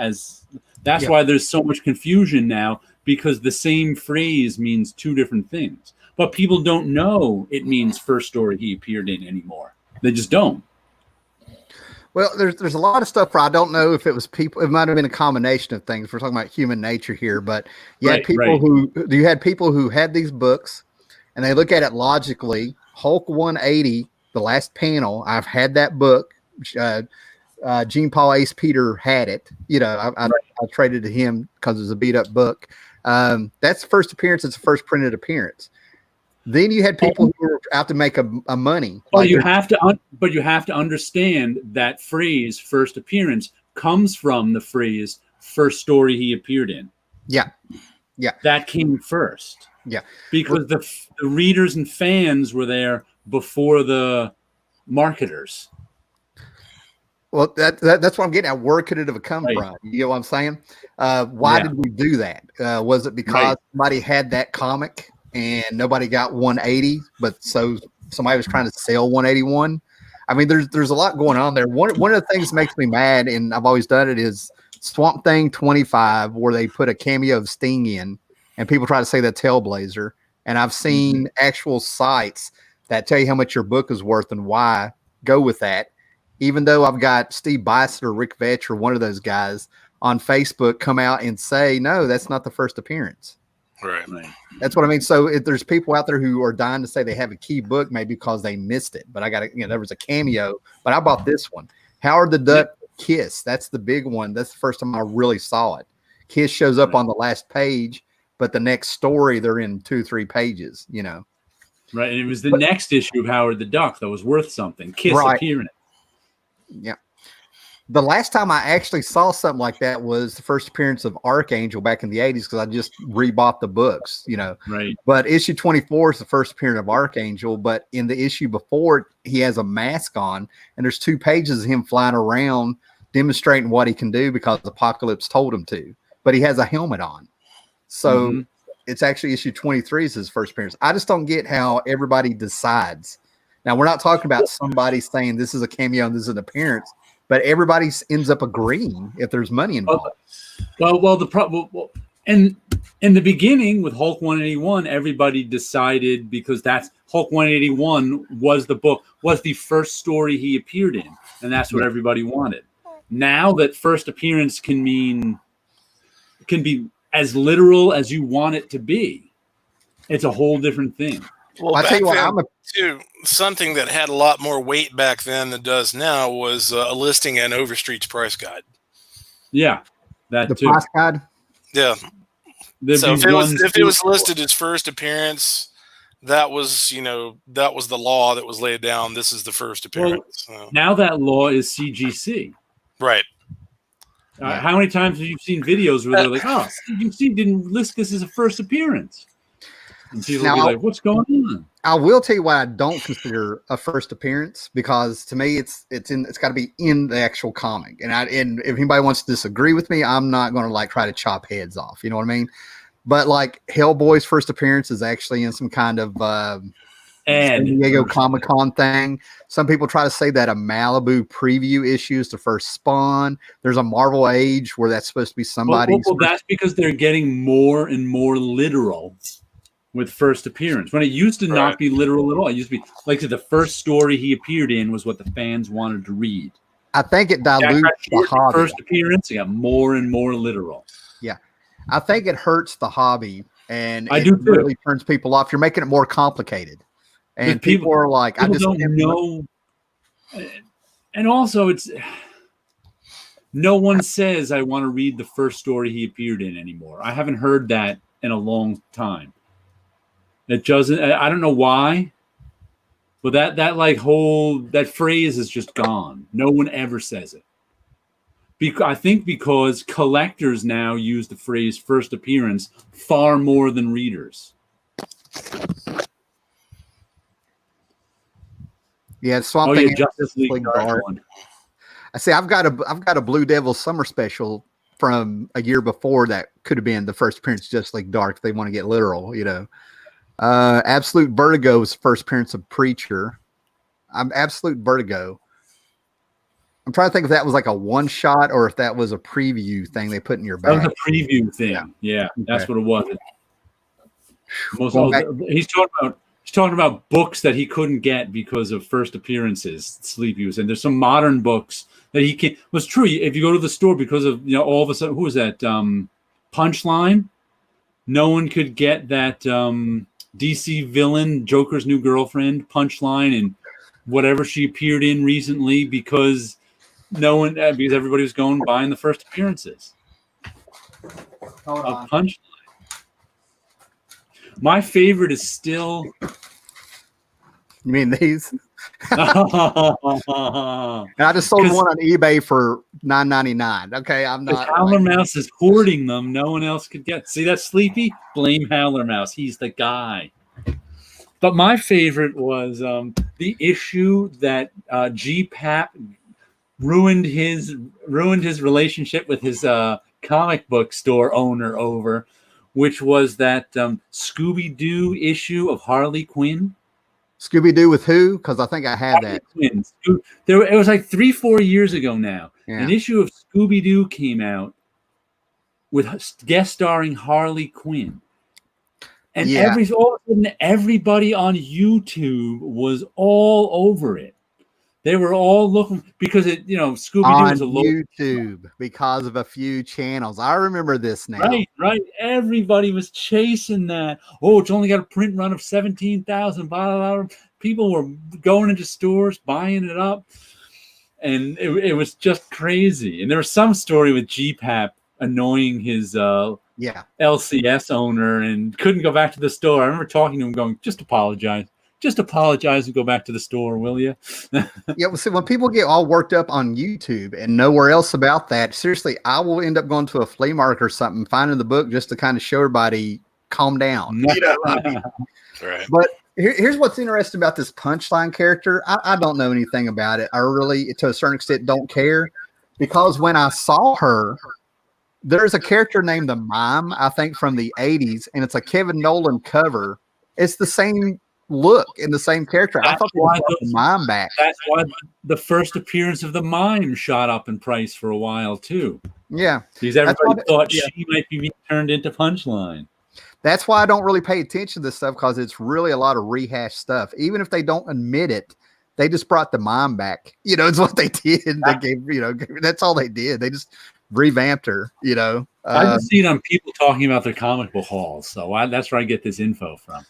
That's why there's so much confusion now, because the same phrase means two different things. But people don't know it means first story he appeared in anymore. They just don't. Well, there's a lot of stuff where I don't know if it was people. It might have been a combination of things. We're talking about human nature here, but you had people who had these books, and they look at it logically. Hulk 180, the last panel. I've had that book. Gene Paul Ace Peter had it. I traded to him because it was a beat up book. That's the first appearance. It's the first printed appearance. Then you had people who were out to make a money. But you have to understand that phrase "first appearance" comes from the phrase "first story he appeared in." Yeah. That came first. Yeah, because the readers and fans were there before the marketers. Well, that's what I'm getting at. Where could it have come from? You know what I'm saying? Why did we do that? Was it because somebody had that comic and nobody got 180, but so somebody was trying to sell 181? I mean, there's a lot going on there. One of the things that makes me mad, and I've always done it, is Swamp Thing 25, where they put a cameo of Sting in, and people try to say that's Hellblazer. And I've seen actual sites that tell you how much your book is worth and why. Go with that. Even though I've got Steve Bissett or Rick Vetch or one of those guys on Facebook come out and say, no, that's not the first appearance. Right. That's what I mean. So if there's people out there who are dying to say they have a key book, maybe because they missed it, but there was a cameo, but I bought this one. Howard the Duck Kiss. That's the big one. That's the first time I really saw it. Kiss shows up on the last page, but the next story they're in 2-3 pages, Right. And it was the next issue of Howard the Duck that was worth something. Kiss appearing. Yeah. The last time I actually saw something like that was the first appearance of Archangel back in the 80s, because I just rebought the books, Right. But issue 24 is the first appearance of Archangel, but in the issue before, he has a mask on, and there's 2 pages of him flying around demonstrating what he can do because Apocalypse told him to, but he has a helmet on. So it's actually issue 23 is his first appearance. I just don't get how everybody decides. Now, we're not talking about somebody saying this is a cameo and this is an appearance, but everybody ends up agreeing if there's money involved. And in the beginning with Hulk 181, everybody decided, because that's Hulk 181 was the first story he appeared in, and that's what everybody wanted. Now that first appearance can be as literal as you want it to be, it's a whole different thing. Well, I tell you what, something that had a lot more weight back then than does now was a listing in Overstreet's price guide. Yeah, That the too. price guide. Yeah. So if it was listed as first appearance, that was the law that was laid down. This is the first appearance. Well, now that law is CGC. Right. How many times have you seen videos where they're like, "Oh, CGC didn't list this as a first appearance," and people will be like, "What's going on?" I will tell you why I don't consider a first appearance, because to me it's got to be in the actual comic, and if anybody wants to disagree with me, I'm not going to try to chop heads off. You know what I mean? But like Hellboy's first appearance is actually in some kind of San Diego Comic-Con thing. Some people try to say that a Malibu preview issue is the first Spawn. There's a Marvel Age where that's supposed to be somebody's. Well, that's because they're getting more and more literal with first appearance. When it used to not be literal at all. It used to be like the first story he appeared in was what the fans wanted to read. I think it dilutes the hobby. First appearance, it got more and more literal. Yeah. I think it hurts the hobby, and it really turns people off. You're making it more complicated. And people are like, I just don't know. And also, no one says I want to read the first story he appeared in anymore. I haven't heard that in a long time. It doesn't. I don't know why, but that phrase is just gone. No one ever says it. I think because collectors now use the phrase first appearance far more than readers. Yeah, Swamp Thing. Justice League Dark. I say I've got a Blue Devil summer special from a year before that could have been the first appearance of Justice League Dark if they want to get literal, Absolute Vertigo's first appearance of Preacher. Absolute Vertigo. I'm trying to think if that was like a one shot or if that was a preview thing they put in your bag. That was a preview thing. Yeah, that's what it was. He's talking about books that he couldn't get because of first appearances. Sleepy was in. There's some modern books that he can't. Was true. If you go to the store because of all of a sudden, who was that? Punchline. No one could get that DC villain, Joker's new girlfriend, Punchline, and whatever she appeared in recently because everybody was going buying the first appearances of Punchline. My favorite is still. You mean these? And I just sold one on eBay for $9.99. Okay, I'm not. Howler Mouse is hoarding them. No one else could get. See that Sleepy? Blame Howler Mouse. He's the guy. But my favorite was the issue that G-Pap ruined his relationship with his comic book store owner over, which was that Scooby-Doo issue of Harley Quinn. Scooby-Doo with who? Because I think I had Harley that. Quinn. It was like 3-4 years ago now. Yeah. An issue of Scooby-Doo came out with guest starring Harley Quinn. And all of a sudden, everybody on YouTube was all over it. They were all looking because Scooby-Doo was a YouTube because of a few channels. I remember this now. Right. Everybody was chasing that. Oh, it's only got a print run of 17,000. People were going into stores buying it up, and it was just crazy. And there was some story with G-Pap annoying his LCS owner and couldn't go back to the store. I remember talking to him, going, "Just apologize and go back to the store, will you?" Yeah, see, when people get all worked up on YouTube and nowhere else about that, seriously, I will end up going to a flea market or something, finding the book just to kind of show everybody, calm down. Right. But here's what's interesting about this Punchline character. I don't know anything about it. I really, to a certain extent, don't care, because when I saw her, there's a character named the Mime, I think from the 80s, and it's a Kevin Nolan cover. It's the same look in the same character. I thought they brought the Mime back. That's why the first appearance of the Mime shot up in price for a while too. Yeah, because everybody thought she might be turned into Punchline. That's why I don't really pay attention to this stuff, because it's really a lot of rehashed stuff. Even if they don't admit it, they just brought the Mime back. It's what they did. They gave, that's all they did. They just revamped her. I just see it on people talking about their comic book hauls, so that's where I get this info from.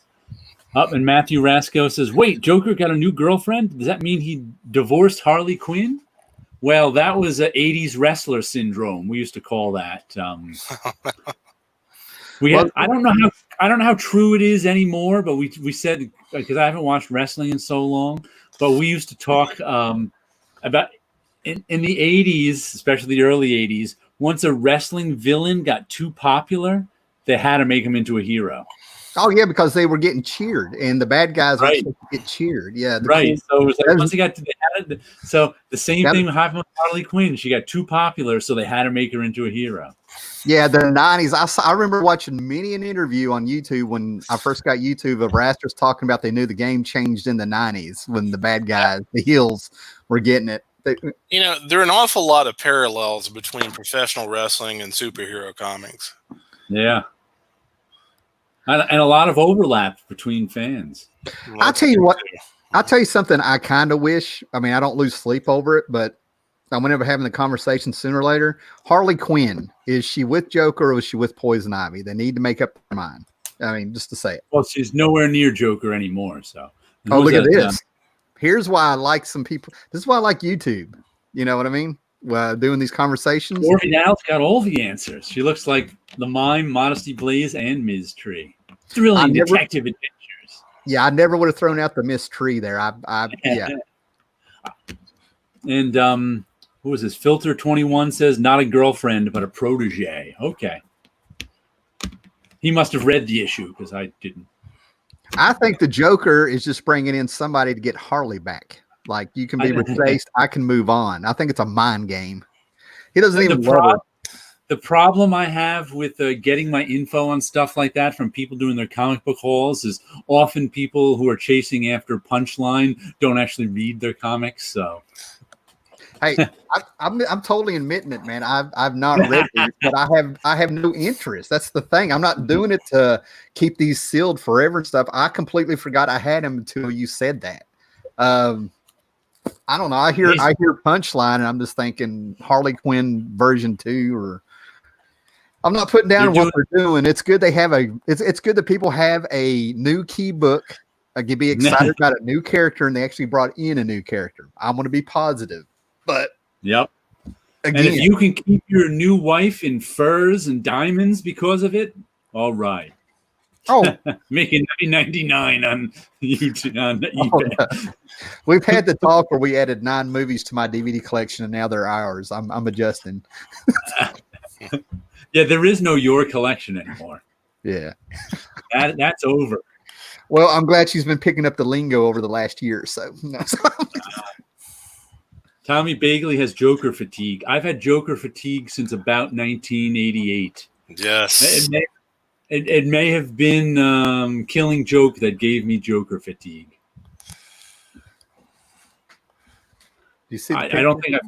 And Matthew Rasco says, "Wait, Joker got a new girlfriend? Does that mean he divorced Harley Quinn? Well, that was a '80s wrestler syndrome. We used to call that. I don't know how true it is anymore, but we said, because I haven't watched wrestling in so long, but we used to talk about in the '80s, especially the early '80s. Once a wrestling villain got too popular, they had to make him into a hero. Oh yeah, because they were getting cheered, and the bad guys were supposed to get cheered. Yeah, right. So it was like once they got to so the same thing happened with Harley Quinn. She got too popular, so they had to make her into a hero. Yeah, the '90s. I remember watching many an interview on YouTube when I first got YouTube of wrestlers talking about they knew the game changed in the '90s when the bad guys, the heels, were getting it. There are an awful lot of parallels between professional wrestling and superhero comics. Yeah. And a lot of overlap between fans. I'll tell you what. I'll tell you something I kind of wish. I mean, I don't lose sleep over it, but I'm never having the conversation sooner or later. Harley Quinn, is she with Joker or is she with Poison Ivy? They need to make up their mind. I mean, just to say it. Well, she's nowhere near Joker anymore. So. Oh, look at this. Here's why I like some people. This is why I like YouTube. You know what I mean? Doing these conversations. Lori Now's got all the answers. She looks like the mime, Modesty Blaze, and Ms. Tree. Thrilling detective adventures. Yeah, I never would have thrown out the Miss Tree there. Yeah. And who was this? Filter 21 says not a girlfriend, but a protege. Okay. He must have read the issue because I didn't. I think the Joker is just bringing in somebody to get Harley back. Like, you can be replaced. I can move on. I think it's a mind game. He doesn't even love it. The problem I have with getting my info on stuff like that from people doing their comic book hauls is often people who are chasing after Punchline don't actually read their comics. So, hey, I'm totally admitting it, man. I've not read these, but I have no interest. That's the thing. I'm not doing it to keep these sealed forever and stuff. I completely forgot I had them until you said that. I don't know. I hear Punchline, and I'm just thinking Harley Quinn version 2, or I'm not putting down what they're doing. It's good they have it's good that people have a new key book. I can be excited about a new character, and they actually brought in a new character. I'm going to be positive, but yep. Again, and if you can keep your new wife in furs and diamonds because of it, all right. Oh, making $9.99 on YouTube on eBay. No. We've had the talk where we added 9 movies to my DVD collection, and now they're ours. I'm adjusting. Yeah, there is no your collection anymore. Yeah, that's over. Well, I'm glad she's been picking up the lingo over the last year or so. Tommy Bagley has Joker fatigue. I've had Joker fatigue since about 1988. Yes. It may have been Killing Joke that gave me Joker fatigue. You see, I don't think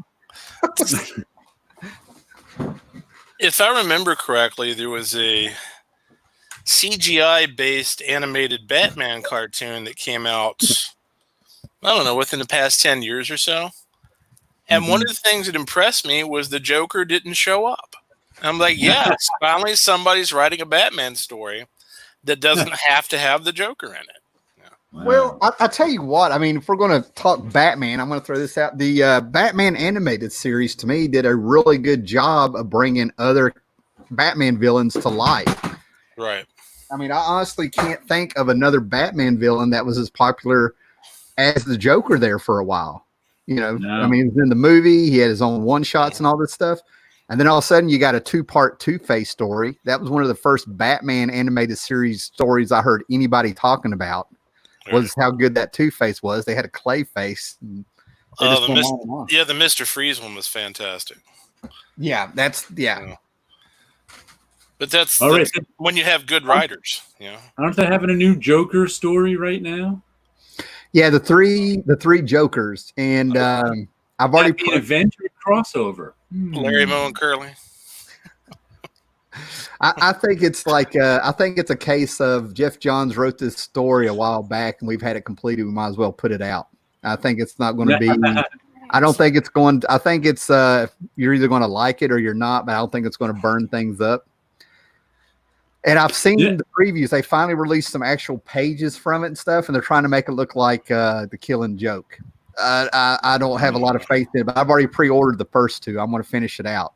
If I remember correctly, there was a CGI-based animated Batman cartoon that came out, I don't know, within the past 10 years or so. And one of the things that impressed me was the Joker didn't show up. I'm like, yes, finally somebody's writing a Batman story that doesn't have to have the Joker in it. Yeah. Well, I'll tell you what. I mean, if we're going to talk Batman, I'm going to throw this out. The Batman animated series, to me, did a really good job of bringing other Batman villains to life. Right. I mean, I honestly can't think of another Batman villain that was as popular as the Joker there for a while. You know, no. I mean, he was in the movie. He had his own one-shots and all this stuff. And then all of a sudden, you got a 2-part Two-Face story. That was one of the first Batman animated series stories I heard anybody talking about, was how good that Two-Face was. They had a clay face. The Mr. Freeze one was fantastic. Yeah, yeah. But that's when you have good writers. Yeah. Aren't they having a new Joker story right now? Yeah, the three Jokers, and I've already put an adventure crossover. Larry Moe and Curly. I think it's like I think it's a case of Jeff Johns wrote this story a while back, and we've had it completed. We might as well put it out. I think it's not going to be. I don't think it's going. I think it's you're either going to like it or you're not, but I don't think it's going to burn things up. And I've seen the previews. They finally released some actual pages from it and stuff, and they're trying to make it look like The Killing Joke. I don't have a lot of faith in it, but I've already pre-ordered the first two. I'm going to finish it out.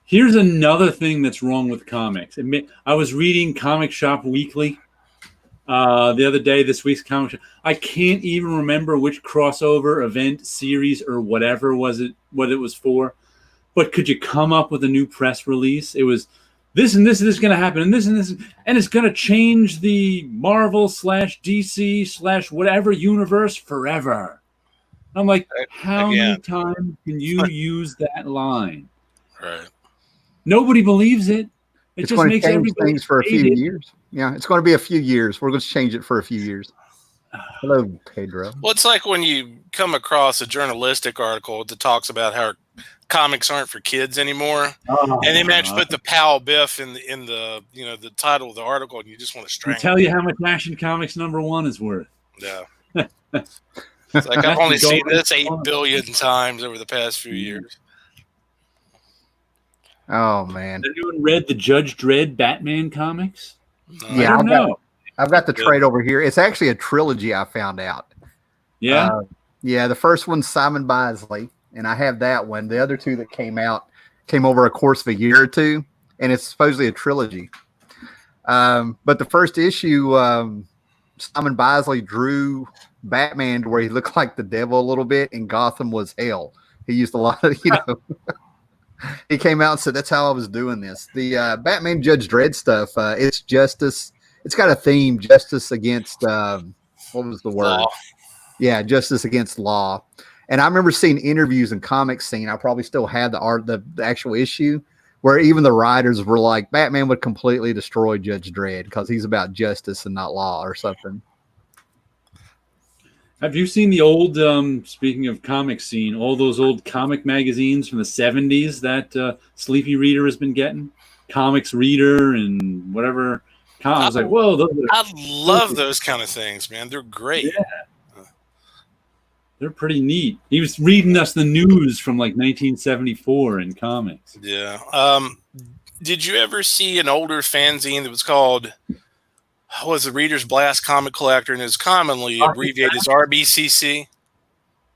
Here's another thing that's wrong with comics. I was reading Comic Shop Weekly the other day, this week's Comic Shop. I can't even remember which crossover event, series, or whatever what it was for. But could you come up with a new press release? It was this and this is going to happen, and this, and it's going to change the Marvel/DC/ whatever universe forever. I'm like, how many times can you use that line? Right. Nobody believes it. It's just makes everybody things for a few years. Yeah, it's going to be a few years. We're going to change it for a few years. Hello, Pedro. Well, it's like when you come across a journalistic article that talks about how comics aren't for kids anymore, and they manage to put the Pal Biff in the the title of the article, and you just want to strangle. Tell you how much Action Comics #1 is worth. Yeah. It's like I've only seen this 8 billion times over the past few years. Oh man! Have anyone read the Judge Dredd Batman comics? Yeah, I've got the trade over here. It's actually a trilogy. I found out. Yeah, yeah. The first one's Simon Bisley, and I have that one. The other two that came over a course of a year or two, and it's supposedly a trilogy. But the first issue, Simon Bisley drew Batman to where he looked like the devil a little bit, and Gotham was hell. He used a lot of He came out and said, that's how I was doing this. The Batman Judge Dredd stuff, it's justice. It's got a theme, justice against, what was the word? Law. Yeah, justice against law. And I remember seeing interviews in comic scene. I probably still had the actual issue where even the writers were like, Batman would completely destroy Judge Dredd because he's about justice and not law or something. Have you seen the old, speaking of comic scene, all those old comic magazines from the 70s that Sleepy Reader has been getting? Comics Reader and whatever. I was like, whoa. I love those kind of things, man. They're great. Yeah. They're pretty neat. He was reading us the news from like 1974 in comics. Yeah. Did you ever see an older fanzine that was called... was the Reader's Blast Comic Collector, and is commonly abbreviated as RBCC.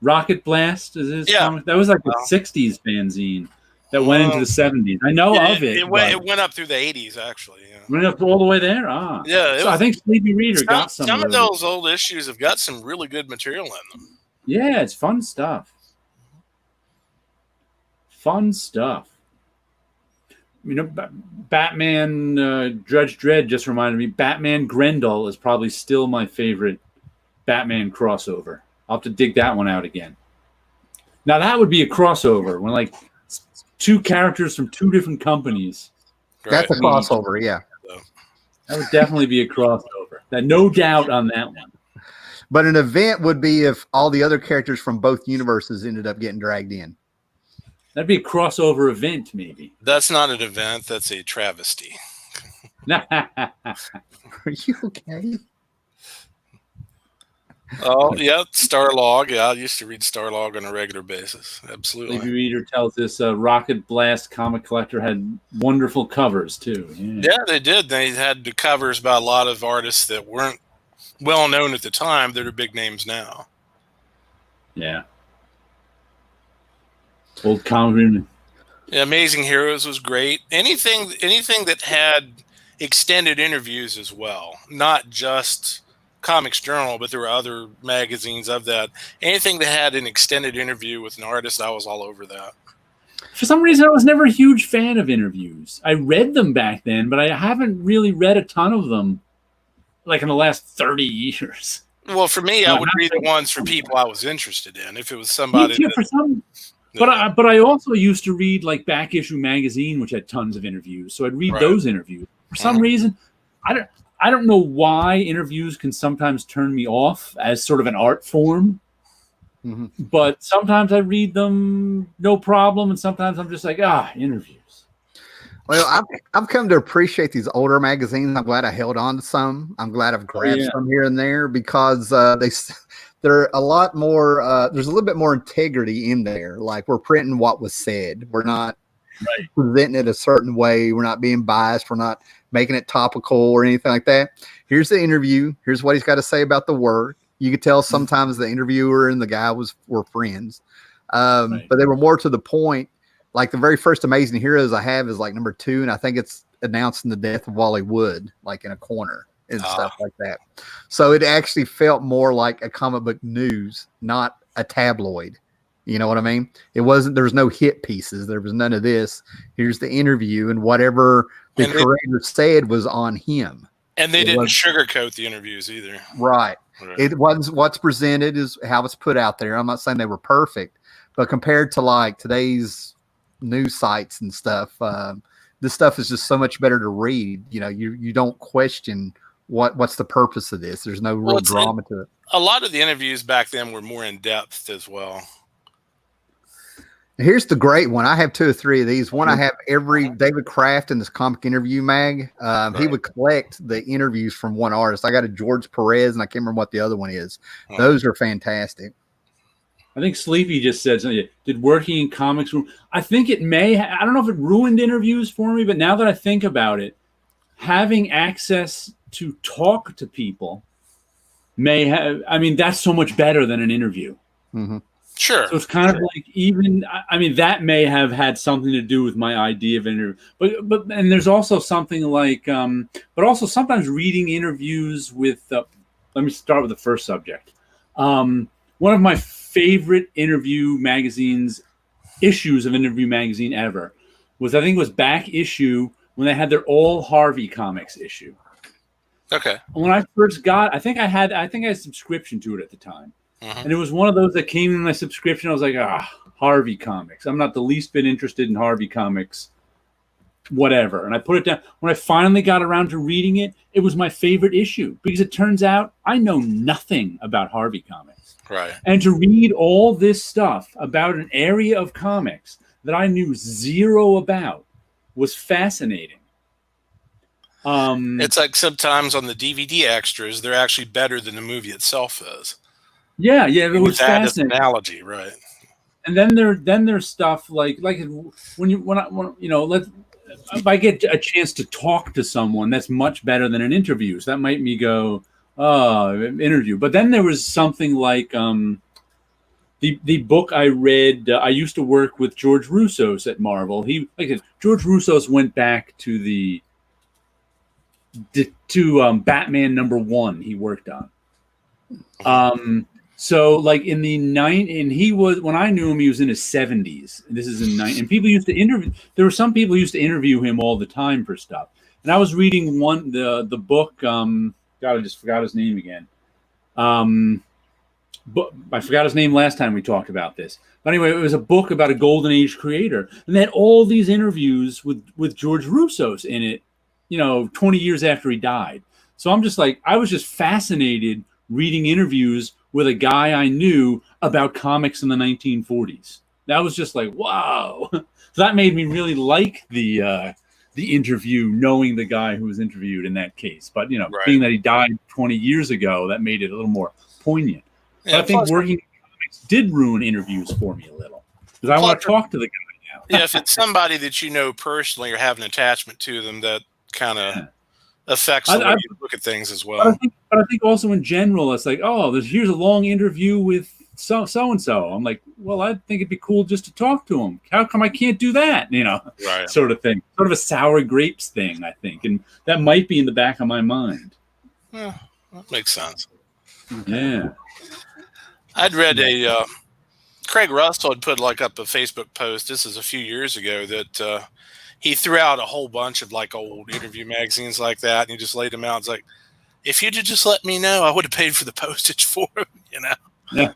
Rocket Blast is his comic. That was like the 60s fanzine that went into the 70s. I know of it. It went up through the 80s, actually. Yeah. Went up all the way there? Yeah. So I think Sleepy Reader got some. Some of those old issues have got some really good material in them. Yeah, it's fun stuff. Fun stuff. Batman Judge Dredd just reminded me, Batman Grendel is probably still my favorite Batman crossover. I'll have to dig that one out again. Now that would be a crossover when like two characters from two different companies. That's a crossover, yeah. That would definitely be a crossover. No doubt on that one. But an event would be if all the other characters from both universes ended up getting dragged in. That'd be a crossover event, maybe. That's not an event. That's a travesty. Are you okay? Oh, yeah. Starlog. Yeah, I used to read Starlog on a regular basis. Absolutely. Sleepy Reader tells us Rocket Blast Comic Collector had wonderful covers, too. Yeah, they did. They had the covers by a lot of artists that weren't well known at the time. That are big names now. Yeah. Old comic. Yeah, Amazing Heroes was great. Anything that had extended interviews as well, not just Comics Journal, but there were other magazines of that. Anything that had an extended interview with an artist, I was all over that. For some reason, I was never a huge fan of interviews. I read them back then, but I haven't really read a ton of them, like in the last 30 years. Well, for me, I would read the ones for people I was interested in. If it was somebody, But I also used to read like Back Issue Magazine, which had tons of interviews. So I'd read those interviews. For some reason, I don't know why interviews can sometimes turn me off as sort of an art form. Mm-hmm. But sometimes I read them no problem, and sometimes I'm just like, interviews. Well, I've come to appreciate these older magazines. I'm glad I held on to some. I'm glad I've grabbed some here and there because they're a lot more. There's a little bit more integrity in there. Like we're printing what was said. We're not presenting it a certain way. We're not being biased. We're not making it topical or anything like that. Here's the interview. Here's what he's got to say about the word. You could tell sometimes the interviewer and the guy were friends, Right. but they were more to the point. Like the very first Amazing Heroes I have is like number 2, and I think it's announcing the death of Wally Wood, like in a corner and stuff like that. So it actually felt more like a comic book news, not a tabloid. You know what I mean? It wasn't. There was no hit pieces. There was none of this. Here's the interview, and whatever the creator said was on him. And they didn't sugarcoat the interviews either. Right. It was what's presented is how it's put out there. I'm not saying they were perfect, but compared to like today's news sites and stuff, this stuff is just so much better to read. You know, you don't question what's the purpose of this. There's no real drama to it. A lot of the interviews back then were more in depth as well. Here's the great one. I have 2 or 3 of these. One I have every David Kraft in this comic interview mag. He would collect the interviews from one artist. I got a George Perez, and I can't remember what the other one is. Those are fantastic. I think Sleepy just said something. Did working in comics room? I think it may. I don't know if it ruined interviews for me, but now that I think about it, having access to talk to people may have. I mean, that's so much better than an interview. Mm-hmm. Sure. So it's kind of like even. I mean, that may have had something to do with my idea of interview. But and there's also something like. But also sometimes reading interviews with. Let me start with the first subject. One of my favorite interview magazines, issues of Interview Magazine ever, was I think it was back issue when they had their All Harvey Comics issue. Okay. When I first got, I think I had a subscription to it at the time, and it was one of those that came in my subscription. I was like, Harvey Comics. I'm not the least bit interested in Harvey Comics. Whatever. And I put it down. When I finally got around to reading it, it was my favorite issue because it turns out I know nothing about Harvey Comics. Right. And to read all this stuff about an area of comics that I knew zero about was fascinating. It's like sometimes on the DVD extras, they're actually better than the movie itself is. Yeah, it was fascinating. Analogy, right? And then there's stuff like if I get a chance to talk to someone, that's much better than an interview. So that might me go, interview. But then there was something like the book I read. I used to work with George Russos at Marvel. George Russos went back to Batman #1 he worked on. So like in the and he was, when I knew him, he was in his 70s. This is in and people used to interview. There were some people who used to interview him all the time for stuff. And I was reading the book. God, I just forgot his name again. But I forgot his name last time we talked about this. But anyway, it was a book about a Golden Age creator, and they had all these interviews with George Russos in it. 20 years after he died. So I'm just like, I was just fascinated reading interviews with a guy I knew about comics in the 1940s. That was just like, wow. So that made me really like the interview, knowing the guy who was interviewed in that case. But, being that he died 20 years ago, that made it a little more poignant. Yeah, but I think working in comics did ruin interviews for me a little. Because I want to talk to the guy now. Yeah, if it's somebody that you know personally or have an attachment to them, that kind of affects the way you look at things as well. But I think also in general, it's like, here's a long interview with so-and-so. I'm like, well, I think it'd be cool just to talk to him. How come I can't do that? Right. Sort of thing. Sort of a sour grapes thing, I think. And that might be in the back of my mind. Yeah, that makes sense. Yeah. I'd read Craig Russell had put up a Facebook post. This is a few years ago that he threw out a whole bunch of old interview magazines like that, and he just laid them out. It's like, if you'd have just let me know, I would have paid for the postage for them, Yeah.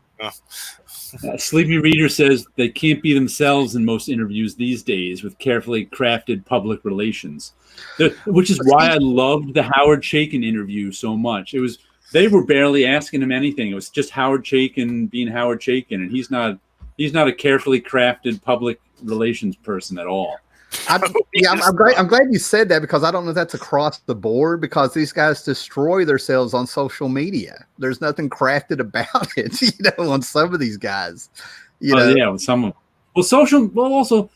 Sleepy Reader says they can't be themselves in most interviews these days with carefully crafted public relations, which is why I loved the Howard Chaykin interview so much. They were barely asking him anything. It was just Howard Chaykin being Howard Chaykin, and he's not a carefully crafted public relations person at all. I'm glad you said that, because I don't know if that's across the board, because these guys destroy themselves on social media. There's nothing crafted about it, on some of these guys. Yeah, with some of them. Also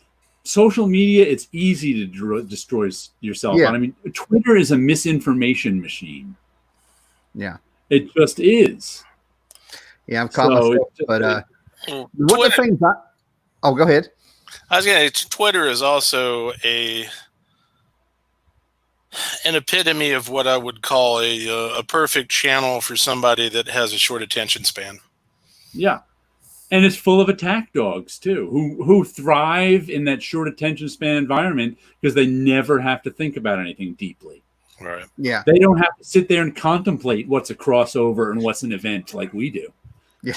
social media, it's easy to destroy yourself. Yeah. I mean, Twitter is a misinformation machine. Yeah, it just is. Yeah, I'm caught myself. But one of the things go ahead. I was going to say, Twitter is also an epitome of what I would call a perfect channel for somebody that has a short attention span. Yeah. And it's full of attack dogs too, who thrive in that short attention span environment because they never have to think about anything deeply. Right. Yeah. They don't have to sit there and contemplate what's a crossover and what's an event like we do. Yeah.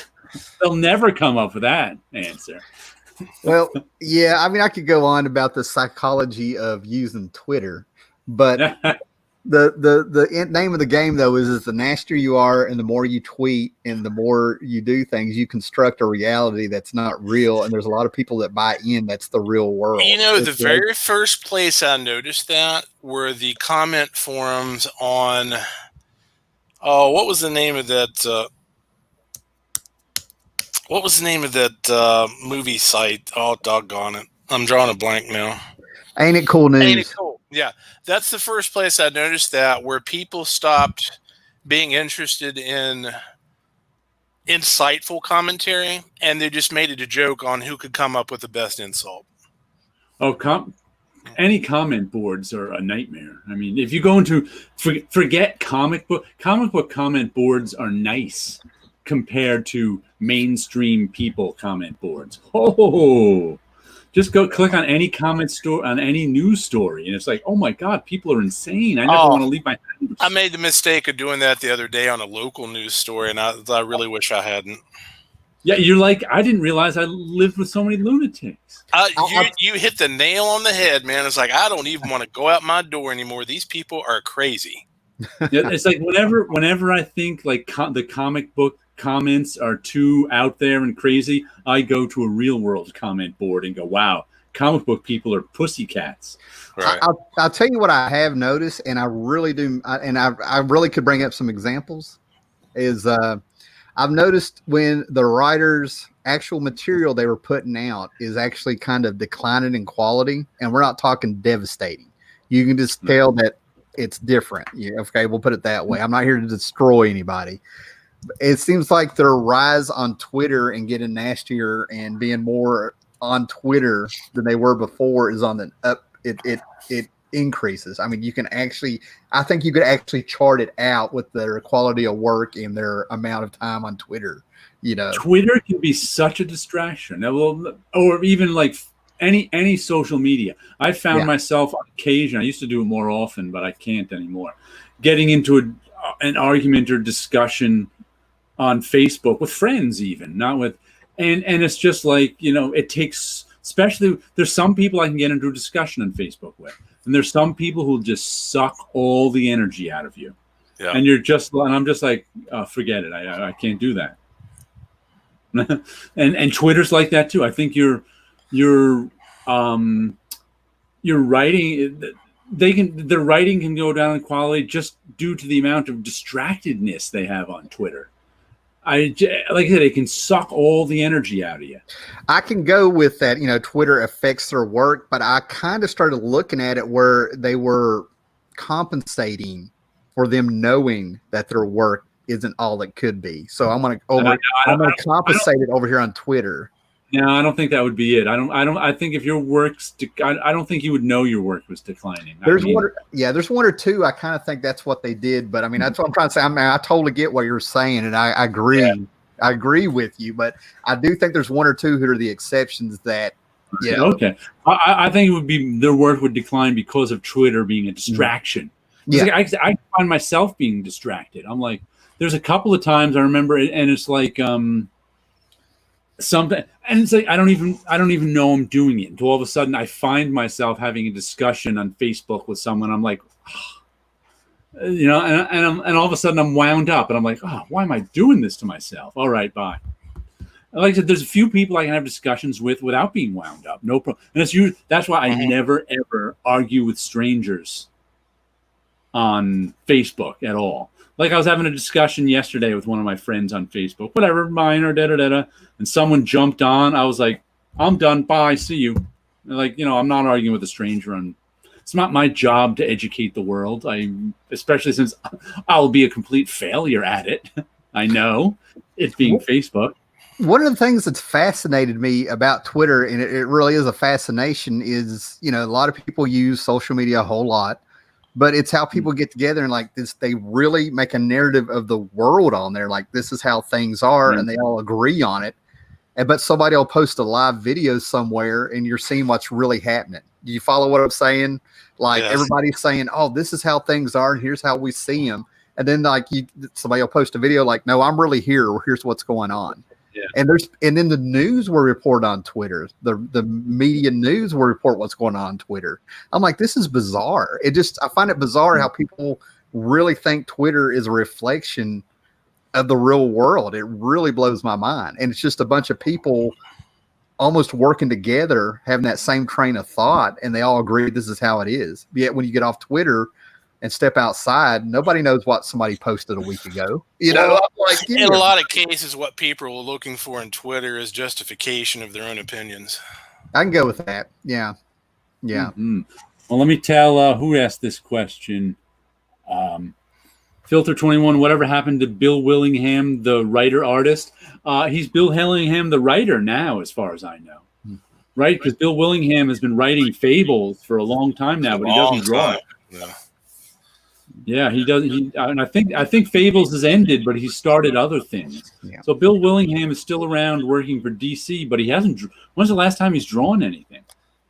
They'll never come up with that answer. Well, yeah, I mean, I could go on about the psychology of using Twitter, but the name of the game though is the nastier you are and the more you tweet and the more you do things, you construct a reality that's not real. And there's a lot of people that buy in. That's the real world. You know, the very first place I noticed that were the comment forums on, what was the name of that? What was the name of that movie site? Oh, doggone it. I'm drawing a blank now. Ain't It Cool News? Ain't It Cool? Yeah. That's the first place I noticed that where people stopped being interested in insightful commentary and they just made it a joke on who could come up with the best insult. Oh, any comment boards are a nightmare. I mean, if you go into forget comic book comment boards are nice compared to mainstream people comment boards. Oh, just go click on any comment store on any news story, and it's like, oh my God, people are insane. I never want to leave my house. I made the mistake of doing that the other day on a local news story, and I really wish I hadn't. Yeah, you're like, I didn't realize I lived with so many lunatics. You hit the nail on the head, man. It's like, I don't even want to go out my door anymore. These people are crazy. Yeah, it's like whenever I think like the comic book comments are too out there and crazy, I go to a real world comment board and go, wow, comic book people are pussycats. Right. I'll tell you what I have noticed, and I really do, and I really could bring up some examples, is I've noticed when the writers' actual material they were putting out is actually kind of declining in quality, and we're not talking devastating. You can just tell that it's different. Yeah, okay, we'll put it that way. I'm not here to destroy anybody. It seems like their rise on Twitter and getting nastier and being more on Twitter than they were before is on the up. It increases. I mean, I think you could actually chart it out with their quality of work and their amount of time on Twitter. You know, Twitter can be such a distraction. Or even like any social media. I found myself on occasion, I used to do it more often, but I can't anymore, getting into an argument or discussion on Facebook with friends, even not with, and it's just like, you know, it takes, especially there's some people I can get into a discussion on Facebook with, and there's some people who just suck all the energy out of you. Yeah. And I'm just like, forget it. I can't do that. and Twitter's like that too. I think your writing, their writing can go down in quality just due to the amount of distractedness they have on Twitter. Like I said, it can suck all the energy out of you. I can go with that. You know, Twitter affects their work, but I kind of started looking at it where they were compensating for them knowing that their work isn't all it could be. So I'm going to compensate it over here on Twitter. No, I don't think that would be it. I think if your work's, I don't think you would know your work was declining. There's one or two. I kind of think that's what they did, but I mean, that's what I'm trying to say. I mean, I totally get what you're saying, and I agree. Yeah. I agree with you, but I do think there's one or two who are the exceptions that, you know. Okay. I think it would be their work would decline because of Twitter being a distraction. Yeah. Like I find myself being distracted. I'm like, there's a couple of times I remember it, and it's like, something, and it's like I don't even know I'm doing it until all of a sudden I find myself having a discussion on Facebook with someone. I'm like, you know, and all of a sudden I'm wound up, and I'm like, oh, why am I doing this to myself? All right, bye. Like I said, there's a few people I can have discussions with without being wound up. No problem. And that's why I never ever argue with strangers on Facebook at all. Like I was having a discussion yesterday with one of my friends on Facebook, whatever, minor, and someone jumped on. I was like, I'm done. Bye. See you. And like, you know, I'm not arguing with a stranger. It's not my job to educate the world. Especially since I'll be a complete failure at it. I know. it being Facebook. One of the things that's fascinated me about Twitter, and it really is a fascination, is, you know, a lot of people use social media a whole lot, but it's how people get together and like this, they really make a narrative of the world on there. Like, this is how things are, and they all agree on it. But somebody will post a live video somewhere and you're seeing what's really happening. Do you follow what I'm saying? Like, everybody's saying, oh, this is how things are, and here's how we see them. And then like somebody will post a video like, no, I'm really here. Here's what's going on. Yeah. And then the news will report on Twitter. The media news will report what's going on Twitter. I'm like, this is bizarre. I find it bizarre how people really think Twitter is a reflection of the real world. It really blows my mind. And it's just a bunch of people almost working together, having that same train of thought, and they all agree this is how it is. Yet when you get off Twitter and step outside, nobody knows what somebody posted a week ago. You know, like, in a lot of cases, what people are looking for in Twitter is justification of their own opinions. I can go with that. Yeah. Yeah. Mm-hmm. Well, let me tell who asked this question. Filter 21, whatever happened to Bill Willingham, the writer-artist? He's Bill Willingham, the writer now, as far as I know. Right? Because Bill Willingham has been writing Fables for a long time now, but he doesn't draw. Yeah, he doesn't. And I think Fables has ended, but he started other things. Yeah. So Bill Willingham is still around working for DC, but he hasn't. When's the last time he's drawn anything?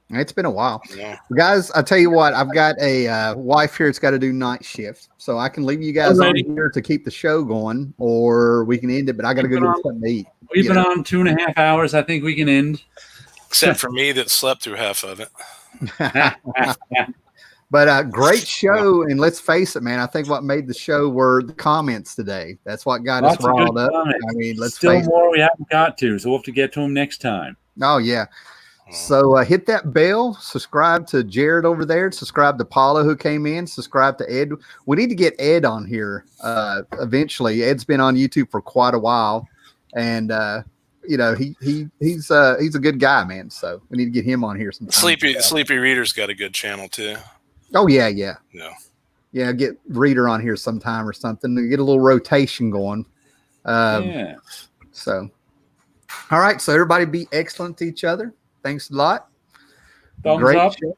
It's been a while. Yeah. Guys, I tell you what, I've got a wife here that's got to do night shift, so I can leave you guys on here to keep the show going, or we can end it, but I got to go get something to eat. We've been on 2.5 hours. I think we can end. Except for me that slept through half of it. But great show, and let's face it, man, I think what made the show were the comments today. That's what got us riled up. I mean, let's still more we haven't got to, so we'll have to get to them next time. Oh, yeah. So hit that bell, subscribe to Jared over there, subscribe to Paula who came in, subscribe to Ed. We need to get Ed on here eventually. Ed's been on YouTube for quite a while, and you know, he's a good guy, man. So we need to get him on here sometime. Sleepy Reader's got a good channel too. Oh yeah. Get Reader on here sometime or something to get a little rotation going. Yeah. So, all right. So everybody be excellent to each other. Thanks a lot. Thumbs up. Show.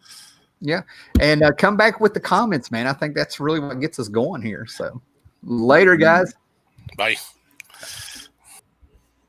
Yeah. And come back with the comments, man. I think that's really what gets us going here. So later, guys. Bye.